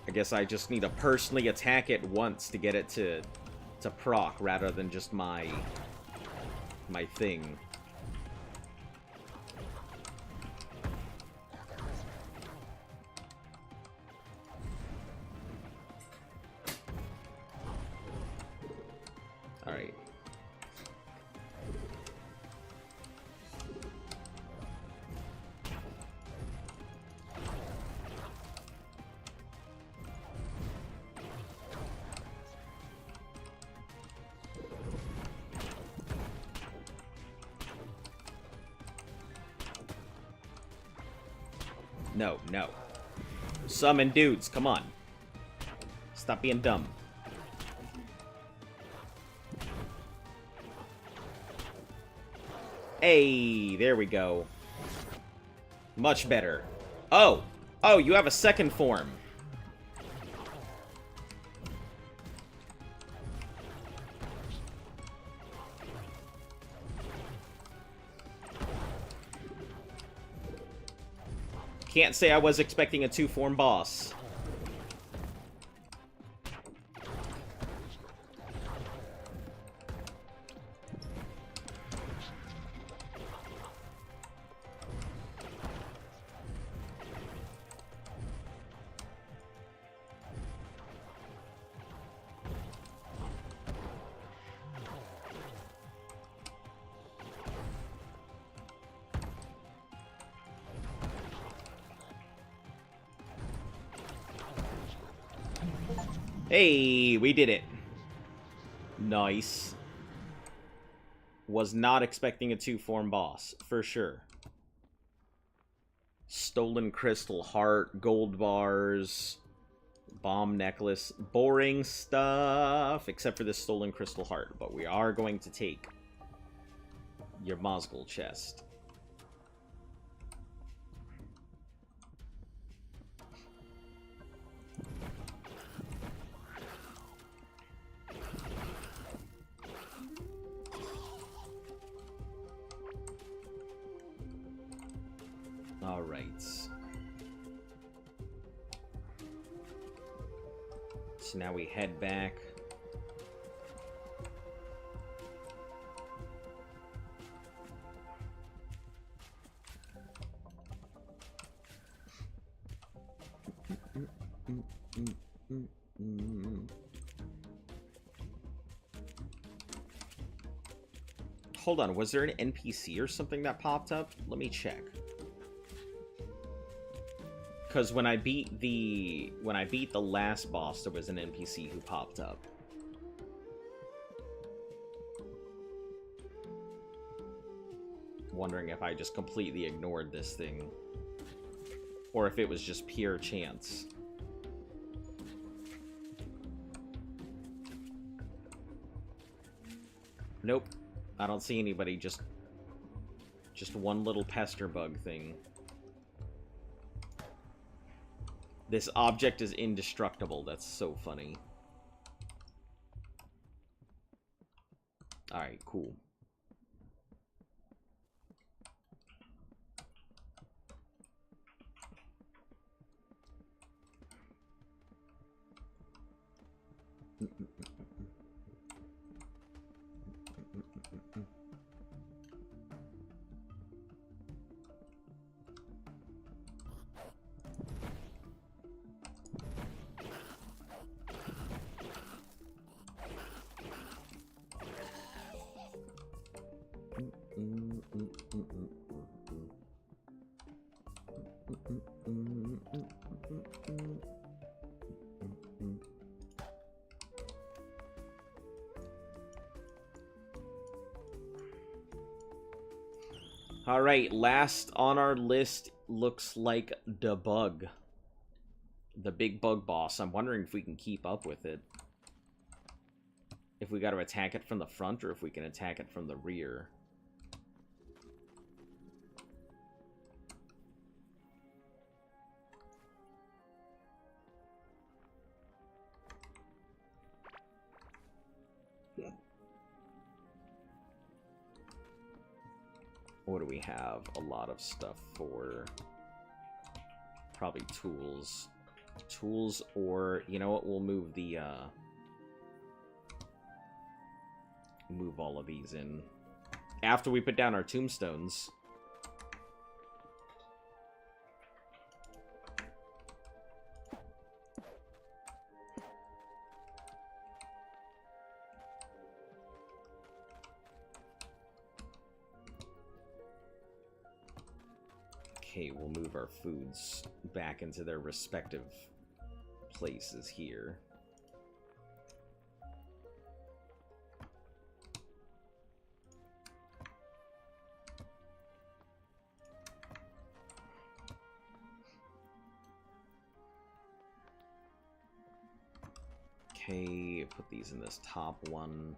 I guess I just need to personally attack it once to get it to proc, rather than just my thing. Alright. No, no. Summon dudes, come on. Stop being dumb. Hey, there we go. Much better. Oh! Oh, you have a second form. Can't say I was expecting a 2-form boss. Hey, we did it. Nice. Was not expecting a 2-form boss, for sure. Stolen crystal heart, gold bars, Bomb necklace. Boring stuff. Except for this stolen crystal heart. But we are going to take your Mozgul chest. Alright. So now we head back. Hold on, was there an NPC or something that popped up? Let me check. Because when I beat the last boss, there was an NPC who popped up. Wondering if I just completely ignored this thing. Or if it was just pure chance. Nope. I don't see anybody, just one little pester bug thing. This object is indestructible. That's so funny. Alright, cool. Alright, last on our list looks like the bug. The big bug boss. I'm wondering if we can keep up with it. If we got to attack it from the front or if we can attack it from the rear. What do we have? A lot of stuff for... Probably tools. Tools or... You know what? We'll move the... Move all of these in. After we put down our tombstones. Okay, we'll move our foods back into their respective places here. Okay, put these in this top one.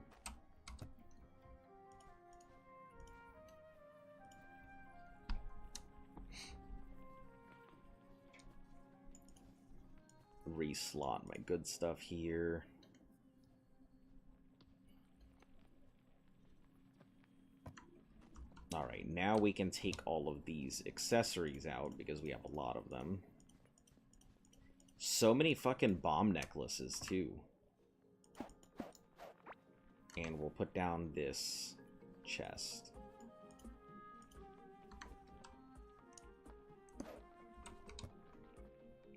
Reslot my good stuff here. Alright, now we can take all of these accessories out because we have a lot of them. So many fucking bomb necklaces, too. And we'll put down this chest.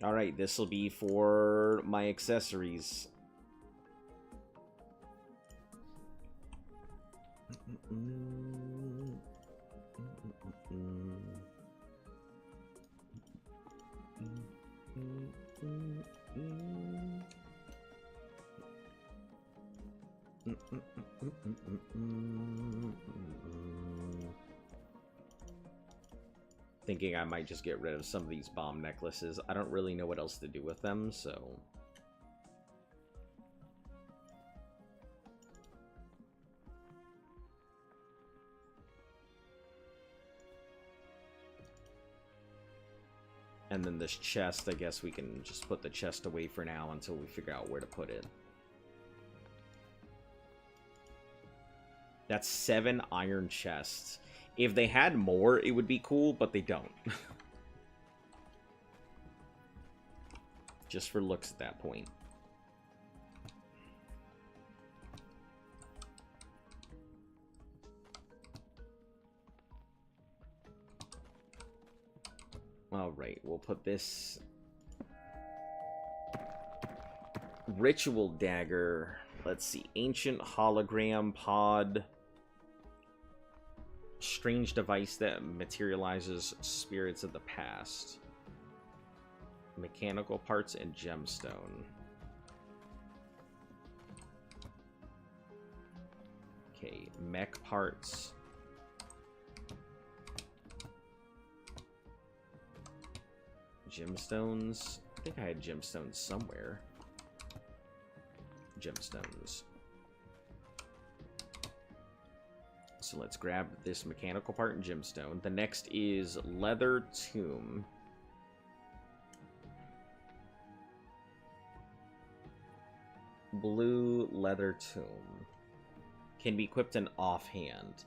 Alright, this will be for my accessories. Thinking I might just get rid of some of these bomb necklaces. I don't really know what else to do with them, so And then this chest, I guess we can just put the chest away for now until we figure out where to put it. That's 7 iron chests. If they had more, it would be cool, but they don't. Just for looks at that point. Alright, we'll put this ritual dagger. Let's see. Ancient hologram pod. Strange device that materializes spirits of the past. Mechanical parts and gemstone. Okay, mech parts. Gemstones. I think I had gemstones somewhere. Gemstones. So let's grab this mechanical part and gemstone. The next is leather tomb. Blue leather tomb. Can be equipped in offhand.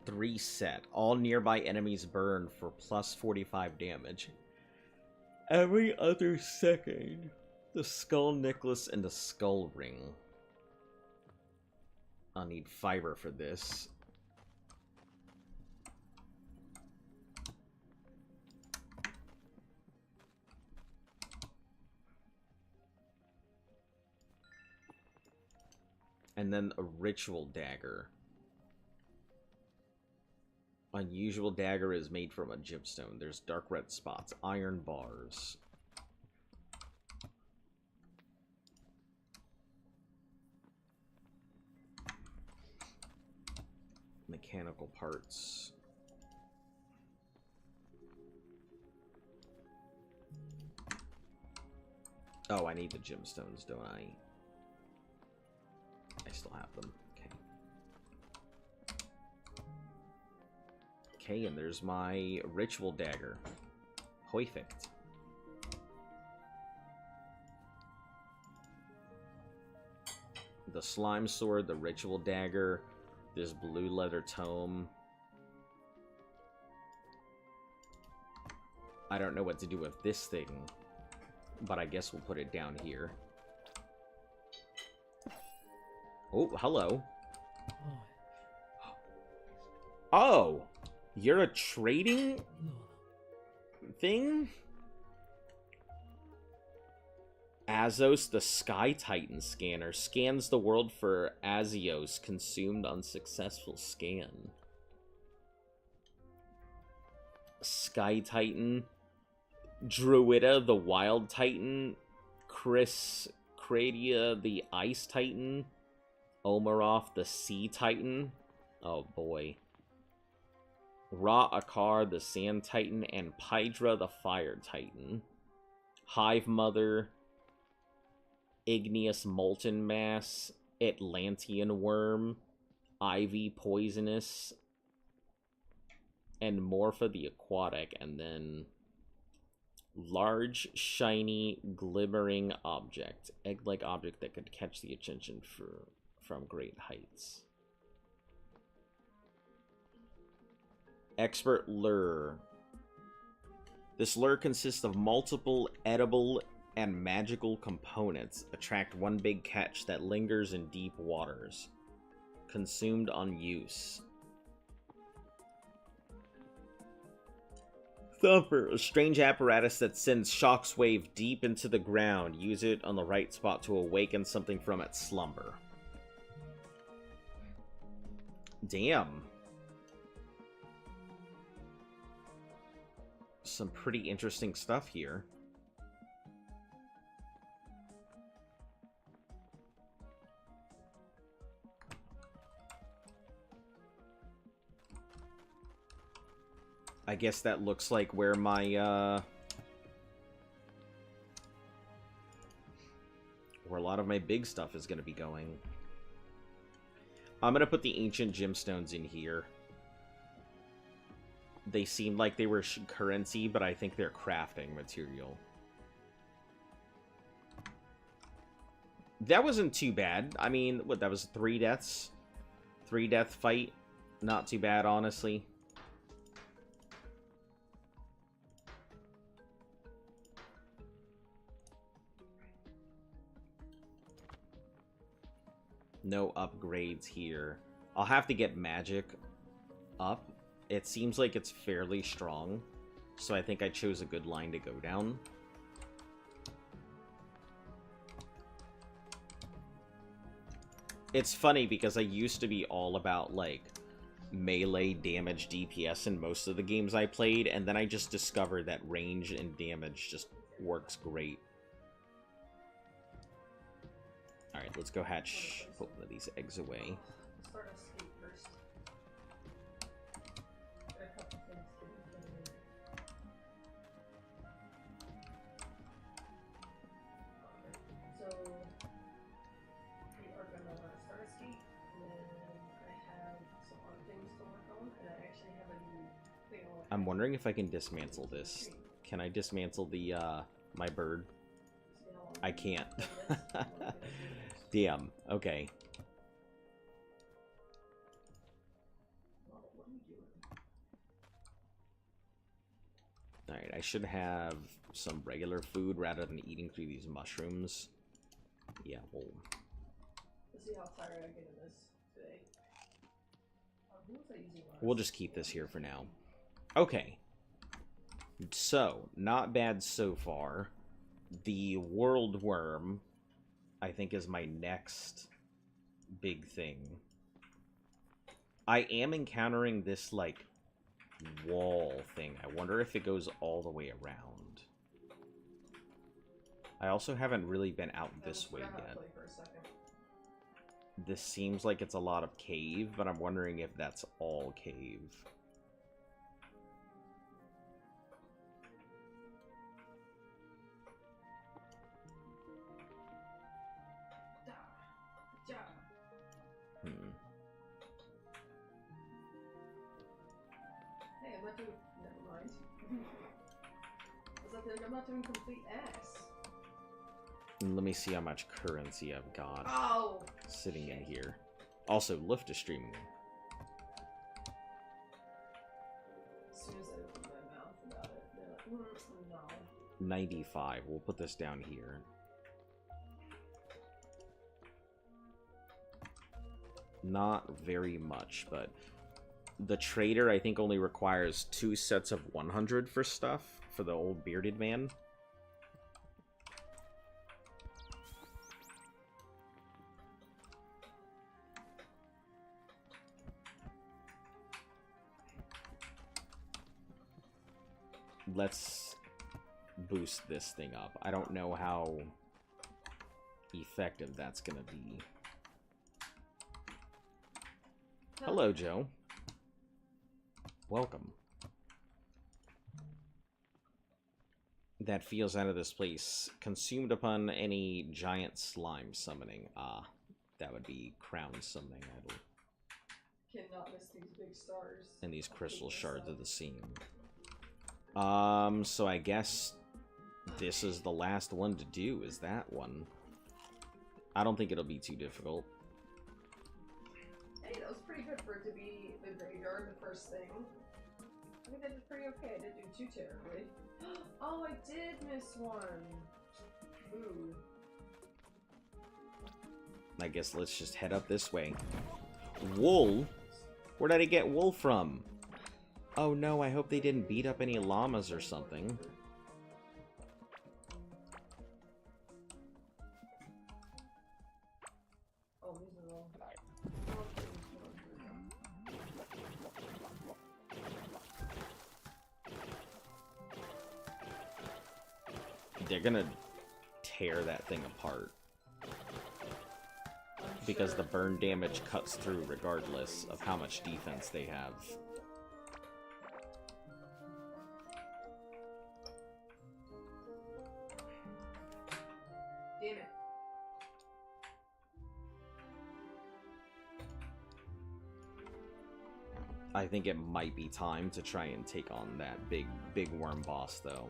3 set. All nearby enemies burn for plus 45 damage. Every other second. The skull necklace and the skull ring. I'll need fiber for this. And then a ritual dagger. Unusual dagger is made from a gemstone. There's dark red spots. Iron bars. Mechanical parts. Oh, I need the gemstones, don't I? I still have them. Okay. Okay, and there's my ritual dagger. Perfect. The slime sword, the ritual dagger, this blue leather tome. I don't know what to do with this thing, but I guess we'll put it down here. Oh, hello. Oh, you're a trading thing? Azos, the Sky Titan scanner, scans the world for Azios, consumed unsuccessful scan. Sky Titan, Druida, the Wild Titan, Kradia, the Ice Titan, Omaroth, the Sea Titan. Oh boy. Ra Akar, the Sand Titan, and Pydra, the Fire Titan. Hive Mother, Igneous Molten Mass, Atlantean Worm, Ivy Poisonous, and Morpha the Aquatic, and then large, shiny, glimmering object. Egg-like object that could catch the attention from great heights. Expert Lure. This lure consists of multiple edible and magical components. Attract one big catch that lingers in deep waters. Consumed on use. Thumper, a strange apparatus that sends shockwave deep into the ground. Use it on the right spot to awaken something from its slumber. Damn. Some pretty interesting stuff here. I guess that looks like where my, where a lot of my big stuff is going to be going. I'm going to put the ancient gemstones in here. They seemed like they were currency, but I think they're crafting material. That wasn't too bad. I mean, what, that was 3 deaths? 3-death fight? Not too bad, honestly. No upgrades here. I'll have to get magic up. It seems like it's fairly strong, so I think I chose a good line to go down. It's funny because I used to be all about, like, melee damage DPS in most of the games I played, and then I just discovered that range and damage just works great. Alright, let's go hatch both of these eggs away. Start escape first. Got a couple things to do. So we are gonna start escape, and then I have some other things to work on, and I actually have a new thing on. I'm wondering if I can dismantle this. Can I dismantle the, my bird? I can't. Damn, okay. Alright, I should have some regular food rather than eating through these mushrooms. Yeah, well... Let's see how tired I get in this today. Who was I using last? We'll just keep this here for now. Okay. So, not bad so far. The world worm, I think, is my next big thing. I am encountering this, like, wall thing. I wonder if it goes all the way around. I also haven't really been out this way yet. This seems like it's a lot of cave, but I'm wondering if that's all cave. Hey, I'm not doing... Never mind. I'm not doing complete ass. Let me see how much currency I've got sitting in here. Also, lift is streaming. As soon as I open my mouth about it, they're like, no. 95. We'll put this down here. Not very much, but the trader, I think, only requires 2 sets of 100 for stuff, for the old bearded man. Let's boost this thing up. I don't know how effective that's gonna be. Hello, Joe. Welcome. That feels out of this place. Consumed upon any giant slime summoning. Ah, that would be crown summoning idol. Cannot miss these big stars. And these crystal shards of the seam. So I guess this is the last one to do, is that one. I don't think it'll be too difficult. Hey, that was pretty good for it to be the graveyard, the first thing. I think I did pretty okay. I didn't do too terribly. Oh, I did miss one. Ooh. I guess let's just head up this way. Wool? Where did I get wool from? Oh no, I hope they didn't beat up any llamas or something. Oh, these are all... They're gonna tear that thing apart. Because the burn damage cuts through regardless of how much defense they have. Damn it. I think it might be time to try and take on that big worm boss, though.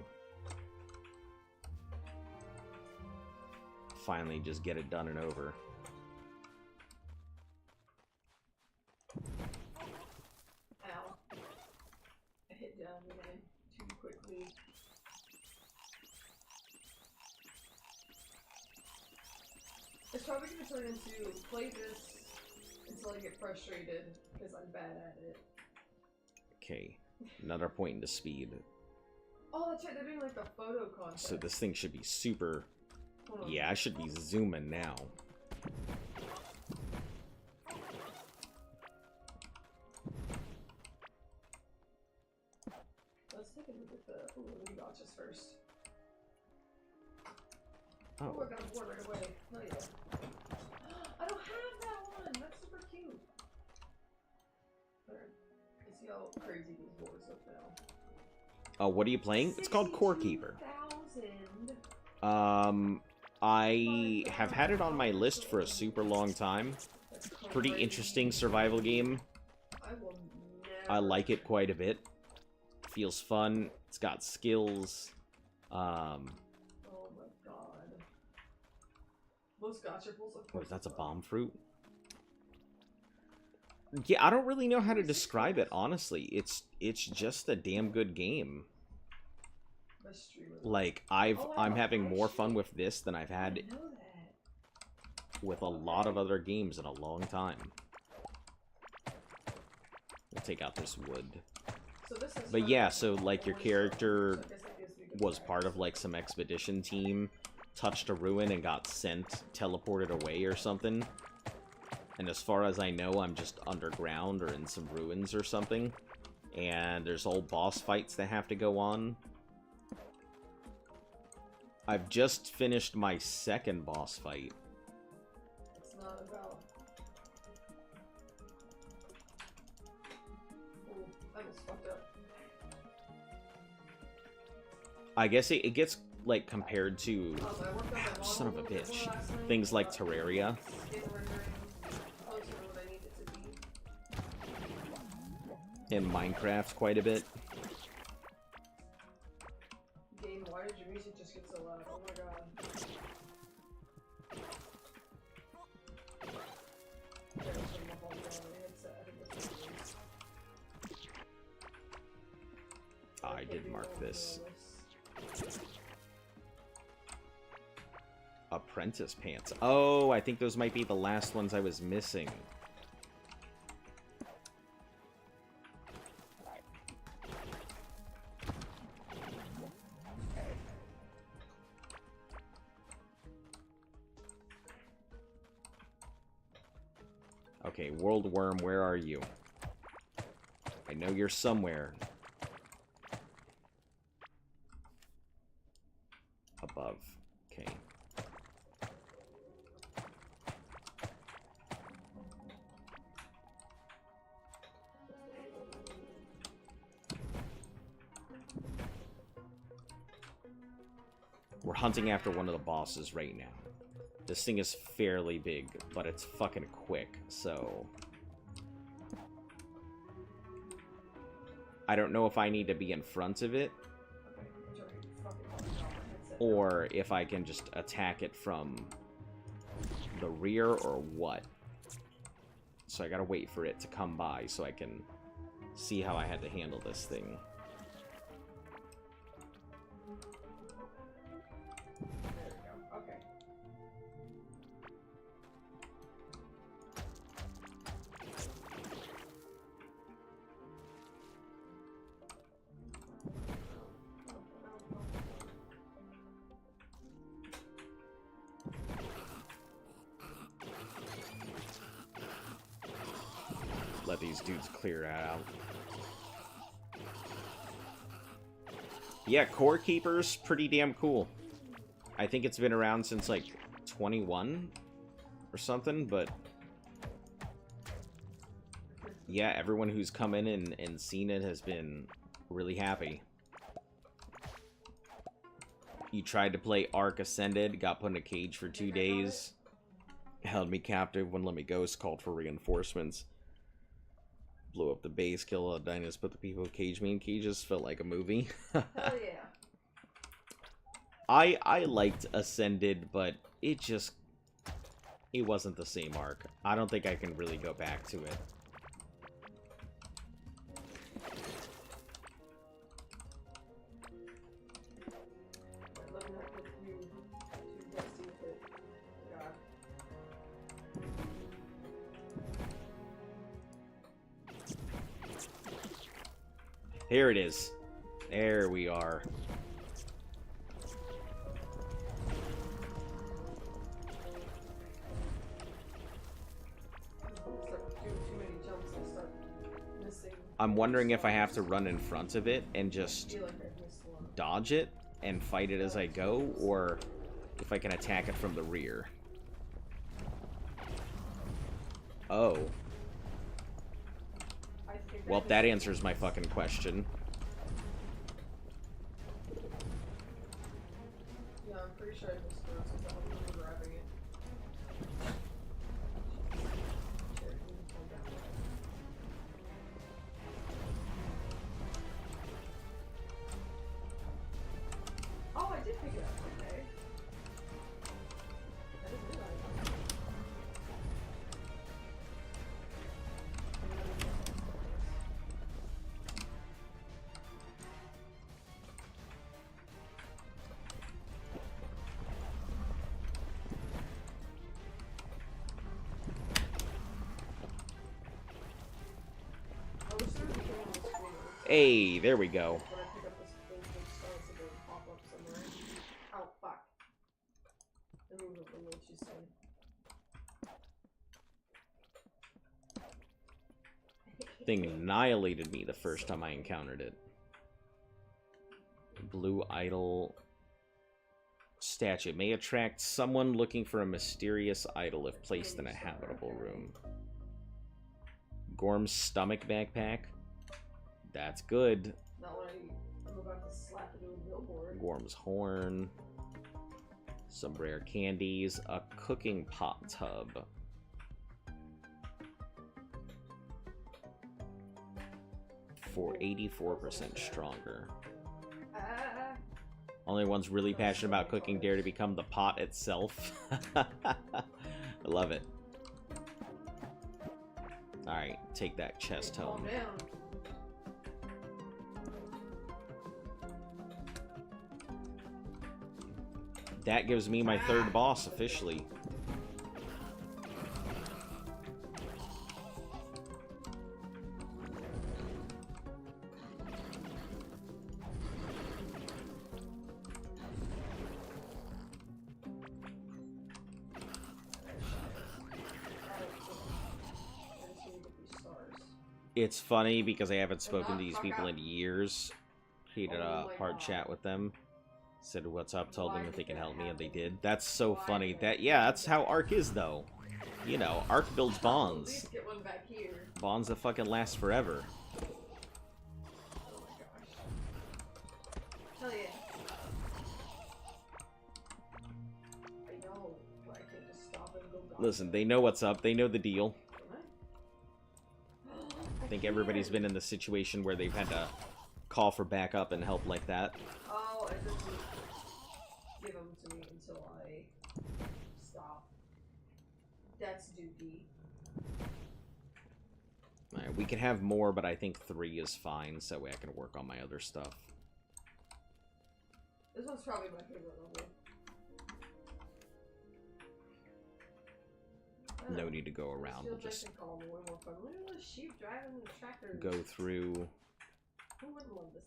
Finally, just get it done and over. Ow. I hit down again too quickly. It's probably going to turn into play this until I get frustrated, because I'm bad at it. Okay, another point into speed. Oh, that's right, they're doing like a photo contest. So this thing should be super... Yeah, I should be zooming now. Let's take a look at the... Ooh, we got just first. Oh. Oh, I got a board right away. Oh, yeah. I don't have that one! That's super cute! There. You see how crazy these boards look now. Oh, what are you playing? It's called Core Keeper. 62,000. I have had it on my list for a super long time. Pretty interesting survival game. I like it quite a bit. Feels fun. It's got skills. Oh my god. Most gotcha pulls of What, that's a bomb fruit? Yeah, I don't really know how to describe it, honestly. It's just a damn good game. Like, I'm having more fun with this than I've had with a lot of other games in a long time. We'll take out this wood. But yeah, so like your character was part of like some expedition team, touched a ruin and got sent, teleported away or something. And as far as I know, I'm just underground or in some ruins or something. And there's old boss fights that have to go on. I've just finished my second boss fight. It's not about... Ooh, I almost fucked up. I guess it gets, like, compared to... Son of a bitch. Things like Terraria. And Minecraft quite a bit. Game, why did your music just get so loud? Oh my god. I did mark this. Apprentice pants. Oh, I think those might be the last ones I was missing. Okay, World Worm, where are you? I know you're somewhere. Above. Okay. We're hunting after one of the bosses right now. This thing is fairly big, but it's fucking quick, so... I don't know if I need to be in front of it, or if I can just attack it from the rear, or what. So I gotta wait for it to come by so I can see how I had to handle this thing. Let these dudes clear that out. Yeah, Core Keeper's pretty damn cool. I think it's been around since, like, 21 or something, but... yeah, everyone who's come in and seen it has been really happy. You tried to play Ark Ascended, got put in a cage for 2 days, held me captive, wouldn't let me go, called for reinforcements. Blew up the base, kill all the dinos, put the people who caged me in cages. Felt like a movie. Hell yeah. I liked Ascended, but it wasn't the same arc. I don't think I can really go back to it. Here it is. There we are. I'm wondering if I have to run in front of it and just dodge it and fight it as I go, or if I can attack it from the rear. Oh. Well, that answers my fucking question. Yeah, I'm pretty sure I missed it without even grabbing it. Oh, I did pick it up, okay. I didn't realize. Hey, there we go. When I pick up this thing, it starts to go pop up somewhere. Oh, fuck. I moved it from what you said. Thing annihilated me the first time I encountered it. Blue idol statue may attract someone looking for a mysterious idol if placed in a habitable room. Gorm's stomach backpack. That's good. Not when I'm about to slap it into a billboard. Gorm's horn. Some rare candies. A cooking pot tub. For 84% stronger. Only ones really passionate about cooking dare to become the pot itself. I love it. Alright, take that chest home. That gives me my third boss officially. It's funny because I haven't spoken to these people in years. Created a hard chat with them. Said what's up, told them if they can help me, and they did. That's so funny. That's how Ark is, though. You know, Ark builds bonds. Bonds that fucking last forever. Oh my gosh. Hell yeah. I know, but I can't just stop and go back. Listen, they know what's up. They know the deal. I think everybody's been in the situation where they've had to call for backup and help like that. Oh, it doesn't give them to me until I stop. That's dookie. Alright, we can have more, but I think 3 is fine, so I can work on my other stuff. This one's probably my favorite level. No need to go around. We'll just go through. Who wouldn't love this?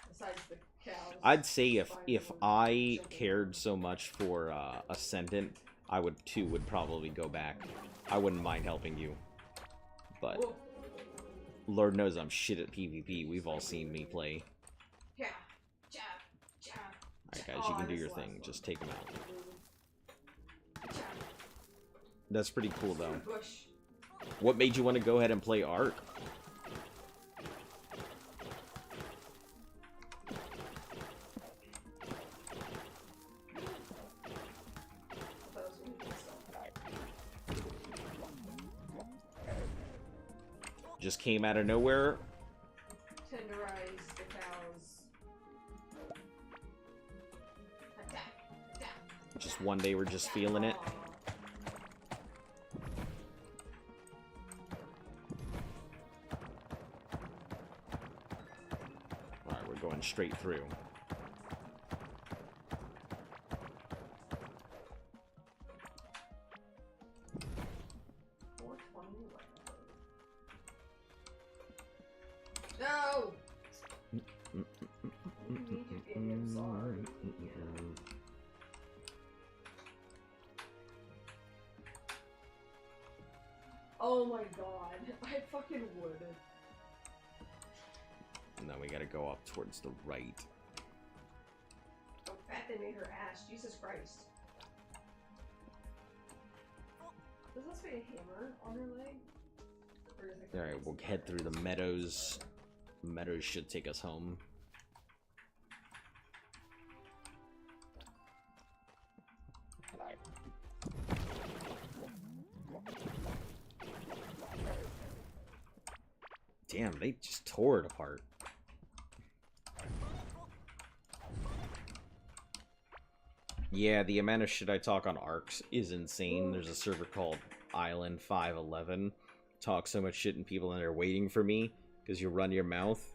Besides the cows. I'd say if I cared so much for Ascendant, I would probably go back. I wouldn't mind helping you, but Whoa. Lord knows I'm shit at PvP. We've all seen me play. Yeah. Alright guys, you can do your thing. Just take them out. That's pretty cool though. What made you want to go ahead and play Ark? Just came out of nowhere. Tenderize the cows. Just one day we're just feeling it. Alright, we're going straight through. No! I'm sorry. Oh my god, I fucking would. And then we gotta go up towards the right. How fat they made her ass, Jesus Christ. Does that say a hammer on her leg? Alright, we'll head through the meadows. Meadows should take us home. Damn, they just tore it apart. Yeah, the amount of shit I talk on ARCs is insane. There's a server called Island 511. Talk so much shit and people in there waiting for me because you run your mouth.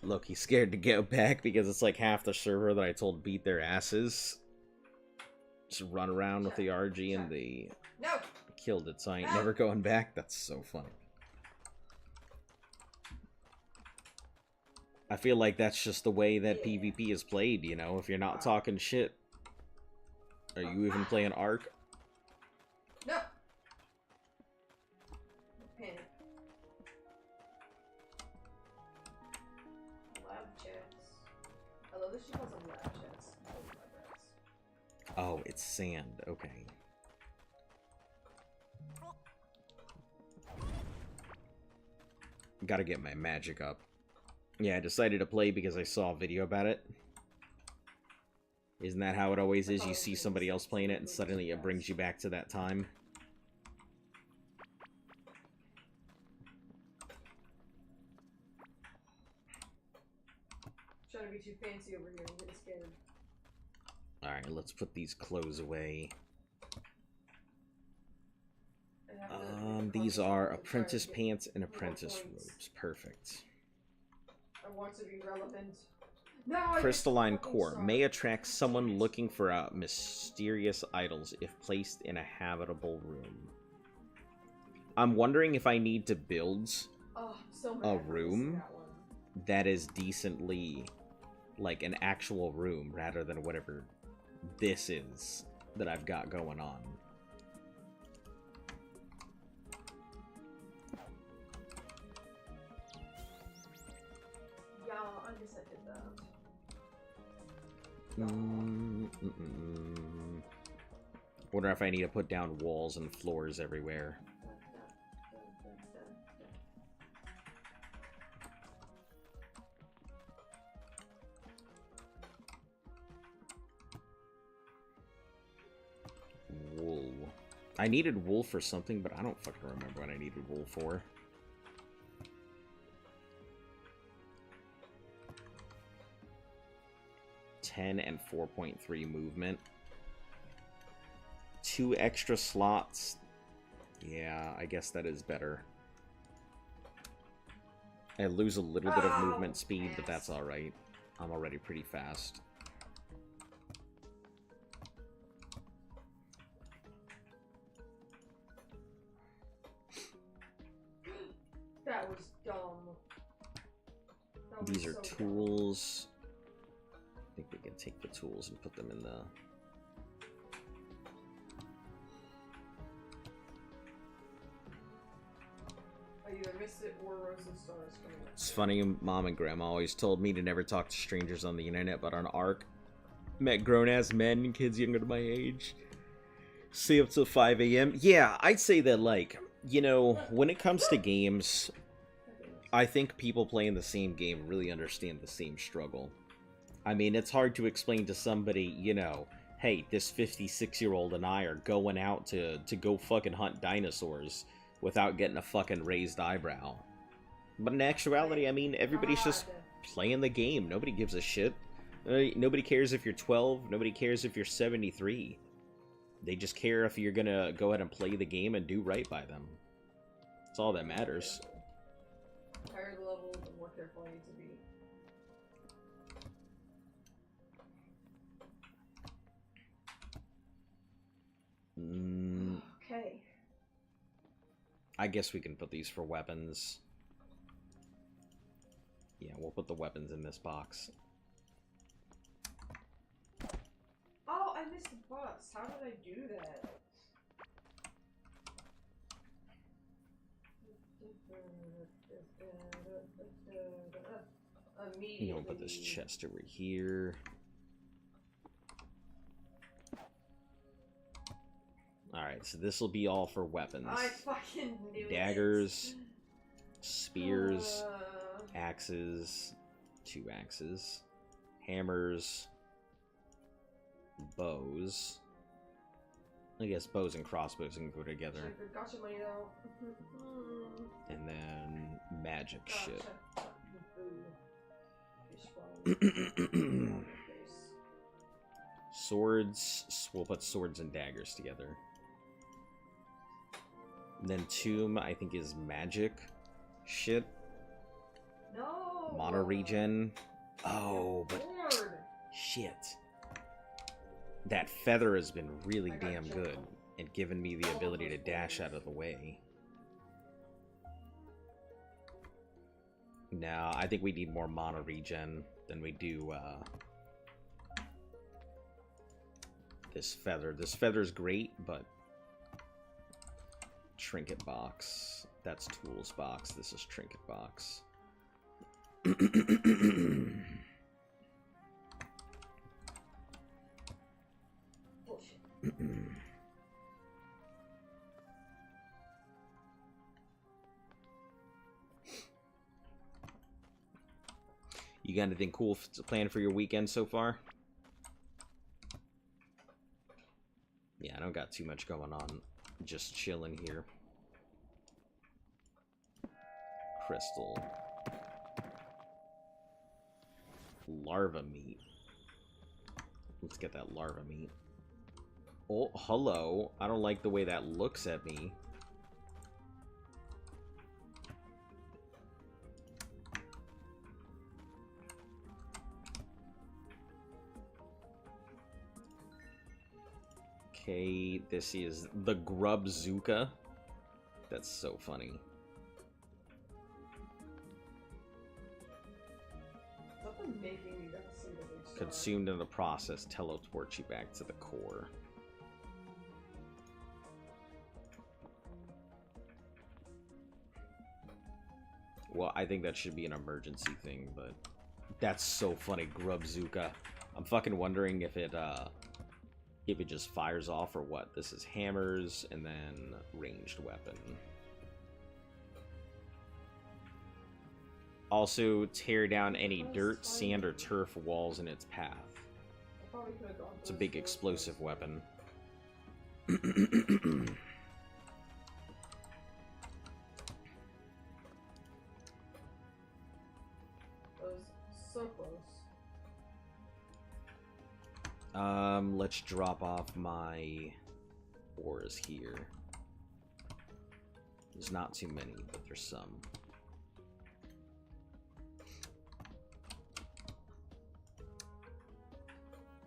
Look, he's scared to go back because it's like half the server that I told beat their asses. Just run around with the RG and they killed it, so I ain't never going back. That's so funny. I feel like that's just the way that PvP is played, you know? If you're not talking shit, are you even playing ARC? No. Panic. Lab chats. I love that she calls them lab chats. Oh, it's sand. Okay. Gotta get my magic up. Yeah, I decided to play because I saw a video about it. Isn't that how it always is? You see somebody else playing it and suddenly it brings you back to that time. Trying to be too fancy over here and getting scared. Alright, let's put these clothes away. These are apprentice pants and apprentice robes. Perfect. I want to be relevant. No, Crystalline core may attract someone looking for mysterious idols if placed in a habitable room. I'm wondering if I need to build a room that is decently like an actual room rather than whatever this is that I've got going on. Yeah, I guess I did that. Wonder if I need to put down walls and floors everywhere. Wool. I needed wool for something, but I don't fucking remember what I needed wool for. And 4.3 movement. 2 extra slots. Yeah, I guess that is better. I lose a little bit of movement speed, but that's alright. I'm already pretty fast. That was dumb. That was These are so tools. I think we can take the tools and put them in the... I either missed it or Rose and Stars coming up. It's funny, Mom and Grandma always told me to never talk to strangers on the internet, but on ARC, met grown-ass men and kids younger than my age. Stay up till 5 a.m. Yeah, I'd say that, like, you know, when it comes to games, I think people playing the same game really understand the same struggle. I mean, it's hard to explain to somebody, you know, hey, this 56-year-old and I are going out to go fucking hunt dinosaurs without getting a fucking raised eyebrow. But in actuality, I mean, everybody's just playing the game. Nobody gives a shit. Nobody cares if you're 12. Nobody cares if you're 73. They just care if you're gonna go ahead and play the game and do right by them. That's all that matters. The higher the level, the more careful I need to be. Okay. I guess we can put these for weapons. Yeah, we'll put the weapons in this box. Oh, I missed the bus. How did I do that? You know, put this chest over here. Alright, so this will be all for weapons. I fucking knew Daggers, spears, axes, 2 axes, hammers, bows. I guess bows and crossbows can go together. Gotcha money though. And then magic shit. Swords, we'll put swords and daggers together. And then tomb, I think, is magic shit. No. Mono regen. Oh, but Lord. shit. That feather has been really damn good and given me the ability to dash out of the way. Now, I think we need more mono regen than we do this feather. This feather's great, but trinket box. That's tools box. This is trinket box. You got anything cool planned for your weekend so far? Yeah, I don't got too much going on. Just chilling here. Crystal. Larva meat. Let's get that larva meat. Oh, hello. I don't like the way that looks at me. Okay, this is the Grubzuka. That's so funny. Consumed in the process, teleport you back to the core. Well, I think that should be an emergency thing, but that's so funny, Grubzuka. I'm fucking wondering if it just fires off or what. This is hammers and then ranged weapon. Also, tear down any dirt, sand, or turf walls in its path. It's a big explosive weapon. That was so close. Let's drop off my ores here. There's not too many, but there's some.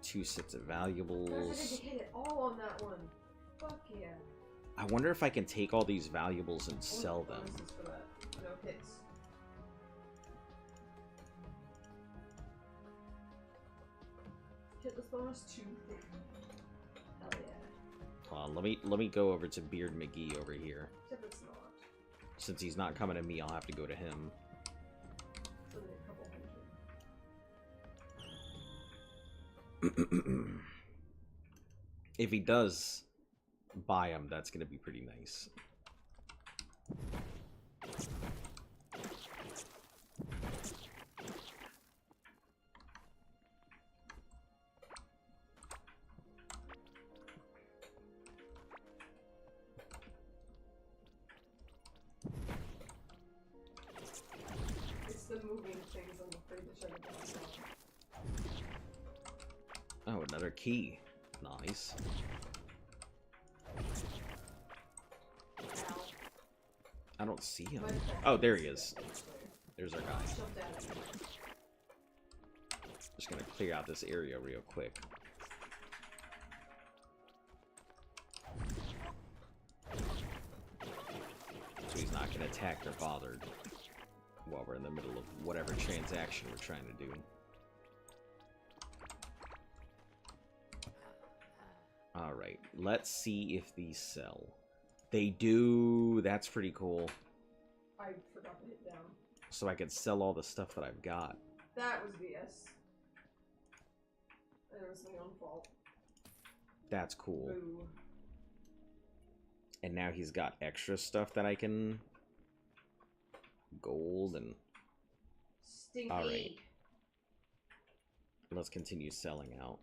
Two sets of valuables. Guys, I didn't hit it all on that one. Fuck yeah. I wonder if I can take all these valuables and sell them. For that. No hits. Hit this bonus 2. Hell yeah. Hold on, let me go over to Beard McGee over here. Except it's not. Since he's not coming to me, I'll have to go to him. Only a couple hundred. If he does buy them, that's gonna be pretty nice. ready to check it out. Oh, another key. Nice. I don't see him. Oh, there he is. There's our guy. Just gonna clear out this area real quick. So he's not gonna attack or bothered while we're in the middle of whatever transaction we're trying to do. Alright, let's see if these sell. They do. That's pretty cool. I forgot to hit down. So I could sell all the stuff that I've got. That was BS. It was my own fault. That's cool. Boo. And now he's got extra stuff that I can... Gold and... Stinky. Alright. Let's continue selling out.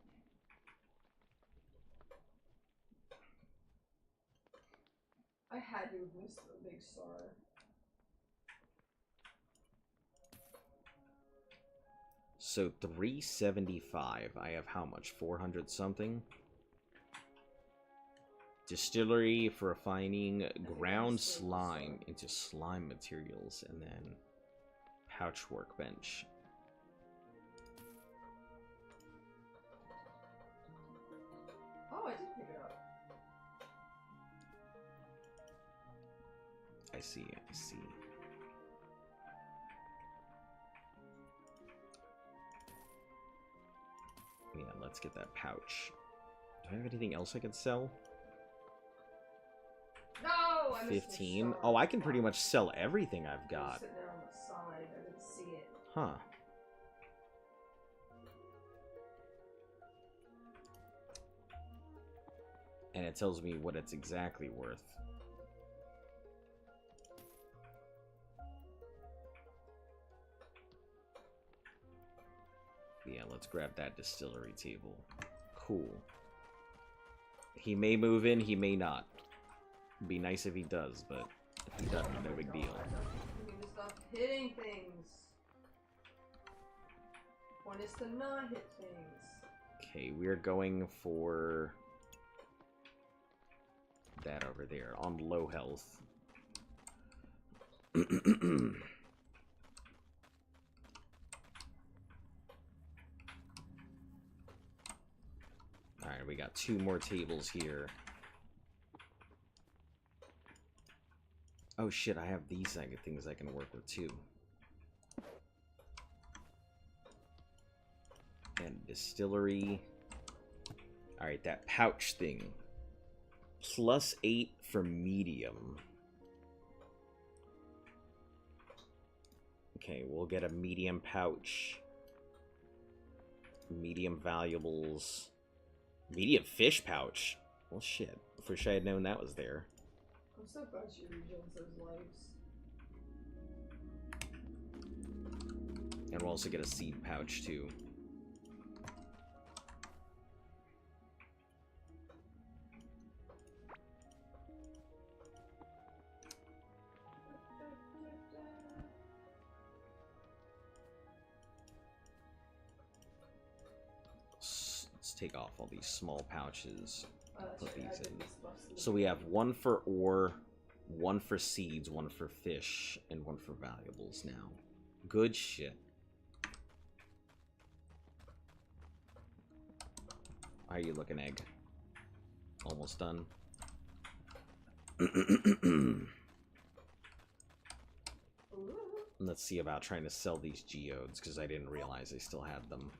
I had to have missed the big star. So 375. I have how much? 400 something? Distillery for refining ground slime into slime materials, and then pouch workbench. Oh, I did pick it up. I see, I see. Yeah, let's get that pouch. Do I have anything else I could sell? No, I missed 15. the star. Oh, I can pretty much sell everything I've got. Sitting there on the side, I didn't see it. Huh. And it tells me what it's exactly worth. Yeah, let's grab that distillery table. Cool. He may move in, he may not. Be nice if he does, but if he doesn't, no big deal. You need to stop hitting things. One is to not hit things. Okay, we're going for that over there on low health. Alright, we got 2 more tables here. Oh shit, I have these things I can work with too. And distillery. Alright, that pouch thing. +8 for medium. Okay, we'll get a medium pouch. Medium valuables. Medium fish pouch. Well, shit. Wish I had known that was there. I'm so glad she regens those lives. And we'll also get a seed pouch, too. Let's take off all these small pouches. Put these in. So we have 1 for ore, 1 for seeds, 1 for fish, and 1 for valuables now. Good shit. How are you looking, Egg? Almost done. Let's see about trying to sell these geodes, because I didn't realize I still had them.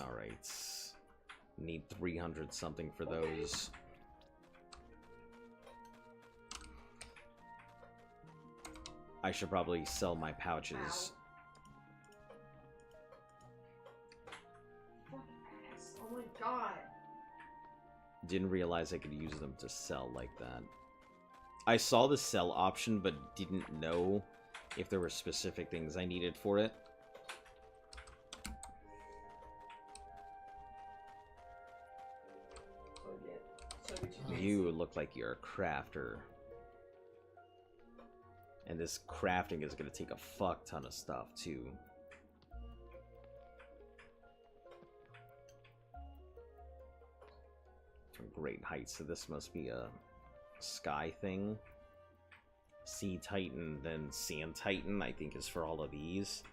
Alright. Need 300 something for those. I should probably sell my pouches. Oh my god. Didn't realize I could use them to sell like that. I saw the sell option, but didn't know if there were specific things I needed for it. You look like you're a crafter. And this crafting is going to take a fuck ton of stuff, too. From great heights, so this must be a sky thing. Sea Titan, then Sand Titan, I think is for all of these.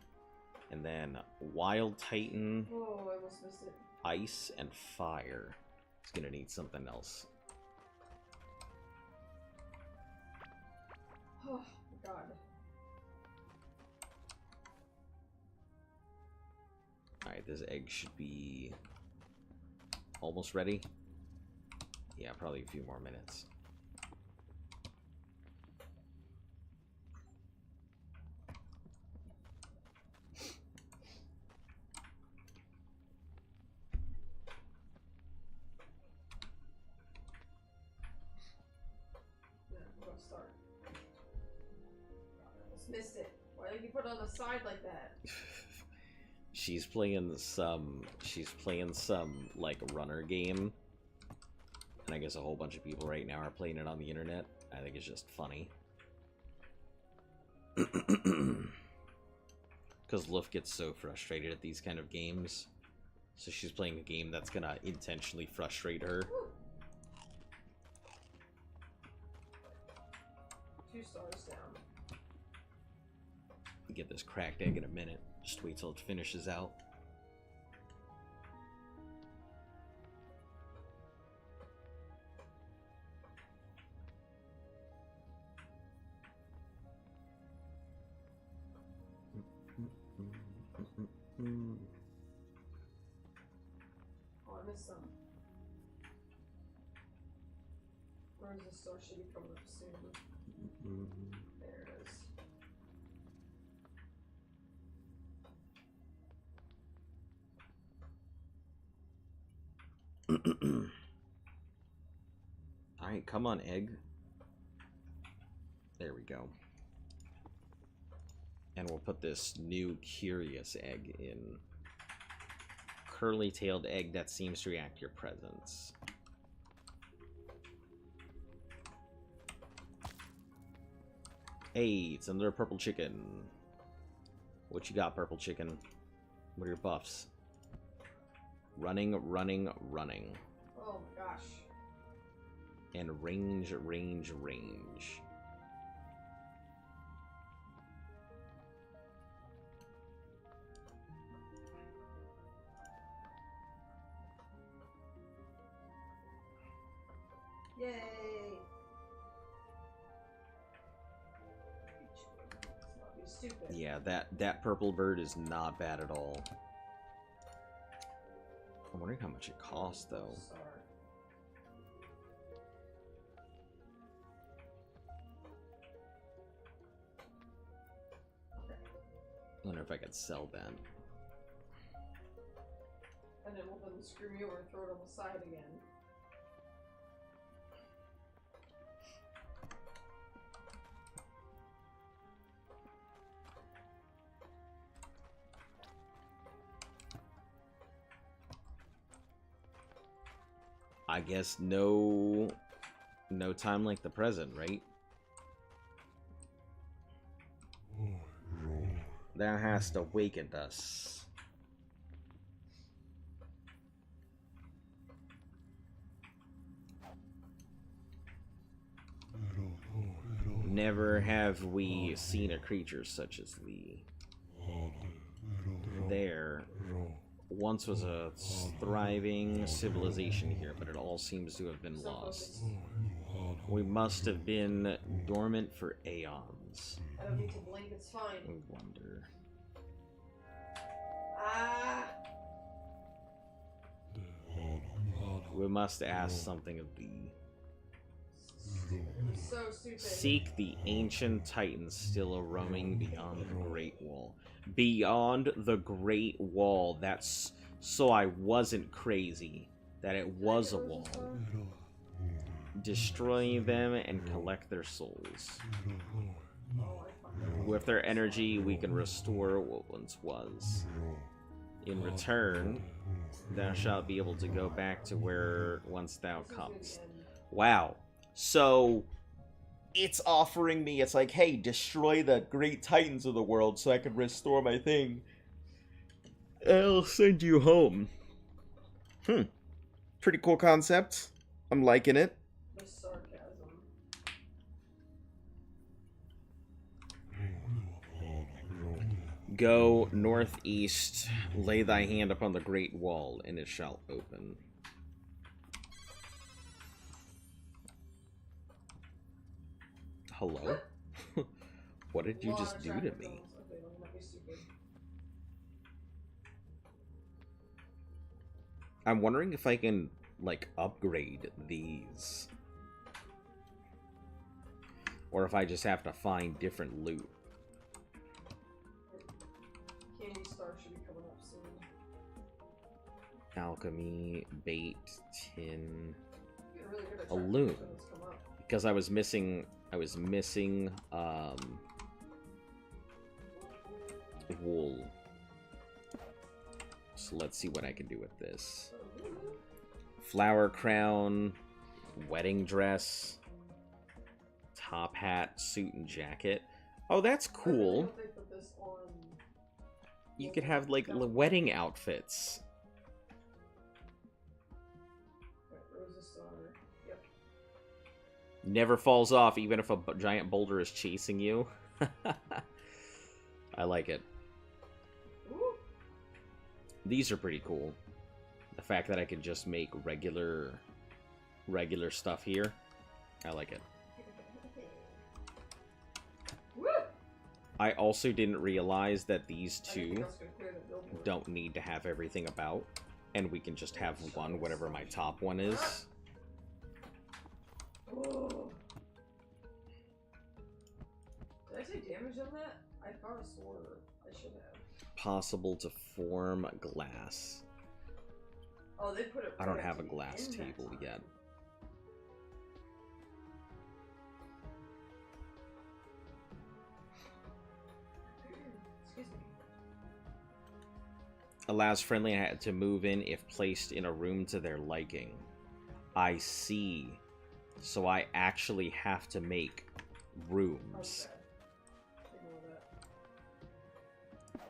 And then Wild Titan, oh, I almost missed it. Ice, and Fire. It's going to need something else. Oh, God. Alright, this egg should be almost ready. Yeah, probably a few more minutes. Yeah, I'm gonna start. I almost missed it. Why did you put it on the side like that? She's playing some like runner game. And I guess a whole bunch of people right now are playing it on the internet. I think it's just funny. Because Luff gets so frustrated at these kind of games. So she's playing a game that's gonna intentionally frustrate her. Woo. 2 stars down. You get this cracked egg in a minute. Just wait till it finishes out. Oh, I missed some. Where is the store? Should be coming up soon. There it is. Alright, come on, egg. There we go. And we'll put this new curious egg in. Curly-tailed egg that seems to react to your presence. Hey, it's another purple chicken. What you got, purple chicken? What are your buffs? Running, running, running. Oh my gosh. And range, range, range. Yay! Let's not be stupid. Yeah, that purple bird is not bad at all. I'm wondering how much it costs, though. Sorry. I wonder if I could sell that. And then we'll then screw me over and throw it on the side again. I guess no time like the present, right? Thou hast awakened us. Never have we seen a creature such as thee. There once was a thriving civilization here, but it all seems to have been lost. We must have been dormant for aeons. I don't need to blink, it's fine. I wonder. Ah! We must ask something of thee. So stupid. Seek the ancient titans still roaming beyond the Great Wall. Beyond the Great Wall. That's so I wasn't crazy that it was a wall. Destroy them and collect their souls. With their energy, we can restore what once was. In return, thou shalt be able to go back to where once thou comest. Wow. So, it's offering me, it's like, hey, destroy the great titans of the world so I can restore my thing. I'll send you home. Pretty cool concept. I'm liking it. The sarcasm. Go northeast, lay thy hand upon the great wall, and it shall open. Hello? What did you just do to me? I'm wondering if I can, like, upgrade these. Or if I just have to find different loot. Candy Star should be coming up soon. Alchemy, bait, tin, You're really good at a loom. tracking those come up. Because I was missing, wool. So let's see what I can do with this. Flower crown, wedding dress, top hat, suit and jacket. Oh, that's cool. They put this on... You could have, like, wedding outfits. Yep. Never falls off, even if a giant boulder is chasing you. I like it. Ooh. These are pretty cool. The fact that I can just make regular stuff here. I like it. Woo! I also didn't realize that these two don't need to have everything about. And we can just have one, whatever my top one is. Oh. Did I say damage on that? I found a sword. I should have. Possible to form glass. Oh, they put it. I don't right have a at the glass end that table time. yet. Excuse me. Allows friendly to move in if placed in a room to their liking. I see. So I actually have to make rooms. Okay. Ignore that.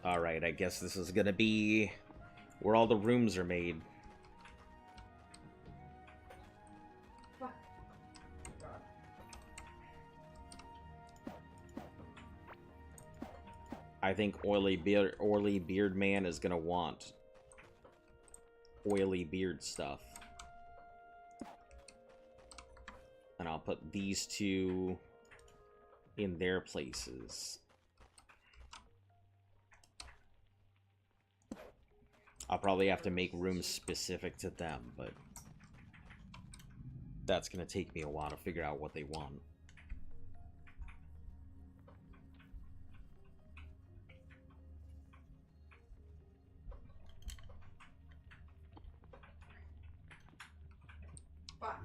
Ow. Alright, I guess this is gonna be where all the rooms are made. Fuck. God. I think Oily Beard Man is gonna want oily beard stuff. And I'll put these two in their places. I'll probably have to make rooms specific to them, but that's gonna take me a while to figure out what they want. Fuck.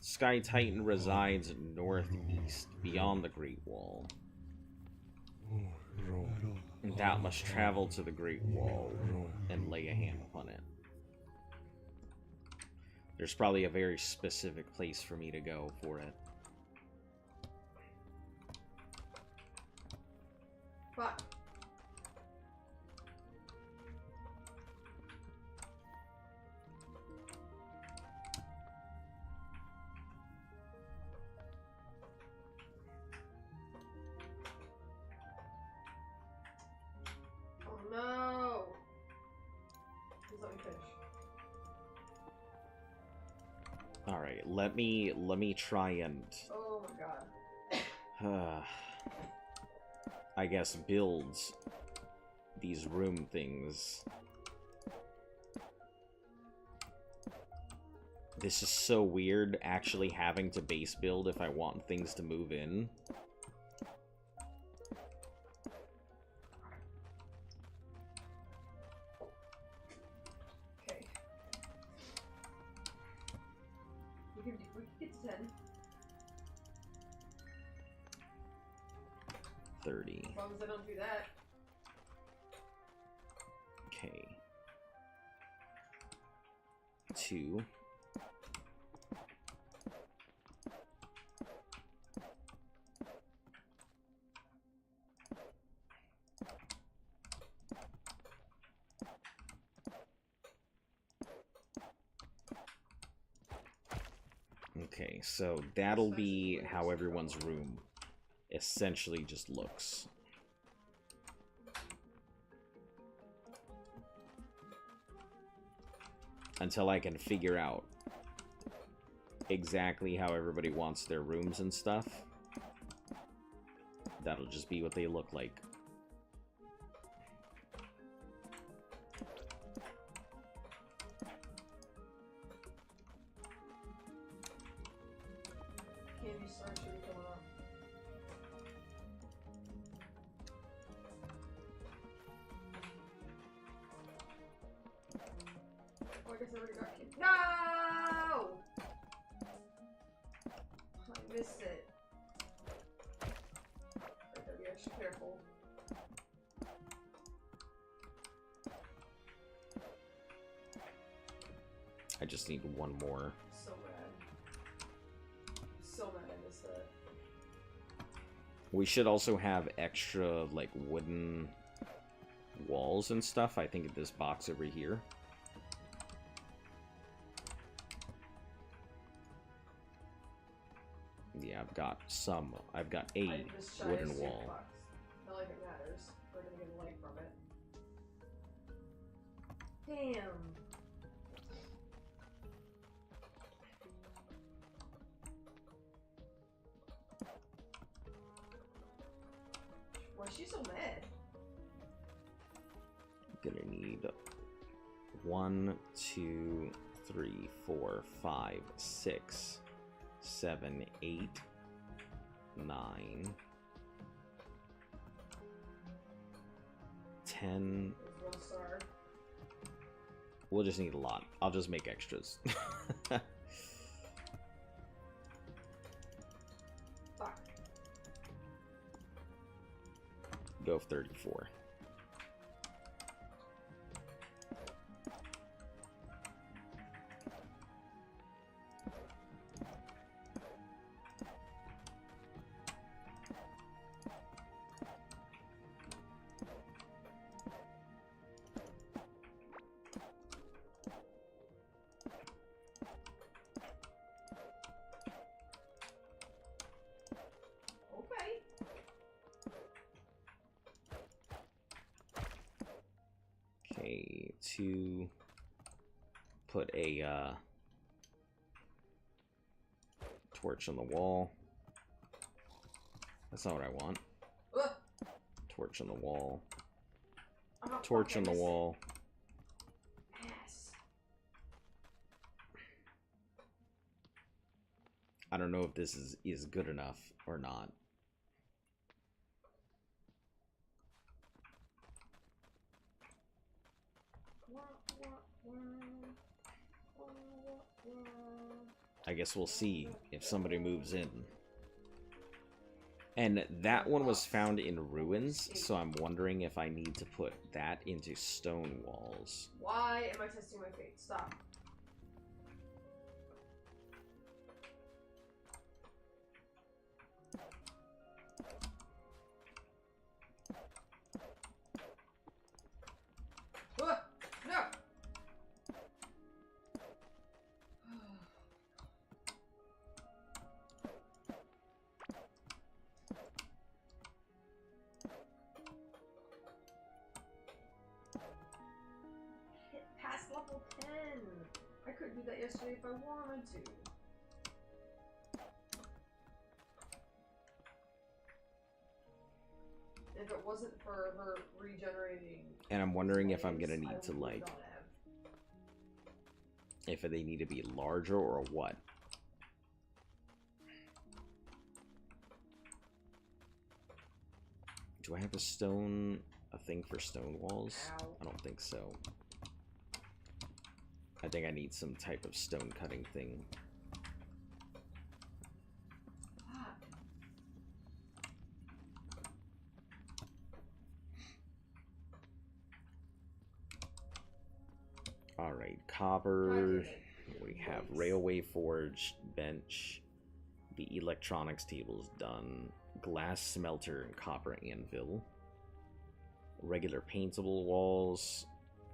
Sky Titan resides northeast, beyond the Great Wall. Thou must travel to the Great Wall and lay a hand upon it. There's probably a very specific place for me to go for it. Fuck. Oh no. Please let me finish. Alright, let me try and Oh my god. I guess build these room things. This is so weird, actually having to base build if I want things to move in. 30. As long as I don't do that. Okay. 2. Okay, so that'll be how everyone's room essentially just looks. Until I can figure out exactly how everybody wants their rooms and stuff. That'll just be what they look like. Candy Star should be coming up. Oh, I guess I already got candy. No! I missed it. I gotta be extra careful. I just need one more. So mad. So mad I missed that. We should also have extra, like, wooden walls and stuff, I think, in this box over here. Yeah, I've got some. I've got a wooden wall. Not like it matters. We're gonna get light from it. Damn. Why's she so mad? Gonna need 1, 2, 3, 4, 5, 6, 7, 8, 9, 10. We'll just need a lot. I'll just make extras. Fuck. Go 34. Okay, to put a torch on the wall. That's not what I want. Ugh. Torch on the wall. Oh, Torch on the wall. Yes. I don't know if this is good enough or not. I guess we'll see if somebody moves in. And that one was found in ruins, so I'm wondering if I need to put that into stone walls. Why am I testing my fate? Stop. No! Hit past level 10! I could do that yesterday if I wanted to. If it wasn't for her regenerating... And I'm wondering if I'm gonna need to, like... if they need to be larger or what. Do I have a thing for stone walls? Ow. I don't think so. I think I need some type of stone cutting thing. Fuck. Alright, copper. We have railway forge, bench. The electronics table is done. Glass smelter and copper anvil. Regular paintable walls.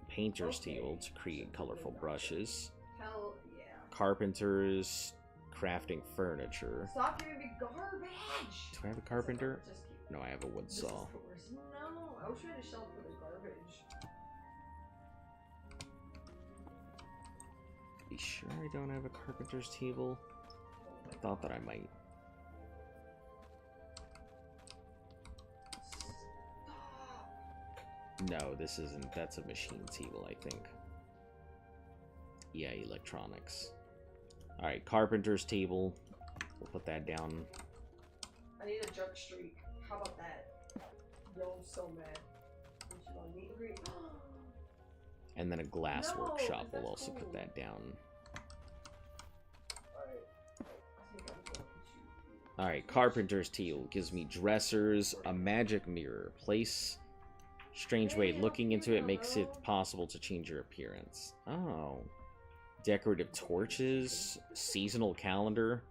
Painter's table to create colorful brushes. Hell yeah. Carpenters crafting furniture. Stop giving me garbage! Do I have a carpenter? Just keep No, I have a wood saw. No, I was trying to shelf for the garbage. Be sure I don't have a carpenter's table? I thought that I might. No, this isn't. That's a machine table, I think. Yeah, electronics. Alright, carpenter's table. We'll put that down. I need a junk streak. How about that? Yo, I'm so mad. Meet and greet. And then a glass No, workshop. We'll that's also cool. put that down. Alright, carpenter's table gives me dressers, a magic mirror. Place. Strange way. Looking into it makes it possible to change your appearance. Oh. Decorative torches. Seasonal calendar.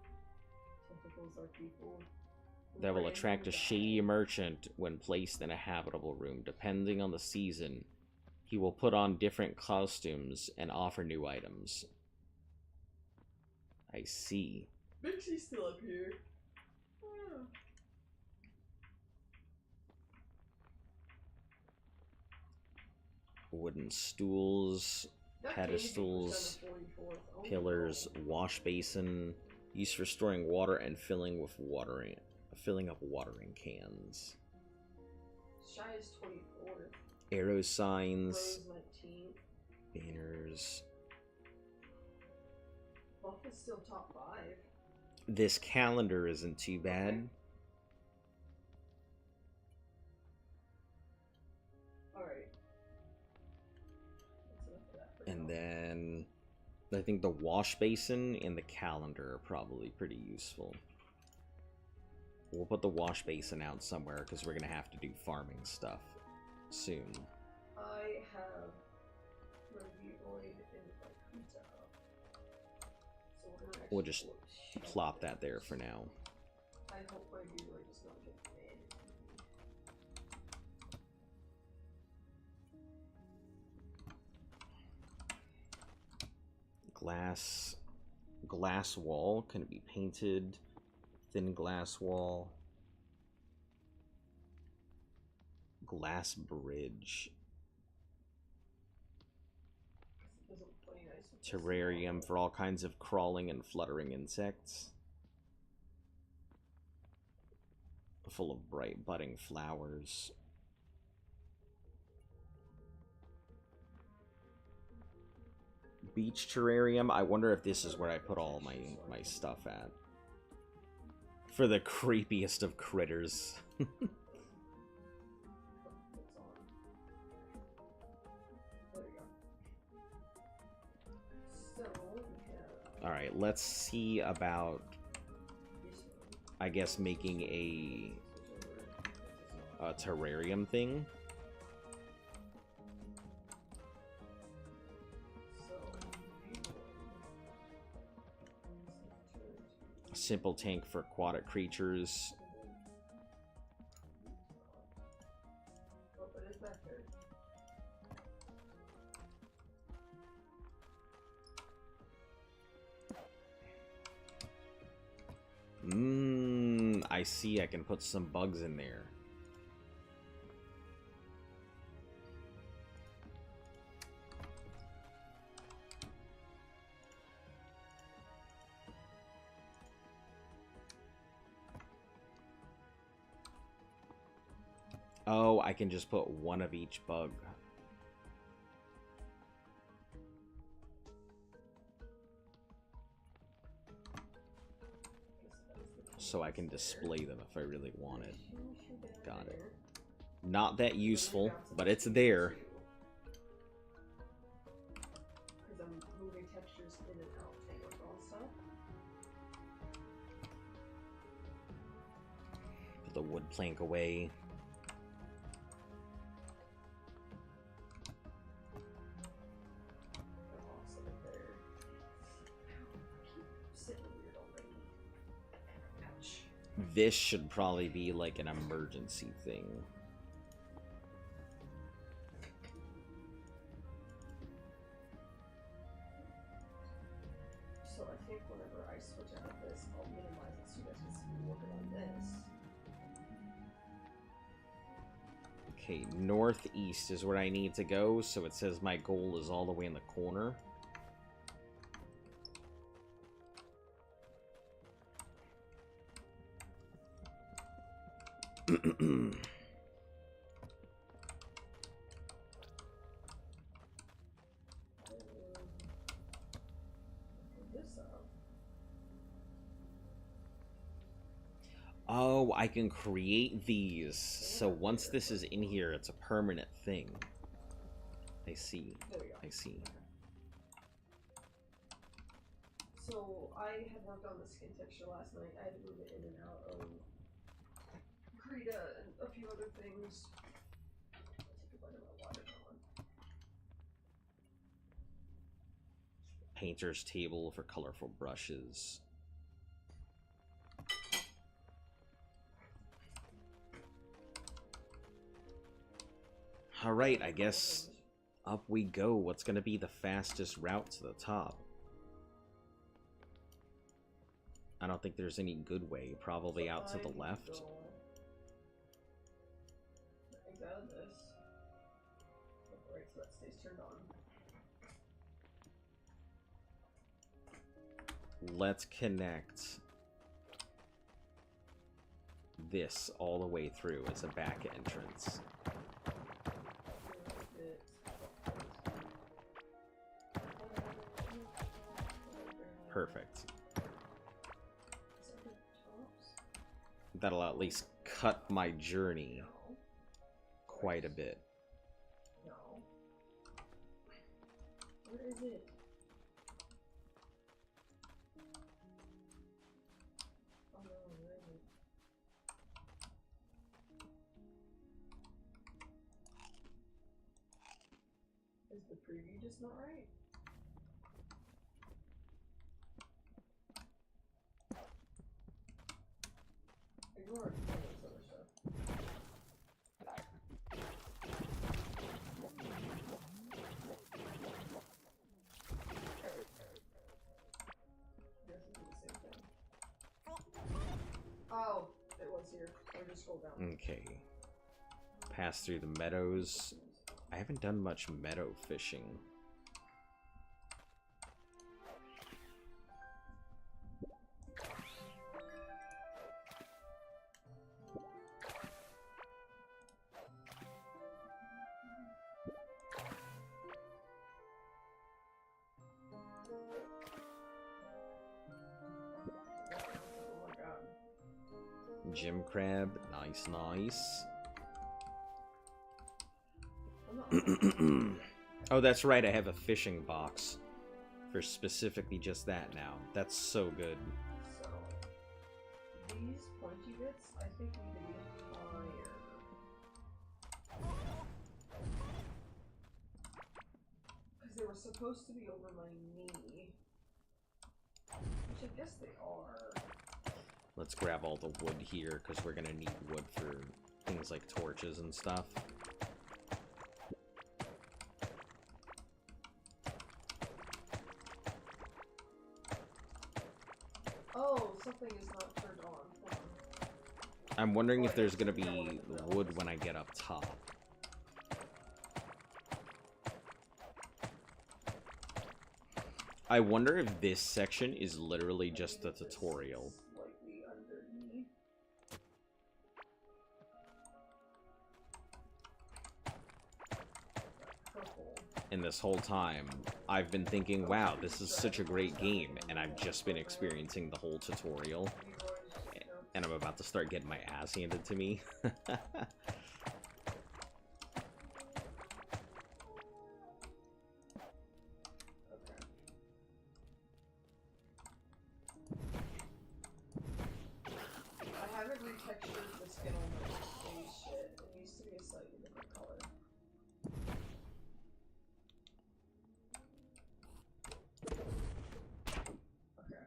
That will attract a shady merchant when placed in a habitable room. Depending on the season, he will put on different costumes and offer new items. I see. Vixie's still up here. Wooden stools, pedestals, pillars, wash basin, used for storing water and filling up watering cans. Shy is 24. Arrow signs, Rose 19. banners. Buff is still top 5. This calendar isn't too bad. Okay. Alright. And then I think the wash basin and the calendar are probably pretty useful. We'll put the wash basin out somewhere because we're going to have to do farming stuff soon. I have Revioid and Vakuta. So We'll just plop that there for now. I hope Revioid does not get banned. Glass wall can be painted. Thin glass wall. Glass bridge. Terrarium for all kinds of crawling and fluttering insects. Full of bright budding flowers. Beach terrarium. I wonder if this is where I put all my stuff at. For the creepiest of critters. Alright, let's see about, I guess, making a terrarium thing. A simple tank for aquatic creatures. I see. I can put some bugs in there. Oh, I can just put one of each bug. So I can display them if I really wanted. Got it. Not that useful, but it's there. Put the wood plank away. This should probably be like an emergency thing. So I think whenever I switch out of this, I'll minimize it so you guys can see me working on this. Okay, northeast is where I need to go, so it says my goal is all the way in the corner. This up. Oh, I can create these. So once this is in here, it's a permanent thing. I see. There we go. I see. So I had worked on the skin texture last night. I had to move it in and out of Krita and a few other things. Take a bite of my watermelon. Painter's table for colorful brushes. Alright, I guess up we go. What's going to be the fastest route to the top? I don't think there's any good way. Probably out to the left. Exit out of this. Right, so that stays turned on. Let's connect this all the way through as a back entrance. Perfect. That'll at least cut my journey quite a bit. No. Where is it? Oh no, where is it? Is the preview just not right? Ignore it. This other stuff. Oh, it was here. Or just scroll down. Okay. Pass through the meadows. I haven't done much meadow fishing. Gym crab, nice, nice. Oh, that's right, I have a fishing box for specifically just that now. That's so good. So, these pointy bits, I think need to be higher. Because they were supposed to be over my knee. Which I guess they are. Let's grab all the wood here, because we're going to need wood for things like torches and stuff. Oh, something is not turned on. Hold on. I'm wondering if there's going to be wood when I get up top. I wonder if this section is literally just the tutorial. And this whole time, I've been thinking, wow, this is such a great game, and I've just been experiencing the whole tutorial. And I'm about to start getting my ass handed to me. I haven't retextured the skin on my face yet. It needs to be a slightly different color. Okay.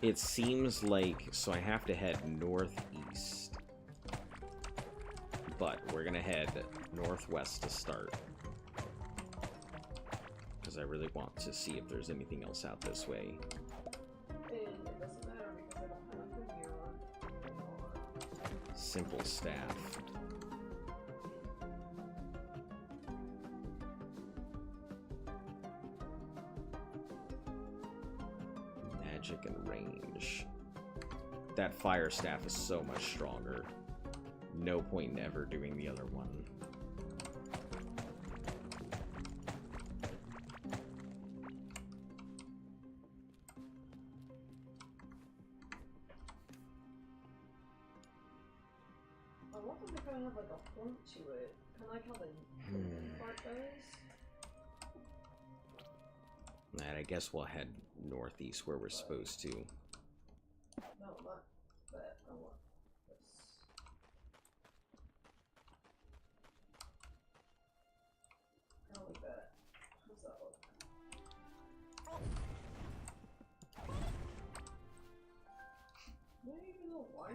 It seems like... So I have to head northeast. But we're gonna head northwest to start. Because I really want to see if there's anything else out this way. And it doesn't matter because I don't have the mirror. Simple staff. Magic and range. That fire staff is so much stronger. No point in ever doing the other one. I want them to kind of have like a point to it. Kind of like how the part does. And I guess we'll head northeast where we're supposed to. No, not that. I want this. Kind of like that. How's that look? Maybe a little wider?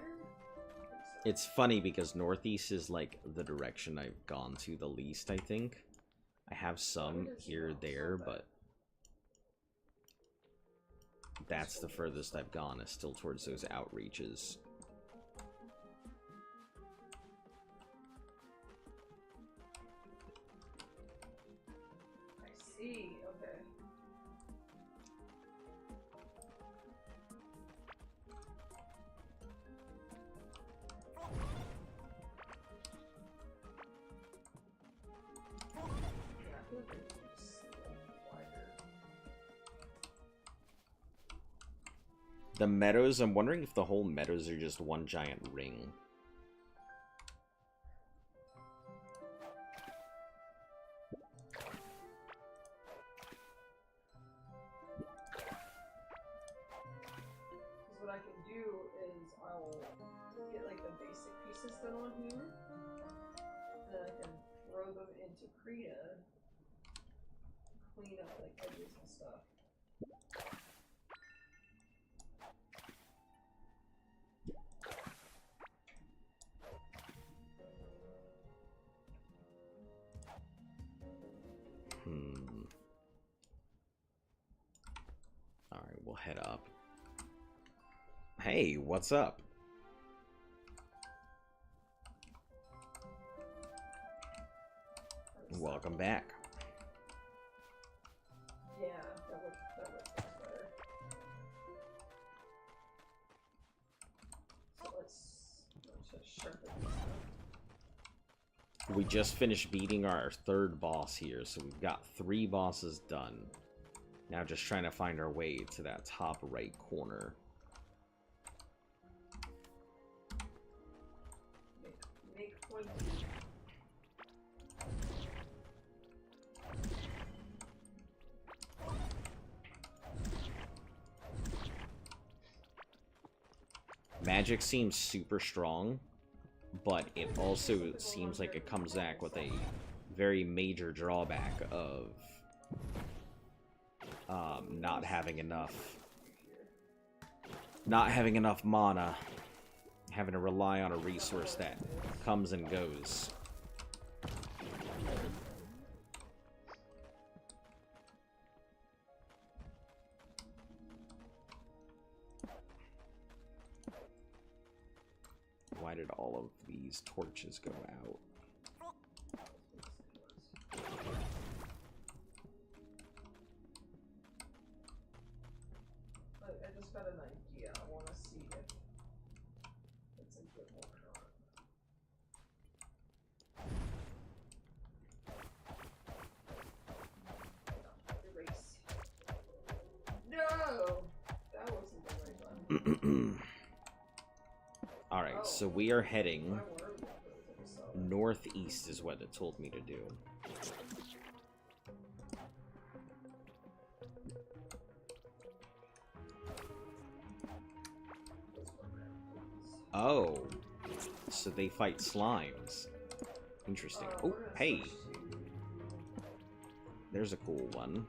It's funny because northeast is like the direction I've gone to the least, I think. I have some here or there, but that's the furthest I've gone, is still towards those outreaches. I see, okay. Yeah, I feel like it's wider. The meadows, I'm wondering if the whole meadows are just one giant ring. Because what I can do is I'll get like the basic pieces done on here, then I can throw them into Krita, clean up like edges and stuff. Alright, we'll head up. Hey, what's up? Welcome back. Yeah, that looks better. So let's just sharpen this up. We just finished beating our third boss here, so we've got 3 bosses done. Now just trying to find our way to that top right corner. Make point. Magic seems super strong, but it also seems like it comes back with a very major drawback of not having enough mana, having to rely on a resource that comes and goes. Why did all of these torches go out? I just got an idea. I want to see if it's a good one or not. Erase. No! That wasn't the right one. Alright, so we are heading northeast is what it told me to do. Oh, so they fight slimes. Interesting. Oh, hey. There's a cool one.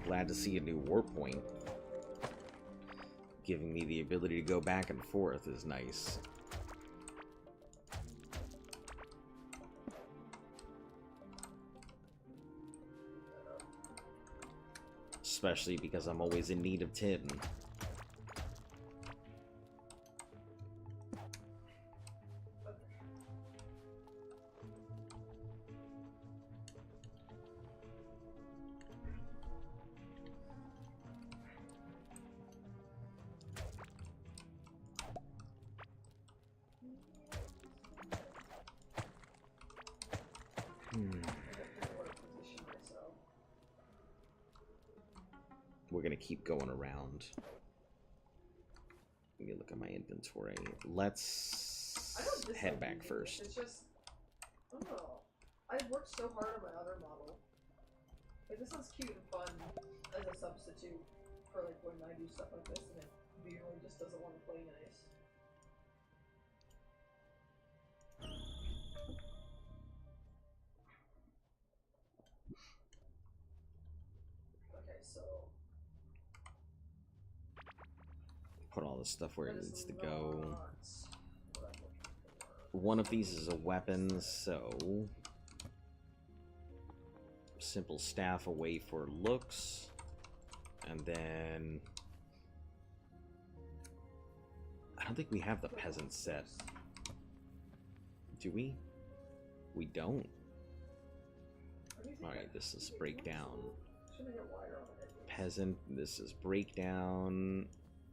Glad to see a new warp point. Giving me the ability to go back and forth is nice. Especially because I'm always in need of tin. We're gonna keep going around. Let me look at my inventory. Let's head back first. It's just, I don't know. I've worked so hard on my other model. Like, this sounds cute and fun as a substitute for like when I do stuff like this, and it really just doesn't want to play nice. Okay, so put all this stuff where it needs to go. One of these is a weapon, so simple staff away for looks, and then I don't think we have the peasant set. Do we? We don't. Alright, this is breakdown. Peasant, this is breakdown.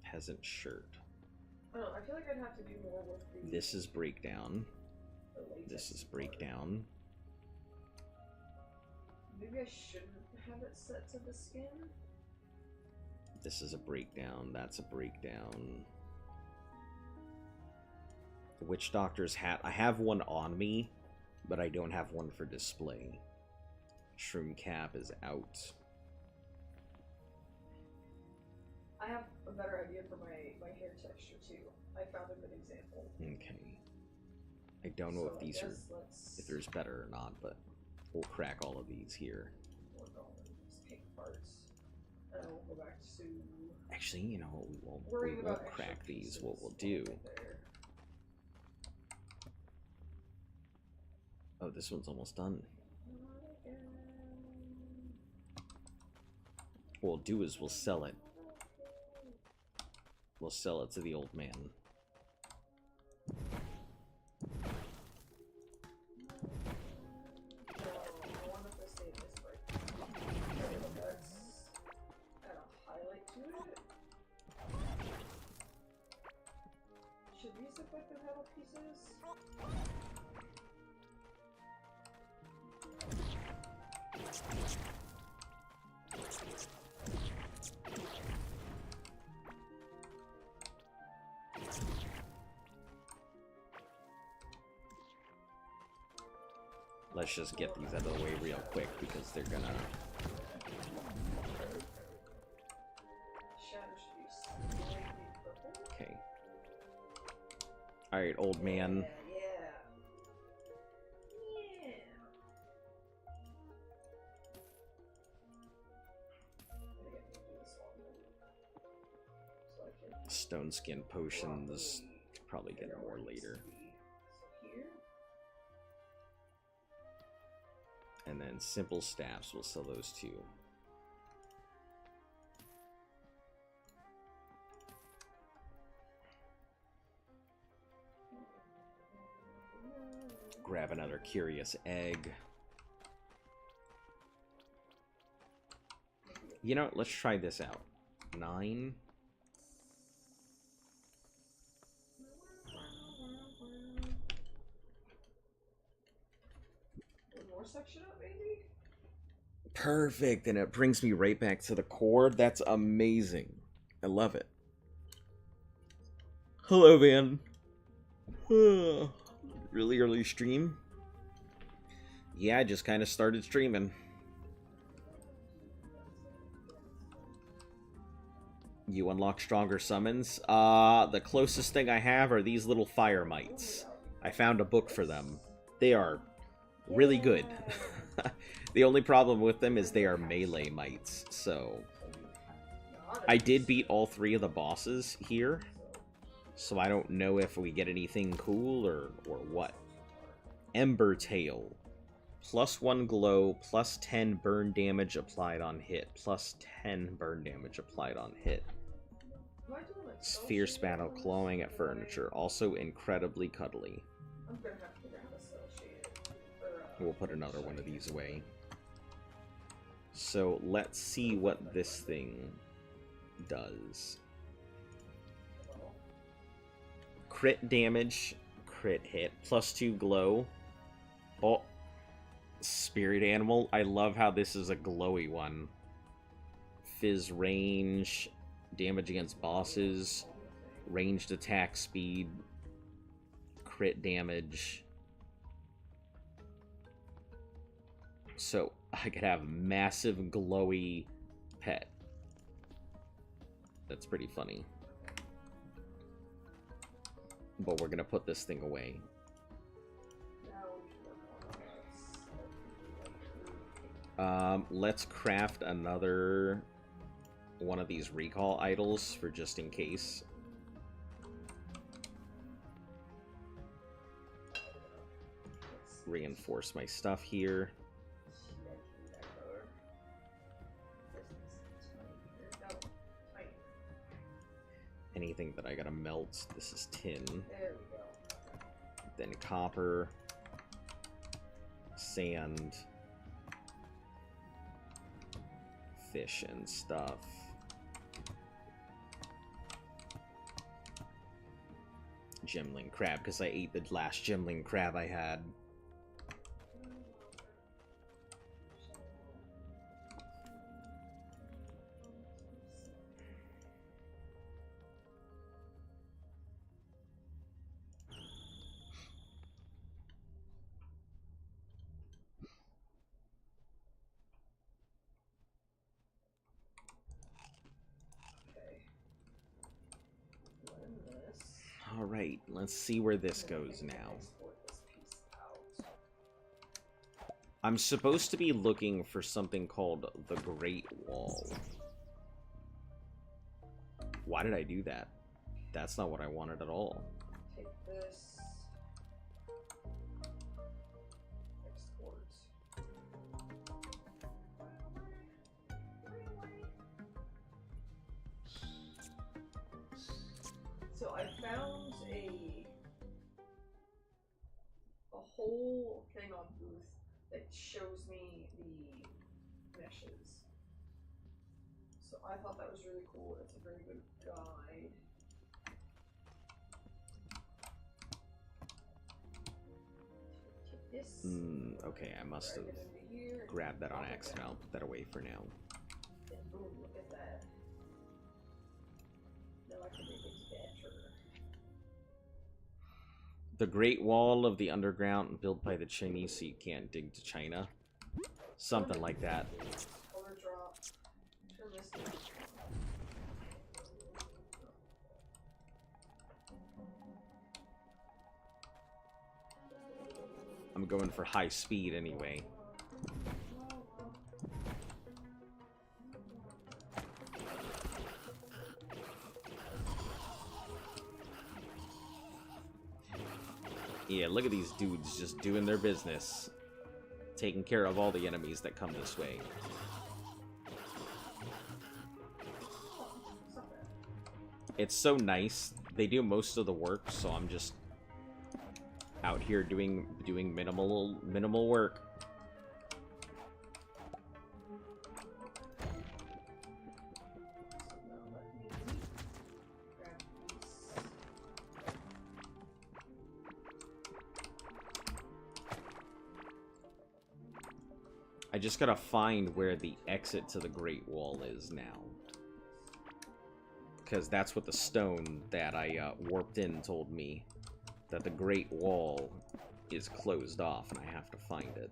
Peasant shirt. I don't know, I feel like I'd have to do more with the... This is breakdown. This is breakdown. Maybe I shouldn't have it set to the skin? This is a breakdown. That's a breakdown. The Witch Doctor's hat. I have one on me, but I don't have one for display. Shroom cap is out. I have a better idea for my hair texture too. I found a good example. Okay. I don't know if these are, if there's better or not, but we'll crack all of these here. Work on these pink parts. And we'll go back to... Actually, you know, we won't crack these. What we'll do... Oh, this one's almost done. What we'll do is we'll sell it. We'll sell it to the old man. Should these look like the metal pieces? Let's just get these out of the way real quick because they're gonna... Okay. Alright, old man. Stone skin potions. Probably get more later. And then simple staffs, we'll sell those too. Grab another curious egg. You know, let's try this out. 9. Section up, maybe? Perfect, and it brings me right back to the core. That's amazing. I love it. Hello, Van. Really early stream? Yeah, I just kind of started streaming. You unlock stronger summons? The closest thing I have are these little fire mites. I found a book for them. They are... really good. The only problem with them is they are melee mites, so... I did beat all 3 of the bosses here, so I don't know if we get anything cool or what. Ember Tail. +1 glow, +10 burn damage applied on hit, +10 burn damage applied on hit. Fierce battle, clawing at furniture, also incredibly cuddly. We'll put another one of these away. So let's see what this thing does. Crit damage, crit hit, +2 glow. Oh, spirit animal. I love how this is a glowy one. Fizz range, damage against bosses, ranged attack speed, crit damage. So I could have massive glowy pet. That's pretty funny. But we're gonna put this thing away. Let's craft another one of these recall idols for just in case. Reinforce my stuff here. Anything that I gotta melt. This is tin. There we go. Then copper. Sand. Fish and stuff. Gemling crab, because I ate the last gemling crab I had. Alright, let's see where this goes now. I'm supposed to be looking for something called the Great Wall. Why did I do that? That's not what I wanted at all. Take this. Export. So I found a whole thing on Booth that shows me the meshes. So I thought that was really cool. It's a very good guide. Take this. Okay, I must have grabbed that on accident. I'll put that away for now. And boom, look at that. Now I can make it better. The Great Wall of the Underground, built by the Chinese so you can't dig to China. Something like that. Color drop. Turn this to... I'm going for high speed anyway. Yeah, look at these dudes just doing their business. Taking care of all the enemies that come this way. It's so nice. They do most of the work, so I'm just out here doing minimal work. I just gotta find where the exit to the Great Wall is now. Because that's what the stone that I warped in told me. That the Great Wall is closed off and I have to find it.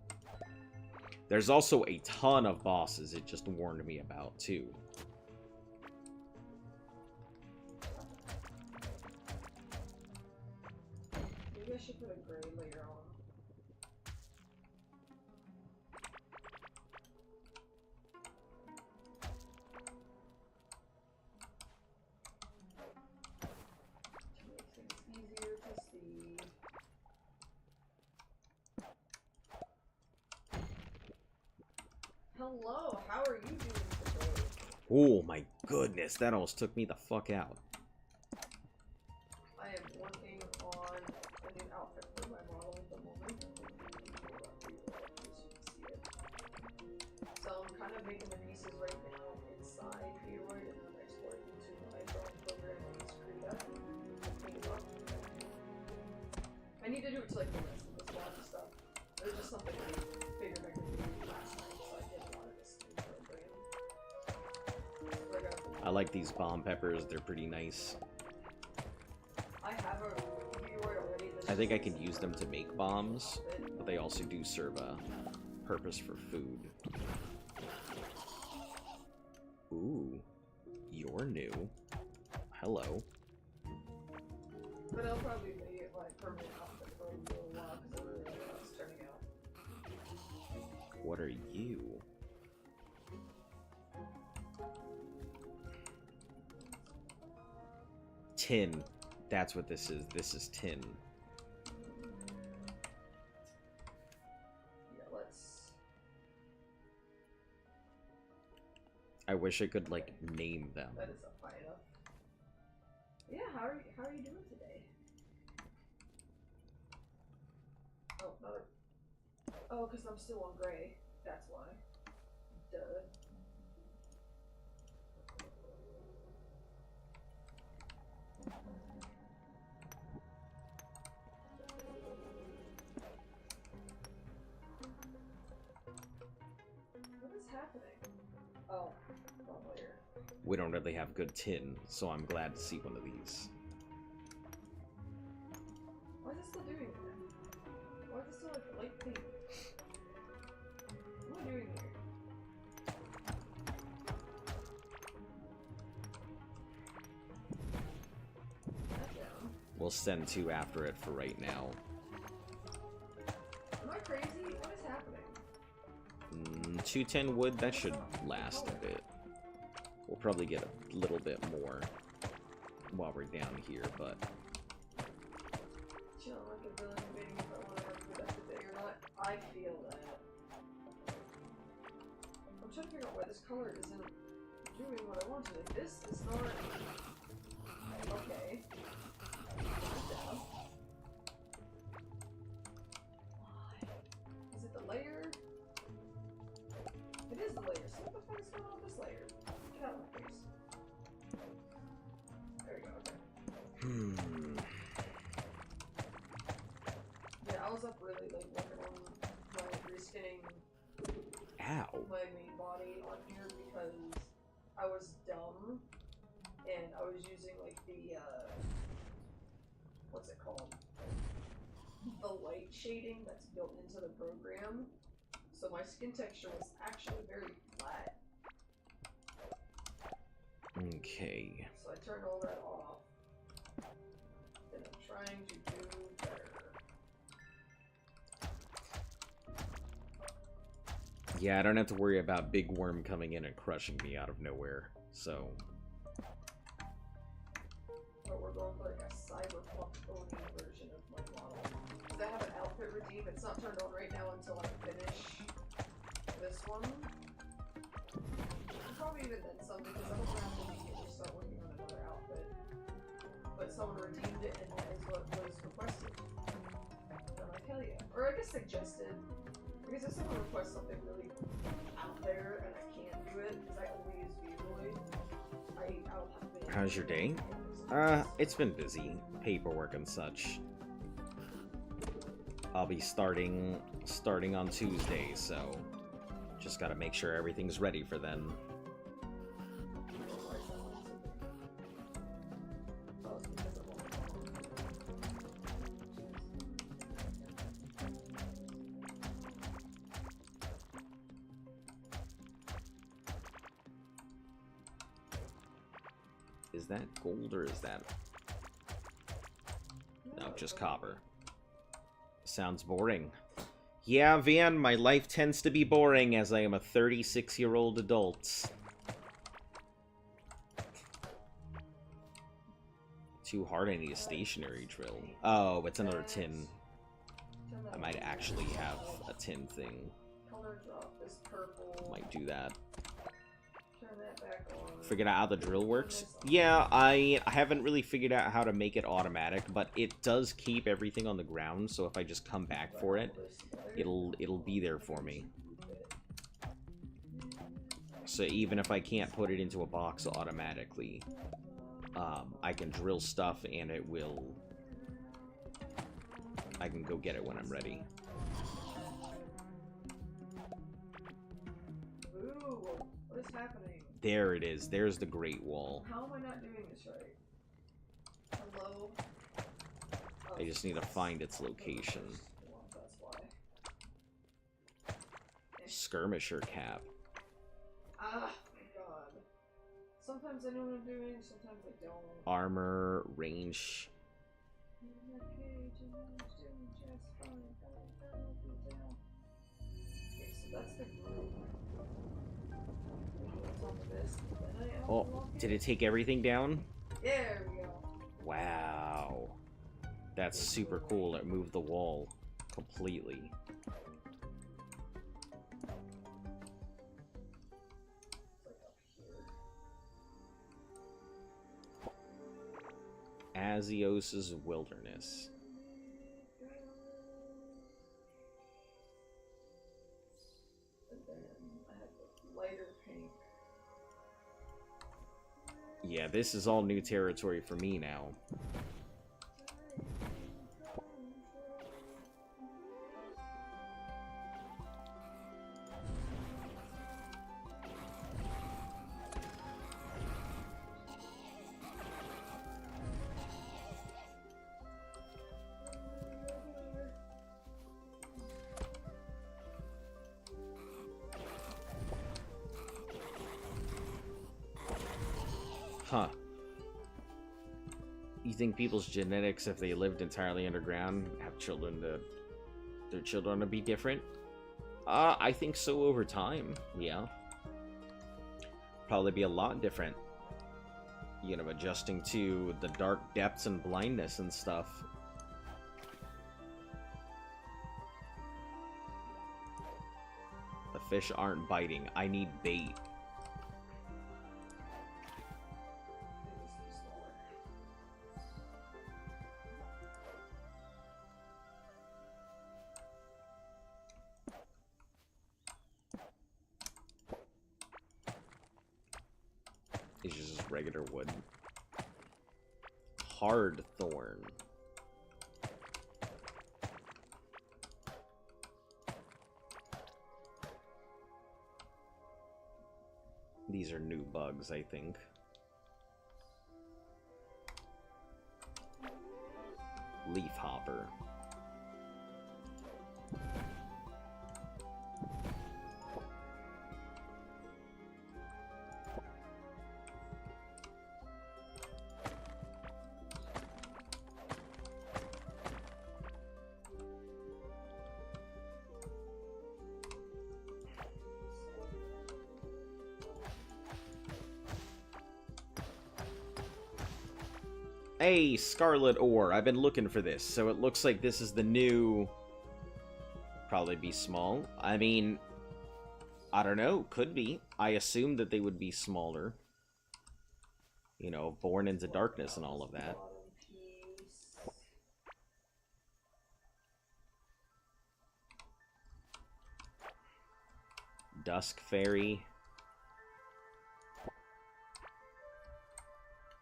There's also a ton of bosses it just warned me about too. Maybe I should put a gray layer on. Hello, how are you doing today? Oh my goodness, that almost took me the fuck out. I am working on a new outfit for my model at the moment. So I'm kind of making the pieces right now inside Theroid and I'm exporting to my drone program in Krita to clean them up. I need to do it to like the rest of this mod stuff. There's just something I figured I could do last night, so I did a lot of this new program. I like these bomb peppers, they're pretty nice. I have a Theroid already. I think I can use them to make bombs, but they also do serve a purpose for food. Ooh, you're new. Hello. But I'll probably make it like permanent outfit for a little while because I really like how it's turning out. What are you? Tin. That's what this is. This is tin. Yeah, let's... I wish I could, like, name them. That is a fight up. Yeah, how are you doing today? Oh, another... Oh, because I'm still on gray. That's why. Duh. What is happening? Oh, wrong layer. We don't really have good tin, so I'm glad to see one of these. Why is it still doing that? Why is it still like light pink? What am I doing here? That down. We'll send 2 after it for right now. Am I crazy? What is happening? 210 wood, that should last a bit. We'll probably get a little bit more while we're down here, but... Chilling like a villain debating if I want to work for that today or not. I feel that. I'm trying to figure out why this color isn't doing what I want to. This is not... Okay. Down. Why? Is it the layer? It is the layer. So what the fuck is going on with this layer? Get out of my face. There we go, okay. Yeah, I was up really late working on my reskinning Ow. my main body on here because I was dumb and I was using like the what's it called? The light shading that's built into the program. So my skin texture was actually very flat. Okay. So I turned all that off. And I'm trying to do better. Yeah, I don't have to worry about Big Worm coming in and crushing me out of nowhere, so... But we're going for like a cyberpunk Oni version of my model. Because I have an outfit redeem. It's not turned on right now until I finish this one. And probably even then some because I don't have to immediately start working on another outfit. But someone redeemed it and that is what was requested. I'm like, hell yeah. Or I guess suggested. Because if someone requests something really out there and I can't do it, because I only use Visually, I'll have to... How's your day? It's been busy. Paperwork and such. I'll be starting on Tuesday, so just gotta make sure everything's ready for then. Is that gold or is that... No, just copper. Sounds boring. Yeah, Van, my life tends to be boring as I am a 36-year-old adult. Too hard, I need a stationary drill. Oh, it's another tin. I might actually have a tin thing. Color gonna drop this purple. Might do that. Turn that back on. Figured out how the drill works? Yeah, I haven't really figured out how to make it automatic, but it does keep everything on the ground, so if I just come back for it, it'll be there for me. So even if I can't put it into a box automatically, I can drill stuff and it will... I can go get it when I'm ready. Ooh, what is happening? There it is. There's the Great Wall. How am I not doing this right? Hello? I just need to find its location. That's why. Skirmisher cap. Ah, my god. Sometimes I know what I'm doing, sometimes I don't. Armor, range. Okay, so that's the group. Oh, did it take everything down? There we go. Wow. That's super cool. It moved the wall completely. Azios's Wilderness. And then I have the lighter pink. Yeah, this is all new territory for me now. Huh. You think people's genetics, if they lived entirely underground, have their children to be different? I think so over time, yeah. Probably be a lot different. You know, adjusting to the dark depths and blindness and stuff. The fish aren't biting. I need bait. It's just regular wood. Hard thorn. These are new bugs, I think. Leaf hopper. Hey, Scarlet Ore. I've been looking for this, so it looks like this is the new... Probably be small. I mean, I don't know. Could be. I assumed that they would be smaller. You know, born into darkness and all of that. Dusk Fairy.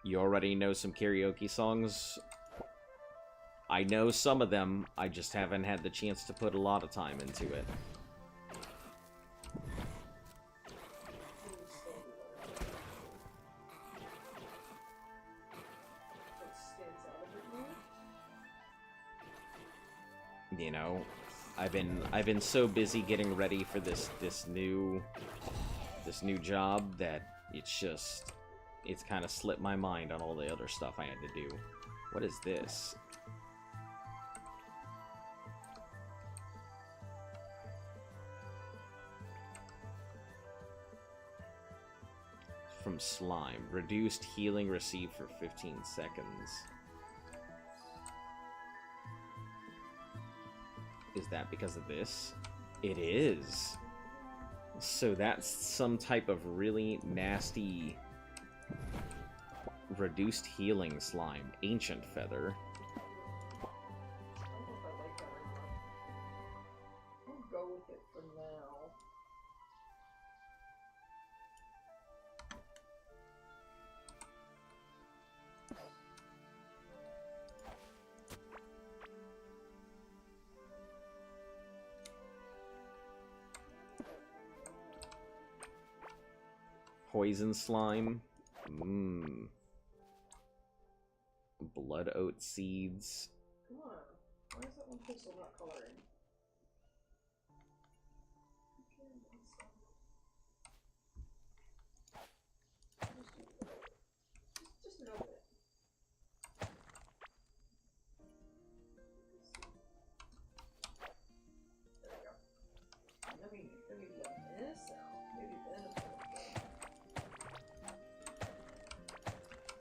You already know some karaoke songs? I know some of them, I just haven't had the chance to put a lot of time into it. You know, I've been so busy getting ready for this new job that it's kind of slipped my mind on all the other stuff I had to do. What is this? From slime. Reduced healing received for 15 seconds. Is that because of this? It is. So that's some type of really nasty reduced healing slime. Ancient feather. I don't know if I like that or not. I'll go with it for now. Poison slime. Mmm. Blood oat seeds. Come on. Why is that one pixel not coloring? Just a little bit. There we go. Let me let this out. Maybe then it's gonna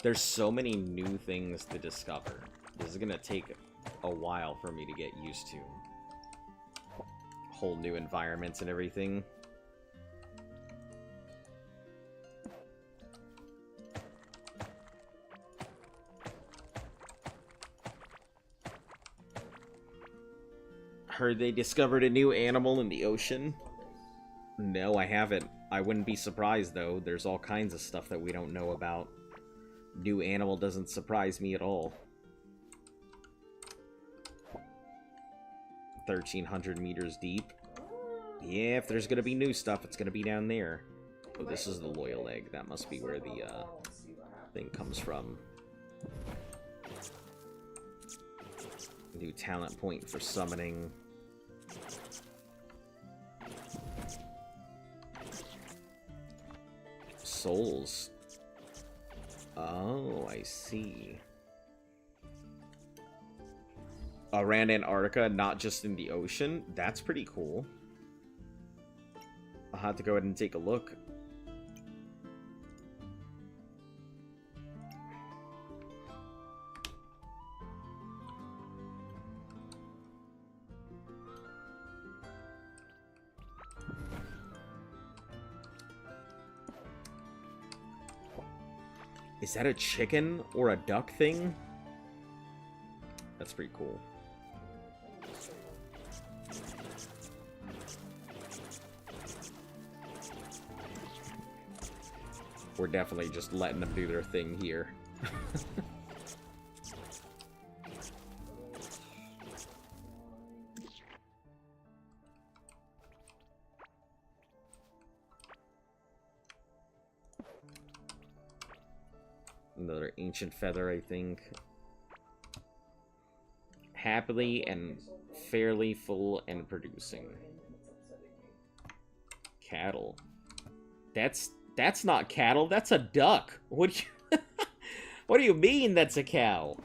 There's so many new things to discover. This is gonna take a while for me to get used to. Whole new environments and everything. Heard they discovered a new animal in the ocean. No, I haven't. I wouldn't be surprised, though. There's all kinds of stuff that we don't know about. New animal doesn't surprise me at all. 1,300 meters deep. Yeah, if there's gonna be new stuff, it's gonna be down there. Oh, this is the loyal egg. That must be where the thing comes from. New talent point for summoning. Souls. Oh, I see. Around Antarctica, not just in the ocean? That's pretty cool. I'll have to go ahead and take a look. Is that a chicken or a duck thing? That's pretty cool. We're definitely just letting them do their thing here. Another ancient feather, I think. Happily and fairly full and producing. Cattle. That's not cattle, that's a duck. What do you What do you mean that's a cow?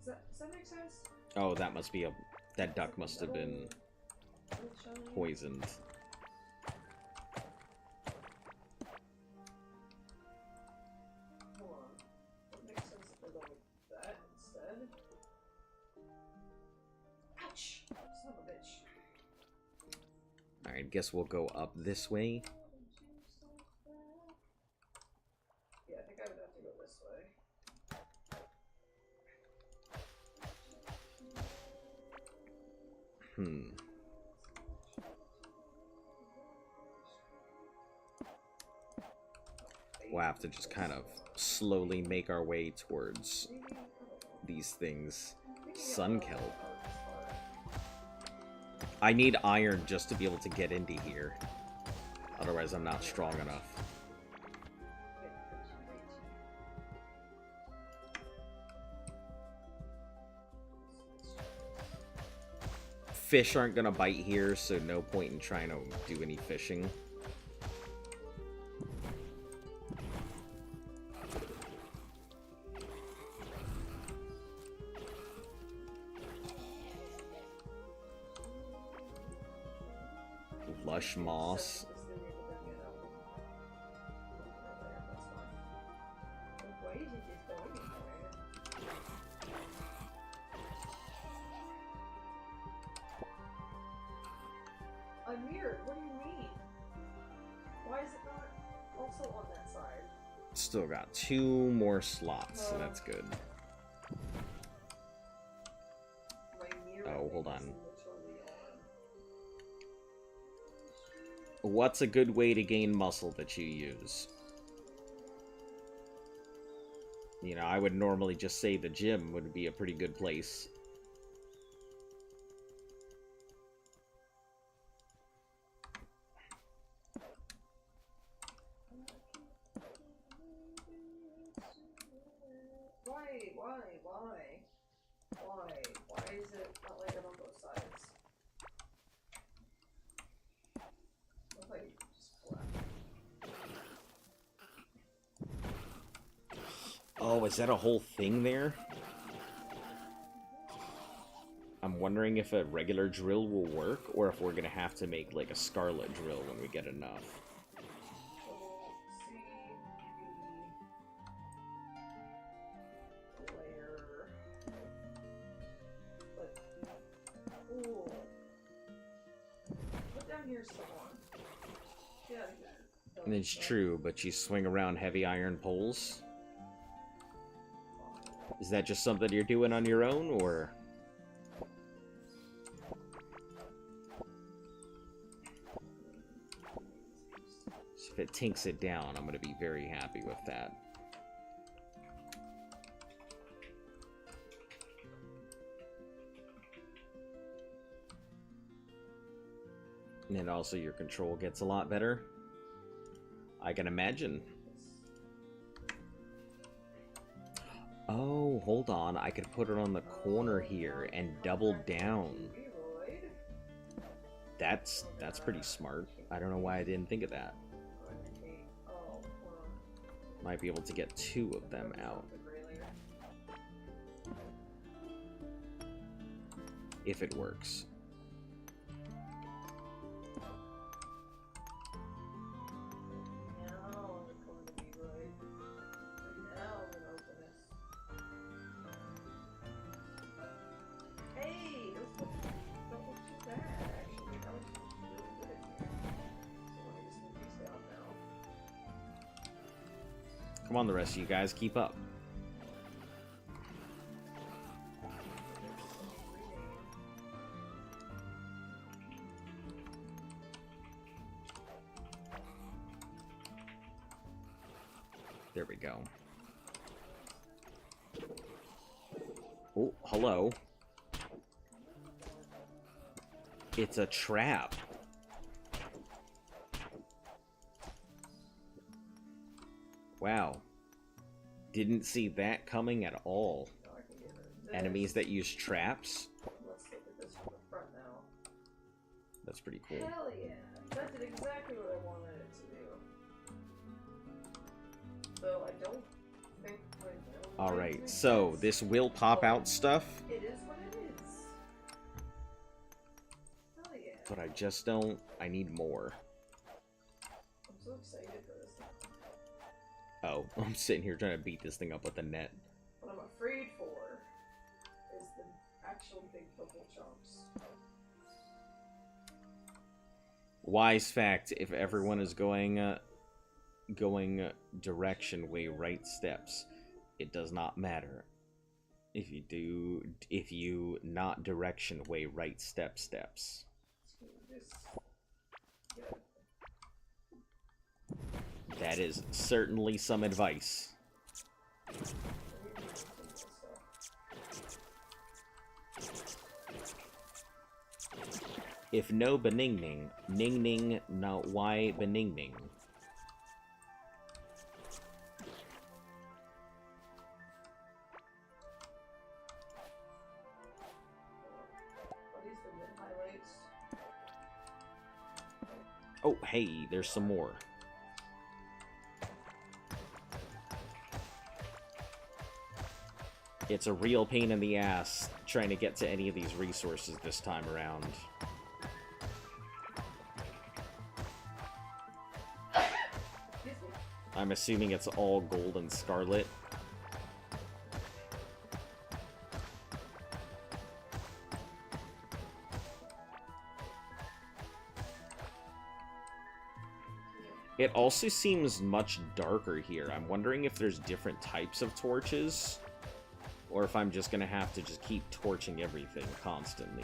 Does that make sense? Oh, that must be that duck must have been poisoned. Hold on. It makes sense if I go with that instead. Ouch! Son of a bitch. Alright, guess we'll go up this way. Yeah, I think I would have to go this way. We'll have to just kind of slowly make our way towards these things. Sun kelp. I need iron just to be able to get into here. Otherwise, I'm not strong enough. Fish aren't gonna bite here, so no point in trying to do any fishing. lush moss. I'm mirrored. What do you mean? Why is it not also on that side? Still got 2 more slots, so that's good. Oh, hold on. What's a good way to gain muscle that you use? You know, I would normally just say the gym would be a pretty good place. Why is it not like it on both sides? Looks like just flat. Oh, is that a whole thing there? I'm wondering if a regular drill will work, or if we're gonna have to make like a scarlet drill when we get enough. It's true, but you swing around heavy iron poles? Is that just something you're doing on your own, or...? So if it tinks it down, I'm gonna be very happy with that. And then also your control gets a lot better. I can imagine. Oh, hold on. I could put it on the corner here and double down. That's pretty smart. I don't know why I didn't think of that. Might be able to get 2 of them out. If it works. Come on, the rest of you guys, keep up. There we go. Oh, hello. It's a trap. Wow. Didn't see that coming at all. Enemies that use traps? Let's look at this from the front now. That's pretty cool. Hell yeah. That did exactly what I wanted it to do. Though I don't think Alright, so this will pop out stuff. It is what it is. Hell yeah. But I just don't... I need more. I'm so excited for this. Oh, I'm sitting here trying to beat this thing up with the net. What I'm afraid for is the actual big purple chunks. Wise fact, if everyone is going direction way right steps, it does not matter. If you not direction way right steps. That is certainly some advice. If no benigning, ning not why benigning. Oh, hey, there's some more. It's a real pain in the ass trying to get to any of these resources this time around. I'm assuming it's all gold and scarlet. It also seems much darker here. I'm wondering if there's different types of torches, or if I'm just gonna have to just keep torching everything constantly.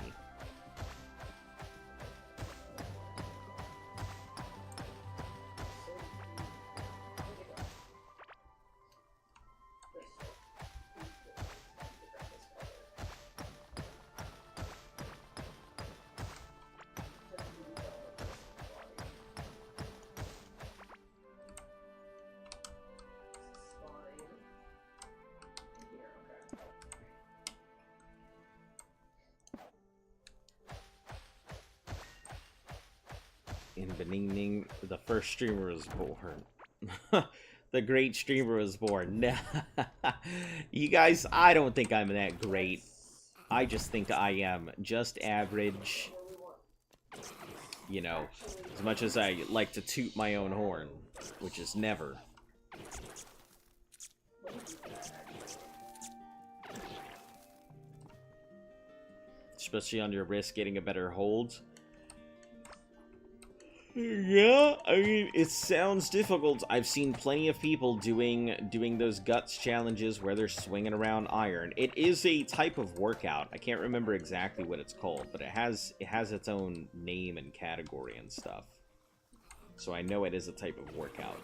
In Beninning, the first streamer was born. The great streamer was born. You guys, I don't think I'm that great. I just think I am just average. You know, as much as I like to toot my own horn, which is never. Especially on your wrist getting a better hold. Yeah, I mean, it sounds difficult. I've seen plenty of people doing those guts challenges where they're swinging around iron. It is a type of workout. I can't remember exactly what it's called, but it has its own name and category and stuff. So I know it is a type of workout.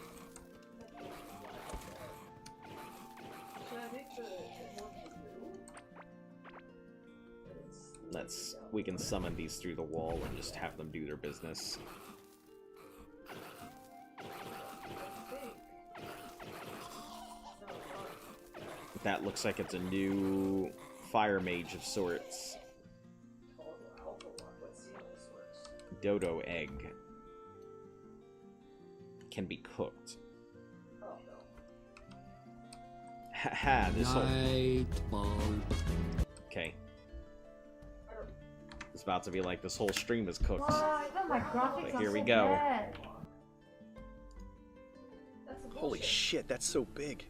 We can summon these through the wall and just have them do their business. That looks like it's a new fire mage of sorts. Dodo egg. Can be cooked. Haha, this whole... Okay. It's about to be like this whole stream is cooked. But here we go. Holy shit, that's so big.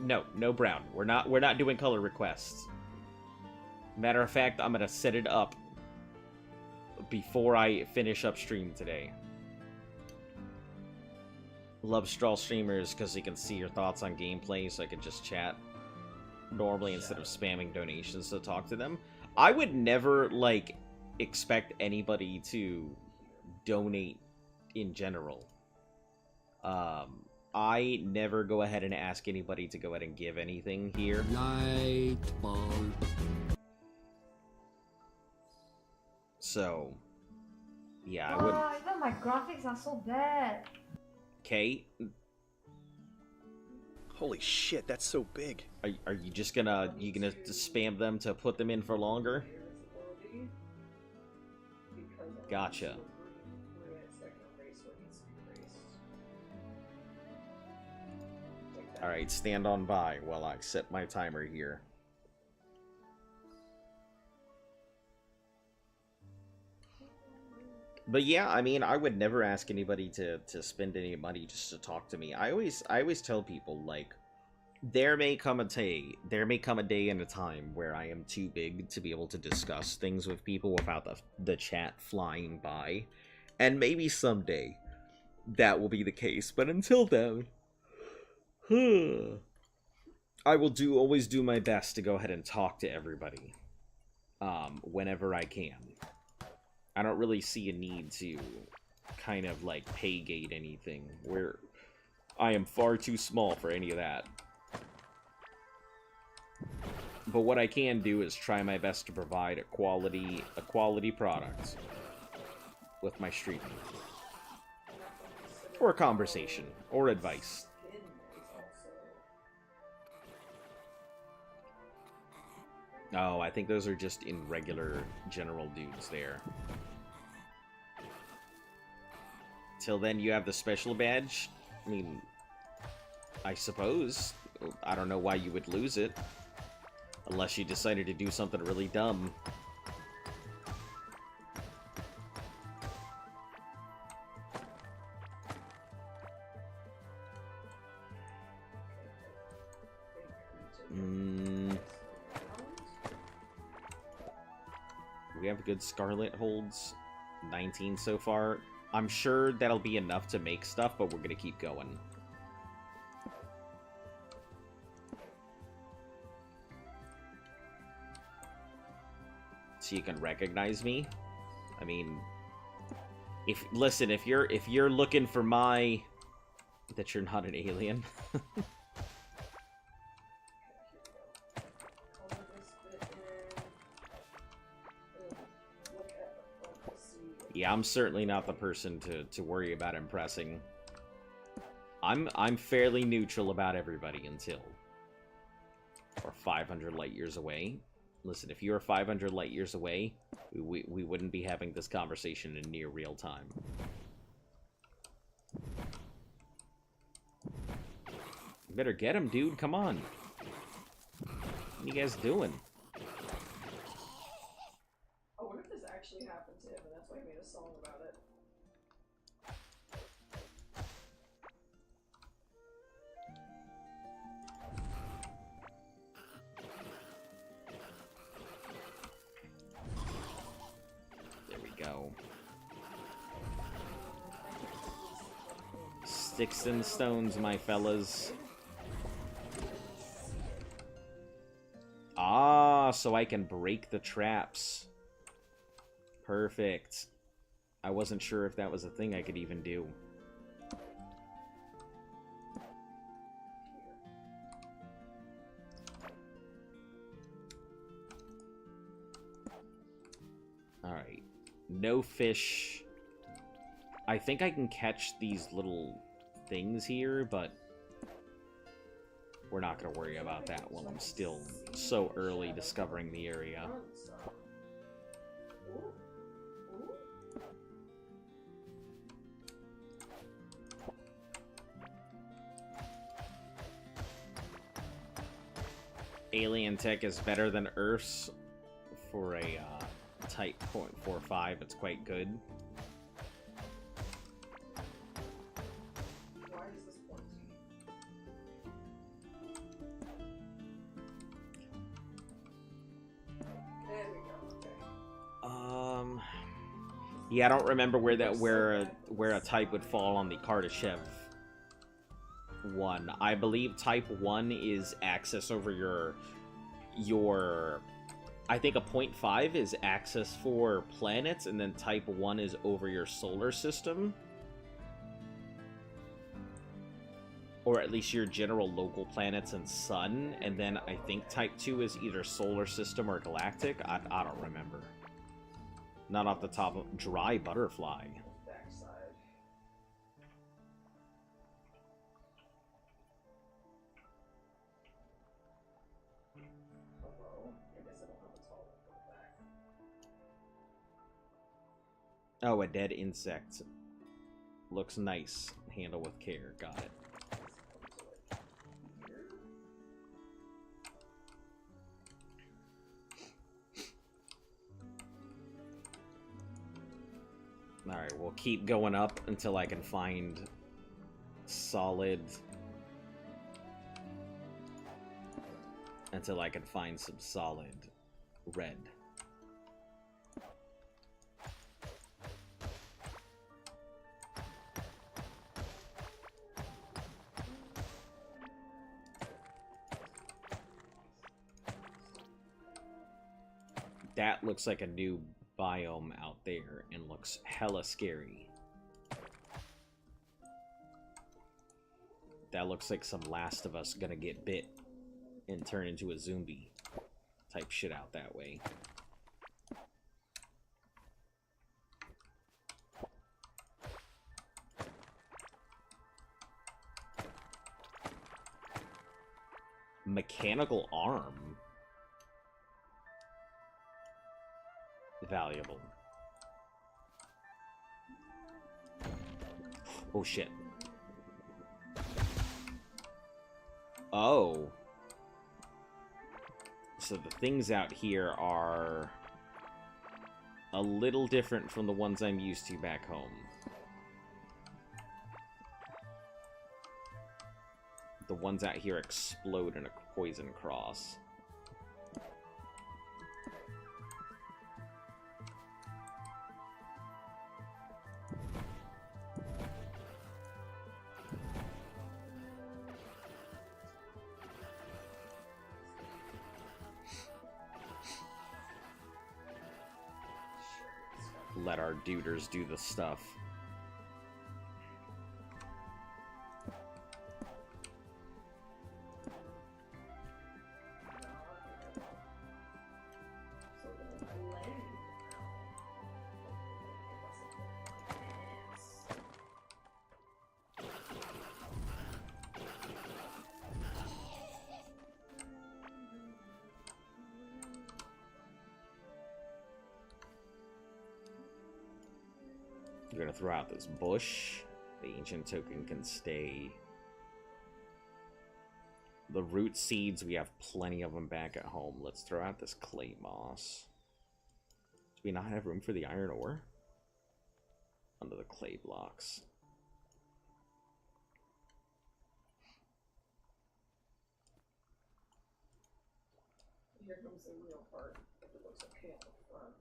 And no brown. We're not doing color requests. Matter of fact, I'm gonna set it up before I finish up stream today. Love straw streamers because you can see your thoughts on gameplay, so I can just chat normally instead of spamming donations to talk to them. I would never like expect anybody to donate in general. I never go ahead and ask anybody to go ahead and give anything here. So, yeah, I wouldn't. Even my graphics are so bad. Okay. Holy shit, that's so big. Are you just gonna spam them to put them in for longer? Gotcha. Alright, stand on by while I set my timer here. But yeah, I mean, I would never ask anybody to spend any money just to talk to me. I always tell people, like, there may come a day and a time where I am too big to be able to discuss things with people without the chat flying by. And maybe someday that will be the case, but until then... I will always do my best to go ahead and talk to everybody whenever I can. I don't really see a need to kind of like pay gate anything where I am far too small for any of that. But what I can do is try my best to provide a quality product with my streaming. Or a conversation, or advice. Oh, I think those are just in regular general dudes there. Till then, you have the special badge. I mean, I suppose. I don't know why you would lose it. Unless you decided to do something really dumb. We have good Scarlet holds. 19 so far. I'm sure that'll be enough to make stuff, but we're gonna keep going. So you can recognize me? I mean, listen, if you're looking for my... That you're not an alien. Yeah, I'm certainly not the person to worry about impressing. I'm fairly neutral about everybody until we're 500 light years away. Listen, if you were 500 light years away, we wouldn't be having this conversation in near real time. You better get him, dude. Come on. What are you guys doing? Oh, what if this actually happened to him and that's why he made a song about it? There we go. Sticks and stones, my fellas. Ah, so I can break the traps. Perfect. I wasn't sure if that was a thing I could even do. Alright. No fish. I think I can catch these little things here, but we're not going to worry about that while I'm still so early discovering the area. Alien tech is better than Earth's for a Type 0.45. It's quite good. Why is this pointy? There we go, okay. Yeah, I don't remember where a type would fall on the Kardashev one. I believe Type 1 is access over your I think a 0.5 is access for planets, and then Type 1 is over your solar system. Or at least your general local planets and sun, and then I think Type 2 is either solar system or galactic. I don't remember. Not off the top of... Dry butterfly. Backside. Hello? I guess I don't have a tall one for the back. Oh, a dead insect. Looks nice. Handle with care. Got it. Alright, we'll keep going up until I can find solid... Until I can find some solid red. That looks like a new biome out there and looks hella scary. That looks like some Last of Us gonna get bit and turn into a zombie type shit out that way. Mechanical arm. Valuable. Oh, shit. Oh. So the things out here are a little different from the ones I'm used to back home. The ones out here explode in a poison cross. Let our duders do the stuff. You're gonna throw out this bush. The ancient token can stay. The root seeds, we have plenty of them back at home. Let's throw out this clay moss. Do we not have room for the iron ore? Under the clay blocks. Here comes the real part. If it looks okay on the front.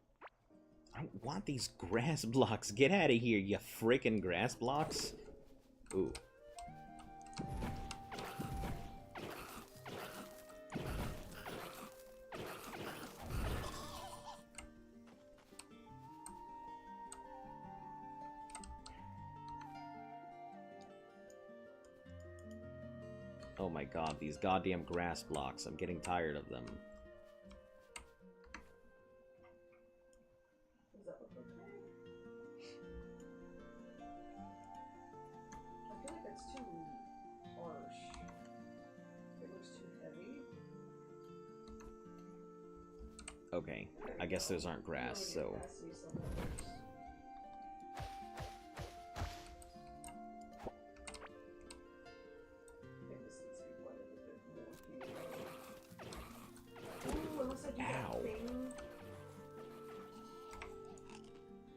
I don't want these grass blocks. Get out of here, you frickin' grass blocks. Ooh. Oh my god, these goddamn grass blocks. I'm getting tired of them. Does that look okay? I feel like that's too harsh. It looks too heavy. Okay, I guess those aren't grass, so... Ow.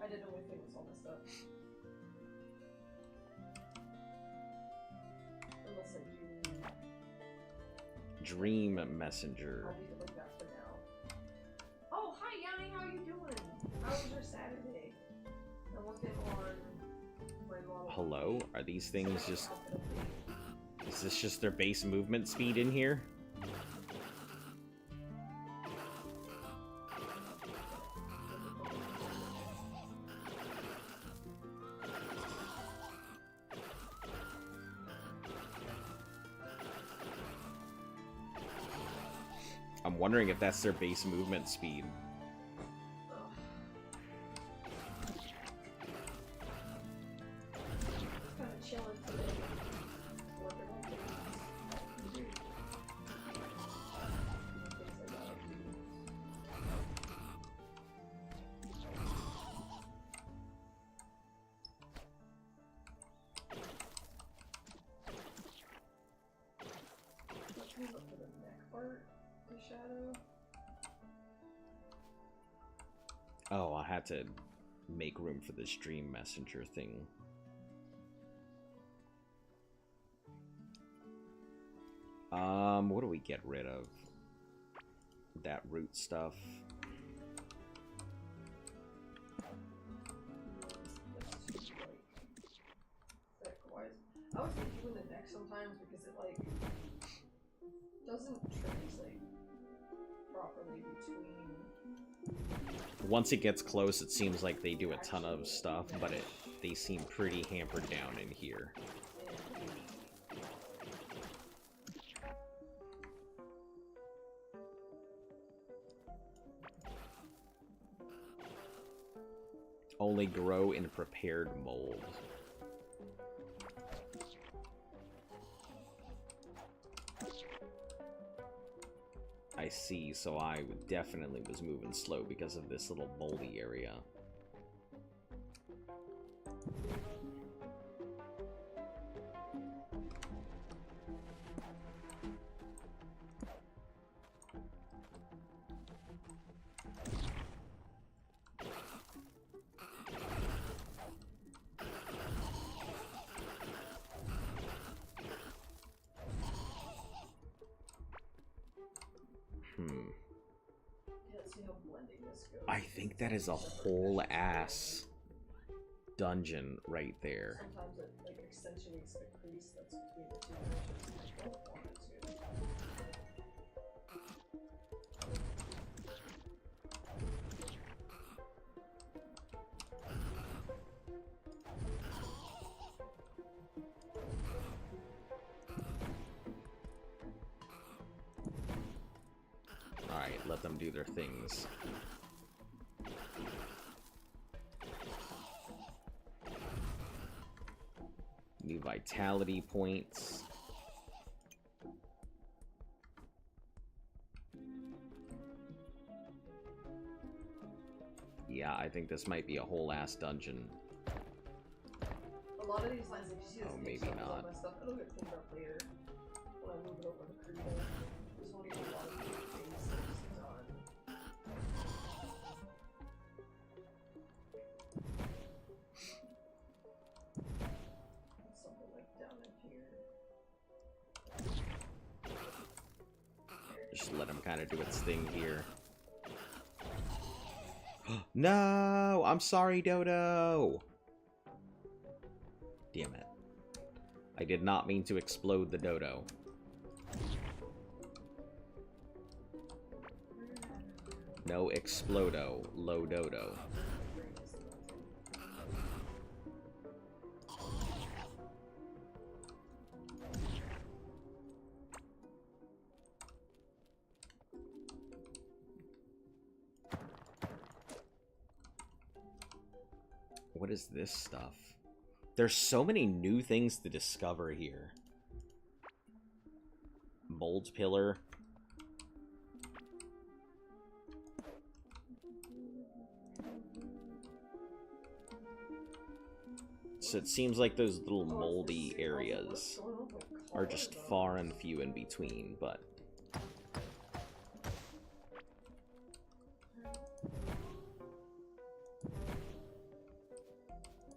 I didn't know anything was all messed up. Unless I do. Dream Messenger. I'll need to look that for now. Oh, hi Yanni, how are you doing? How was your Saturday? I'm working on my model. Hello? Are these things just... Is this just their base movement speed in here? I'm wondering if that's their base movement speed. Oh, I had to make room for this Dream Messenger thing. What do we get rid of? That root stuff. I was doing the neck sometimes because it like doesn't translate properly between. Once it gets close, it seems like they do a ton of stuff, but they seem pretty hampered down in here. Only grow in prepared mold. I see, so I definitely was moving slow because of this little moldy area. this goes. I think that is a whole ass dungeon right there. Sometimes it like accentuates the crease that's between the two meshes. I don't want it to. Alright, let them do their things. New vitality points. Yeah, I think this might be a whole ass dungeon. A lot of these lines, like you see this Oh, big maybe stuff, all not. my stuff, it'll get cleaned up later when I move it over to Credo. This one gets a lot of basics done. Something like down in here. Just let him kind of do its thing here. No! I'm sorry, Dodo! Damn it. I did not mean to explode the Dodo. No explodo, low Dodo. What is this stuff? There's so many new things to discover here. Mold pillar. So it seems like those little moldy areas are just far and few in between, but...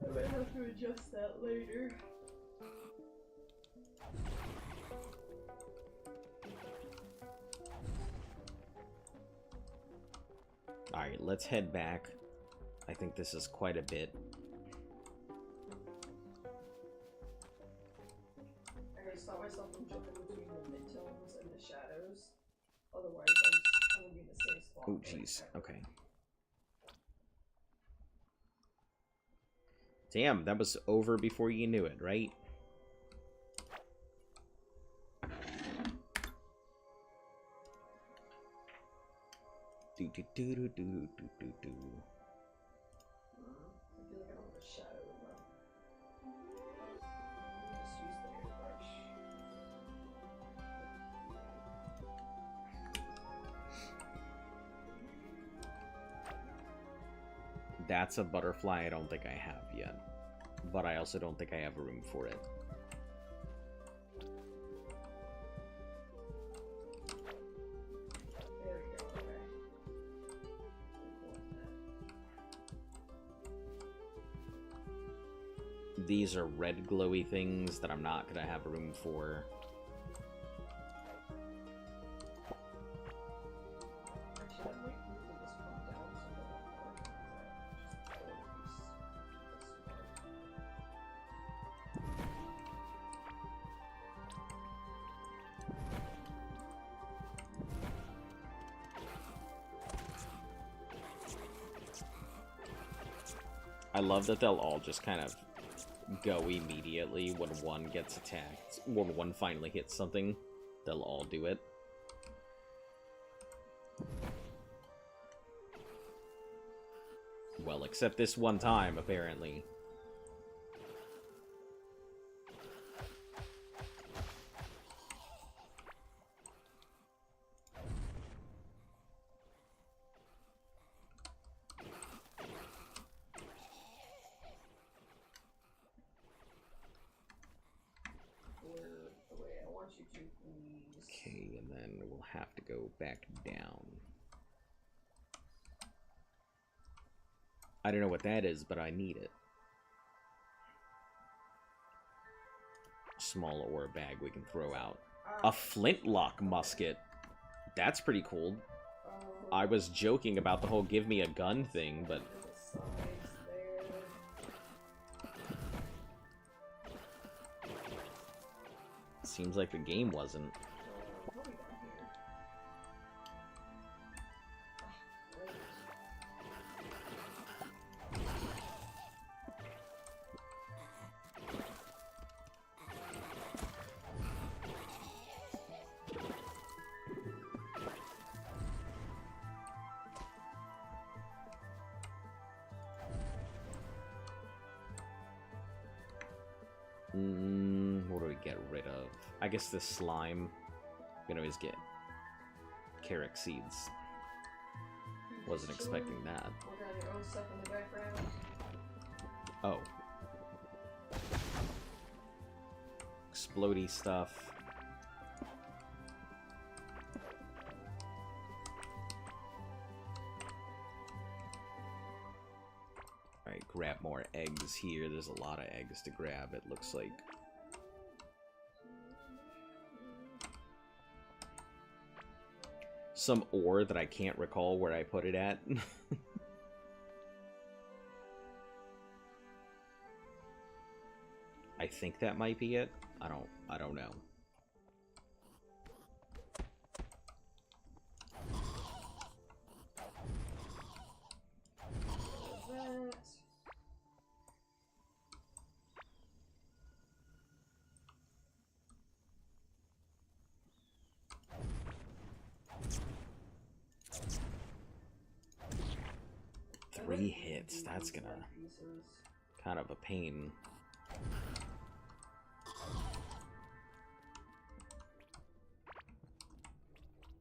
I might have to adjust that later. Alright, let's head back. I think this is quite a bit. I stop myself from jumping between the midtones and the shadows. Otherwise, I'm gonna be in the same spot. Oh, jeez. Okay. Damn, that was over before you knew it, right? Do do do do do do do do. I feel like I don't have a shadow enough. Just use the airbrush. That's a butterfly I don't think I have yet. But I also don't think I have room for it. There we go, okay. These are red glowy things that I'm not gonna have room for. Actually, I might move this one down so that I love that they'll all just kind of go immediately when one gets attacked. When one finally hits something, they'll all do it. Well, except this one time, apparently. Okay, and then we'll have to go back down. I don't know what that is, but I need it. Small ore bag we can throw out. A flintlock musket. That's pretty cool. I was joking about the whole give me a gun thing, but... Seems like the game wasn't. What do we get rid of? I guess this slime. We can always get carrot seeds. Wasn't expecting that. Working on your own stuff in the background. Oh. Explodey stuff. Alright, grab more eggs here. There's a lot of eggs to grab, it looks like. Some ore that I can't recall where I put it at. I think that might be it. I don't know. Three hits, that's gonna kind of a pain.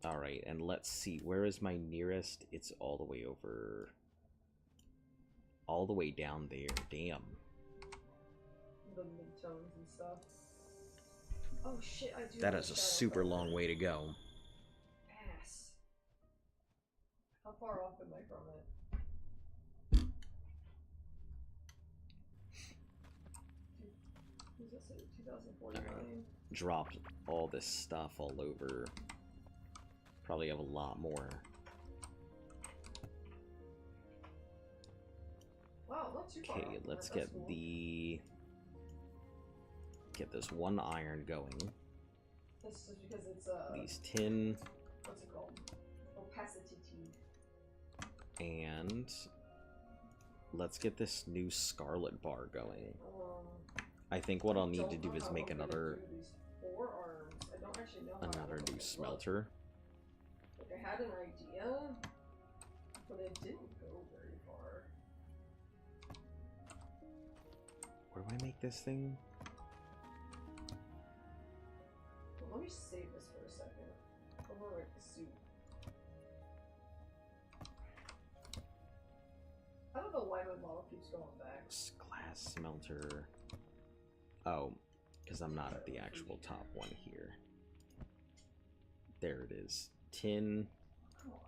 Alright, and let's see, where is my nearest? It's all the way over... all the way down there, damn. The midtones and stuff. Oh shit, I do. That is a super long way to go. Ass. How far off am I from it? Who's that say? 2049? Dropped all this stuff all over. Probably have a lot more. Wow, not too far. Okay, let's get cool. get this one iron going. That's just because it's These tin. What's it called? Opacity tea. And let's get this new scarlet bar going. I think what I'll need to do is make another new smelter. Like I had an idea, but it didn't go very far. Where do I make this thing? Well, let me save this for a second. Overwrite the suit. I don't know why my model keeps going back. Glass smelter. Oh, because I'm not at the actual top one here. There it is. Tin. Come on.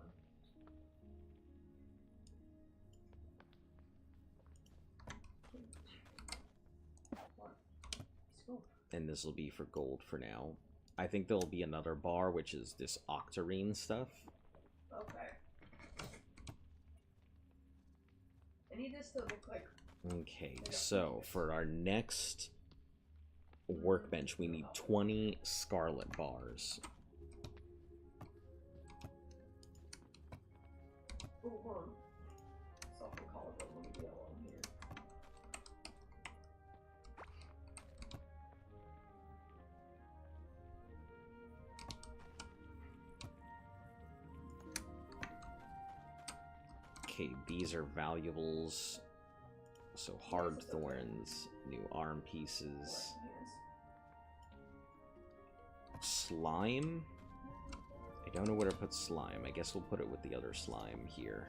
Let's go. And this will be for gold for now. I think there'll be another bar, which is this octarine stuff. Okay. I need this to look like... Okay, so for our next workbench, we need 20 scarlet bars. Oh, hold on. Soft and collar, but let me get along here. Okay, these are valuables. So hard thorns, new arm pieces. Slime? I don't know where to put slime. I guess we'll put it with the other slime here.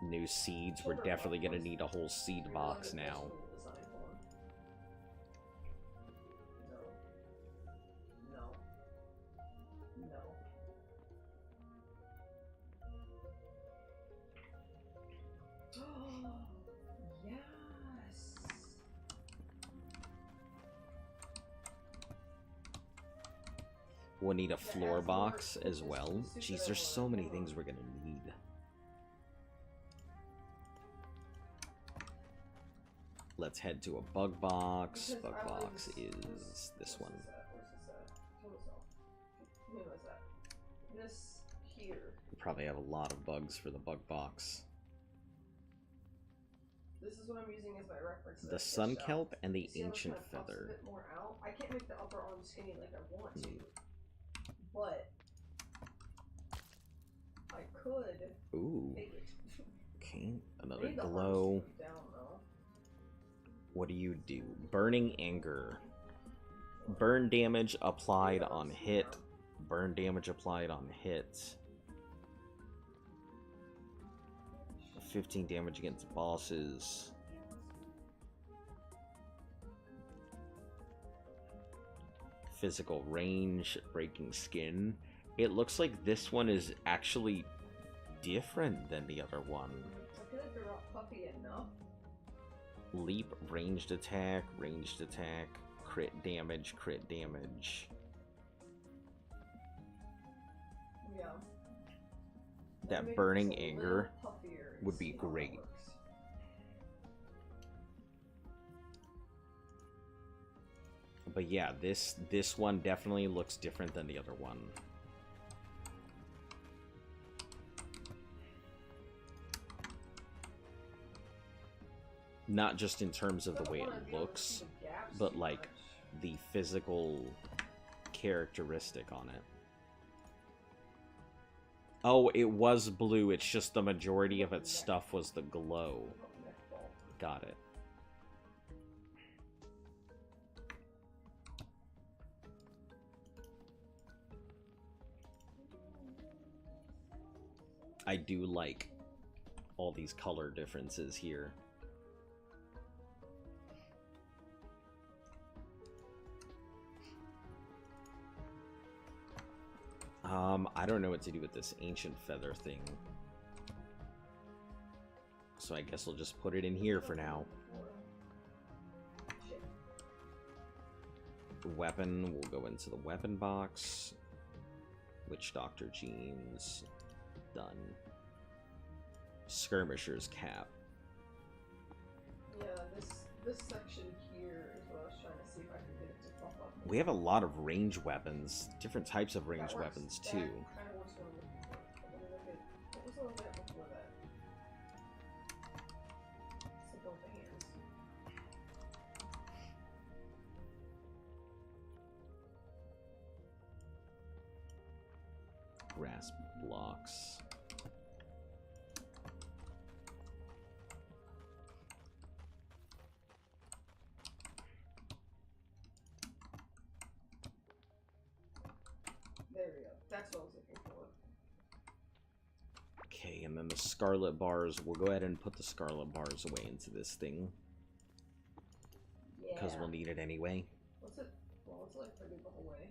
New seeds. We're definitely going to need a whole seed box now. We'll need a floor adds box more- as well. it's the suit Jeez, that I there's so wanted. many things we're gonna need. Let's head to a bug box. Because Bug I like box is this one. Where's this at? Tell myself. Who was that? This here. We probably have a lot of bugs for the bug box. This is what I'm using as my reference. The sun kelp and the See how it ancient kinda puffs a feather. bit more out? I can't make the upper arm skinny like I want to, Mm. but I could Ooh. make it. Okay, I another need the arms glow. to go down, though. What do you do? Burning anger. Burn damage applied on hit. Burn damage applied on hit. 15 damage against bosses. Physical range, breaking skin. It looks like this one is actually different than the other one. I feel like they're not puffy enough. Leap, ranged attack, crit damage, crit damage. Yeah. That Make burning this a anger little puffier and would be see how that great. works. But yeah, this one definitely looks different than the other one. Not just in terms of the way it looks, but like the physical characteristic on it. Oh, it was blue, it's just the majority of its stuff was the glow. Got it. I do like all these color differences here. I don't know what to do with this ancient feather thing. So I guess we'll just put it in here for now. Weapon will go into the weapon box. Witch Doctor jeans. Done. Skirmisher's cap. Yeah, this section here is what I was trying to see if I could get it to pop up. We have a lot of range weapons. Different types of range That works. weapons, That too. kinda works what I'm looking for. But let me look at what was the one that before that? Something with the hands. Grasp blocks. There we go. That's what I was looking for. Okay, and then the scarlet bars. We'll go ahead and put the scarlet bars away into this thing. Yeah. Because we'll need it anyway. What's it? Well, what's it like for the whole way?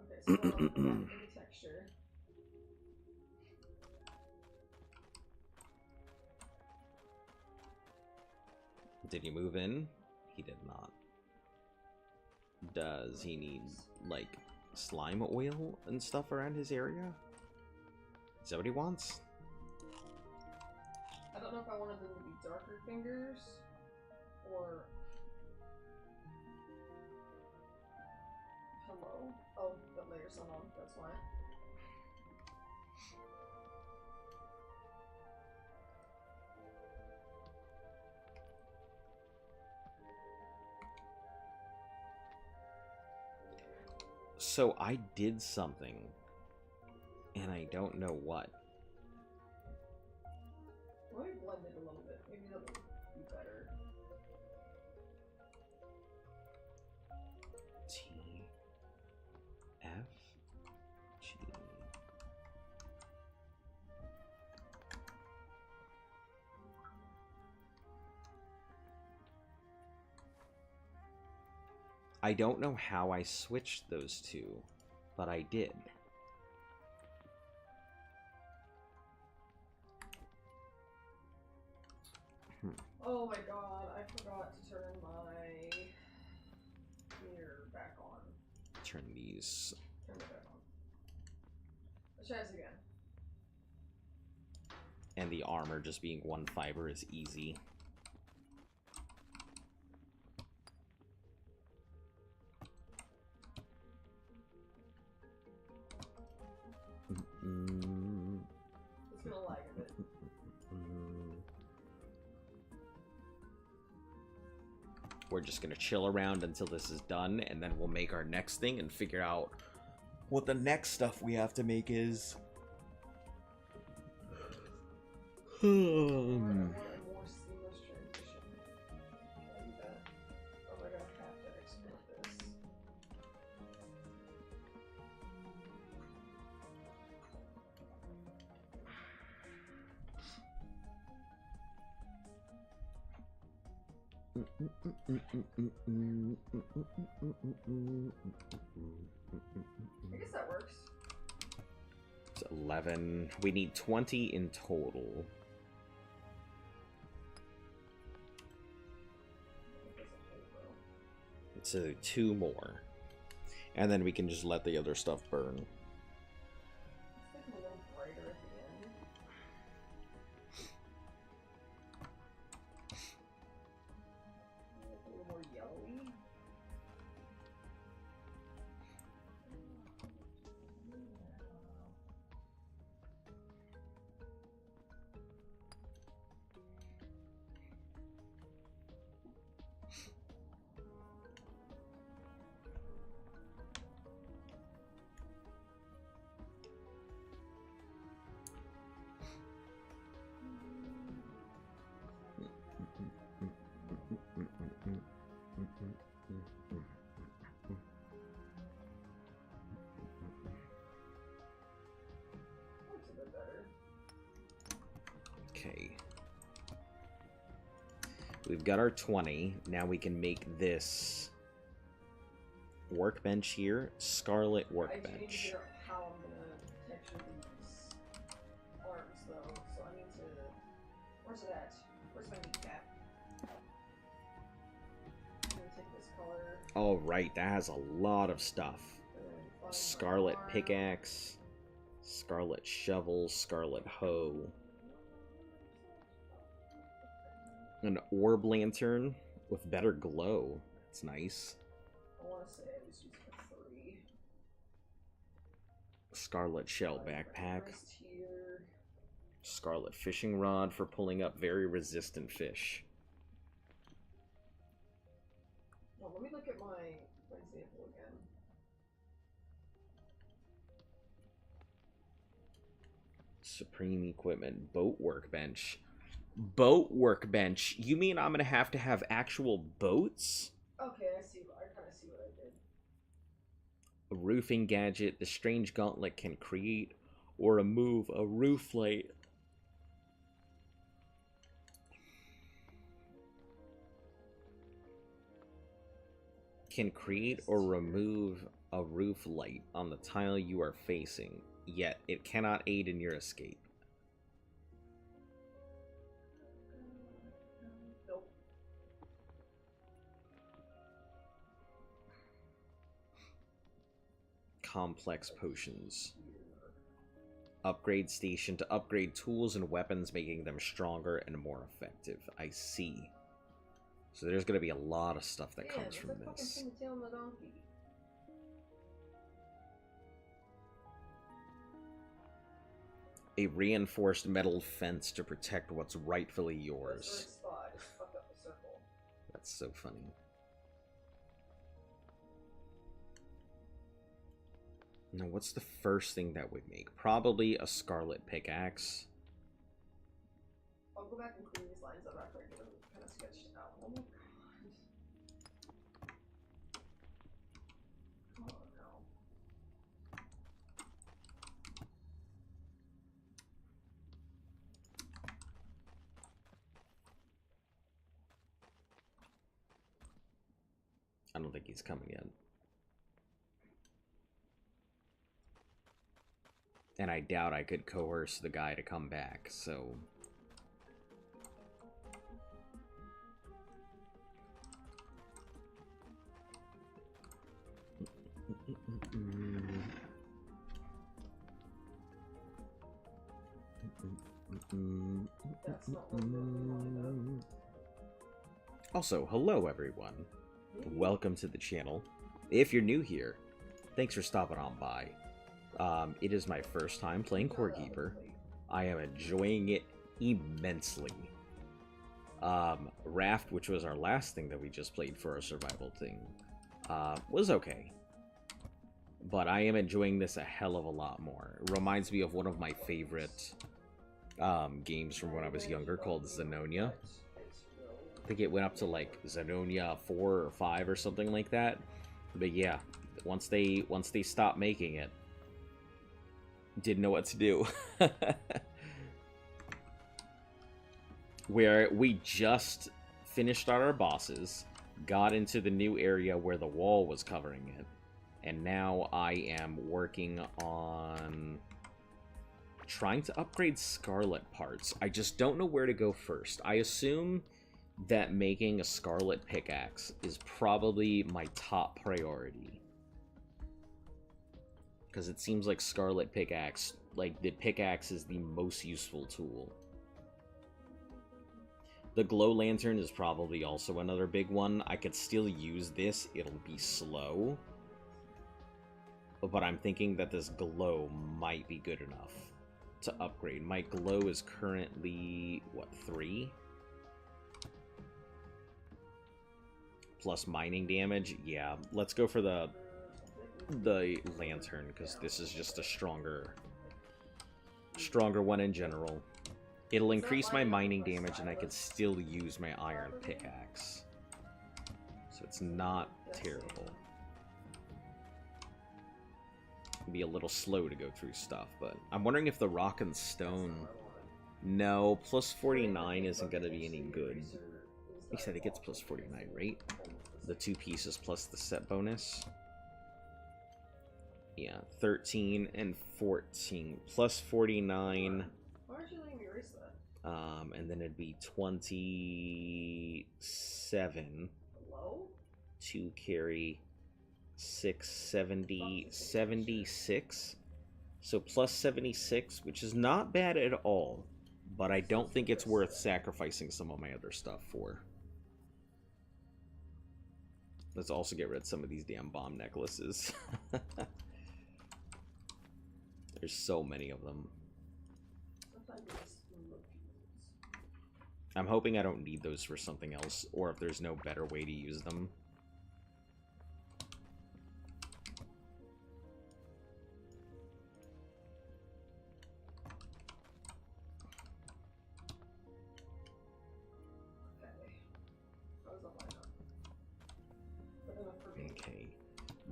Okay, so now I'm back to the texture. Did he move in? He did not. Does he need, like, slime oil and stuff around his area? Is that what he wants? I don't know if I wanted them to be darker fingers or. Hello? Oh, the layer's not on, that's why. So I did something, and I don't know what. Let me blend it a little bit. Maybe that'll be better. T F G. I don't know how I switched those two, but I did. Oh my god, I forgot to turn my mirror back on. Turn these. Turn it back on. Let's try this again. And the armor just being one fiber is easy. It's gonna lag a bit. We're just gonna chill around until this is done, and then we'll make our next thing and figure out what the next stuff we have to make is. More seamless transition. Can I do that? Or am I gonna have to export this? I guess that works. It's 11. We need 20 in total. So 2 more. And then we can just let the other stuff burn. It's like a little brighter at the end. A little more yellowy. Looks a bit better. Okay. We've got our 20. Now we can make this workbench here. Scarlet I do need to workbench. figure out how I'm gonna texture these arms though, so I need to. Where's it at? Where's my kneecap? I'm gonna take this color. Oh, right. That has a lot of stuff. And then find my Scarlet arm. pickaxe. Scarlet shovel. Scarlet hoe. An orb lantern with better glow. That's nice. I want to say I was using a 3. Scarlet shell Like, backpack. wrist here. Scarlet fishing rod for pulling up very resistant fish. Well, let me look at my example again. Supreme equipment. Boat workbench. Boat workbench? You mean I'm gonna have to have actual boats? Okay, I see. I kind of see what I did. A roofing gadget. The strange gauntlet can create or remove a roof light. Can create or remove a roof light on the tile you are facing, yet it cannot aid in your escape. Nope. Complex potions. Upgrade station to upgrade tools and weapons, making them stronger and more effective. I see. So there's going to be a lot of stuff that comes from this. Fucking tail on the donkey. A reinforced metal fence to protect what's rightfully yours. That's the right spot. Just fuck up the circle. That's so funny. Now, what's the first thing that we make? Probably a scarlet pickaxe. I'll go back and clean these lines up after I get them kind of sketched out. Oh my god. Oh no. I don't think he's coming in. And I doubt I could coerce the guy to come back, so... That's not what we're lined up. Also, hello everyone. Welcome to the channel. If you're new here, thanks for stopping on by. It is my first time playing Core Keeper. I am enjoying it immensely. Raft, which was our last thing that we just played for our survival thing, was okay. But I am enjoying this a hell of a lot more. It reminds me of one of my favorite games from when I was younger called Zenonia. I think it went up to like Zenonia 4 or 5 or something like that. But yeah, once they stopped making it, didn't know what to do. Where we just finished out our bosses, got into the new area where the wall was covering it, and now I am working on trying to upgrade Scarlet parts. I just don't know where to go first. I assume that making a Scarlet pickaxe is probably my top priority, because it seems like Scarlet pickaxe, like the pickaxe, is the most useful tool. The glow lantern is probably also another big one. I could still use this. It'll be slow. But I'm thinking that this glow might be good enough to upgrade. My glow is currently, what, 3? Plus mining damage. Yeah, let's go for the lantern, because this is just a stronger one in general. It'll increase my mining damage, and I could still use my iron pickaxe. So it's not terrible. It'll be a little slow to go through stuff, but I'm wondering if the rock and stone... No, plus 49 isn't going to be any good. You said it gets plus 49, right? The 2 pieces plus the set bonus. Yeah, 13 and 14. Plus 49... and then it'd be 27 to carry 670, 76. So plus 76, which is not bad at all, but I don't think it's worth sacrificing some of my other stuff for. Let's also get rid of some of these damn bomb necklaces. There's so many of them. I'm hoping I don't need those for something else, or if there's no better way to use them. Okay.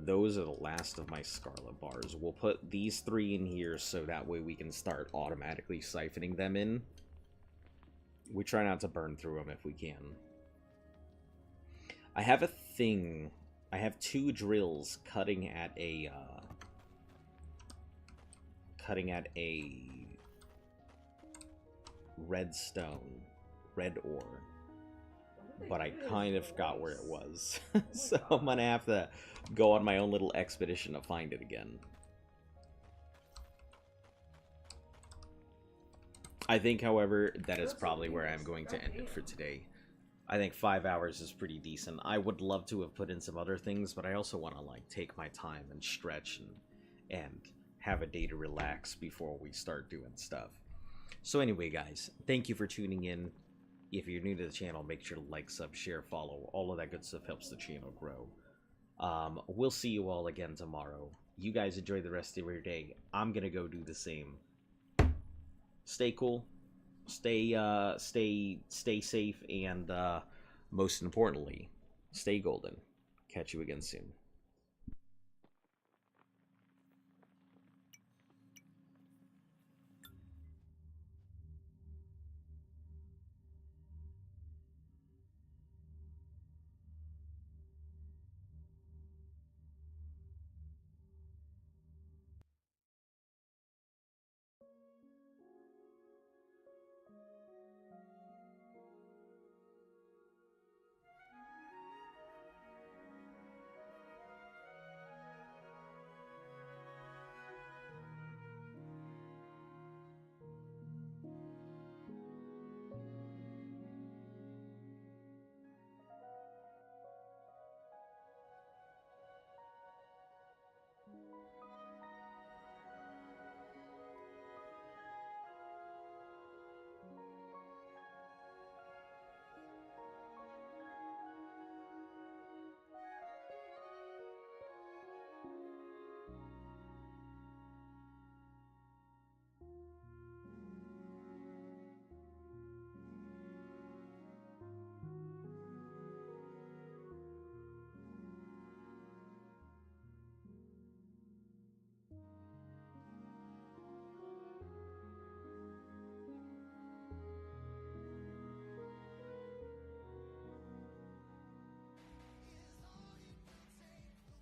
Those are the last of my Scarlet bars. We'll put these 3 in here so that way we can start automatically siphoning them in. We try not to burn through them if we can. I have a thing. I have 2 drills cutting at a red ore. But I kind of forgot where it was. So I'm gonna have to go on my own little expedition to find it again. I think, however, that is probably where I'm going to end it for today. I think 5 hours is pretty decent. I would love to have put in some other things, but I also want to, like, take my time and stretch and have a day to relax before we start doing stuff. So anyway, guys, thank you for tuning in. If you're new to the channel, make sure to like, sub, share, follow. All of that good stuff helps the channel grow. We'll see you all again tomorrow. You guys enjoy the rest of your day. I'm going to go do the same. Stay cool, stay safe, and most importantly, stay golden. Catch you again soon.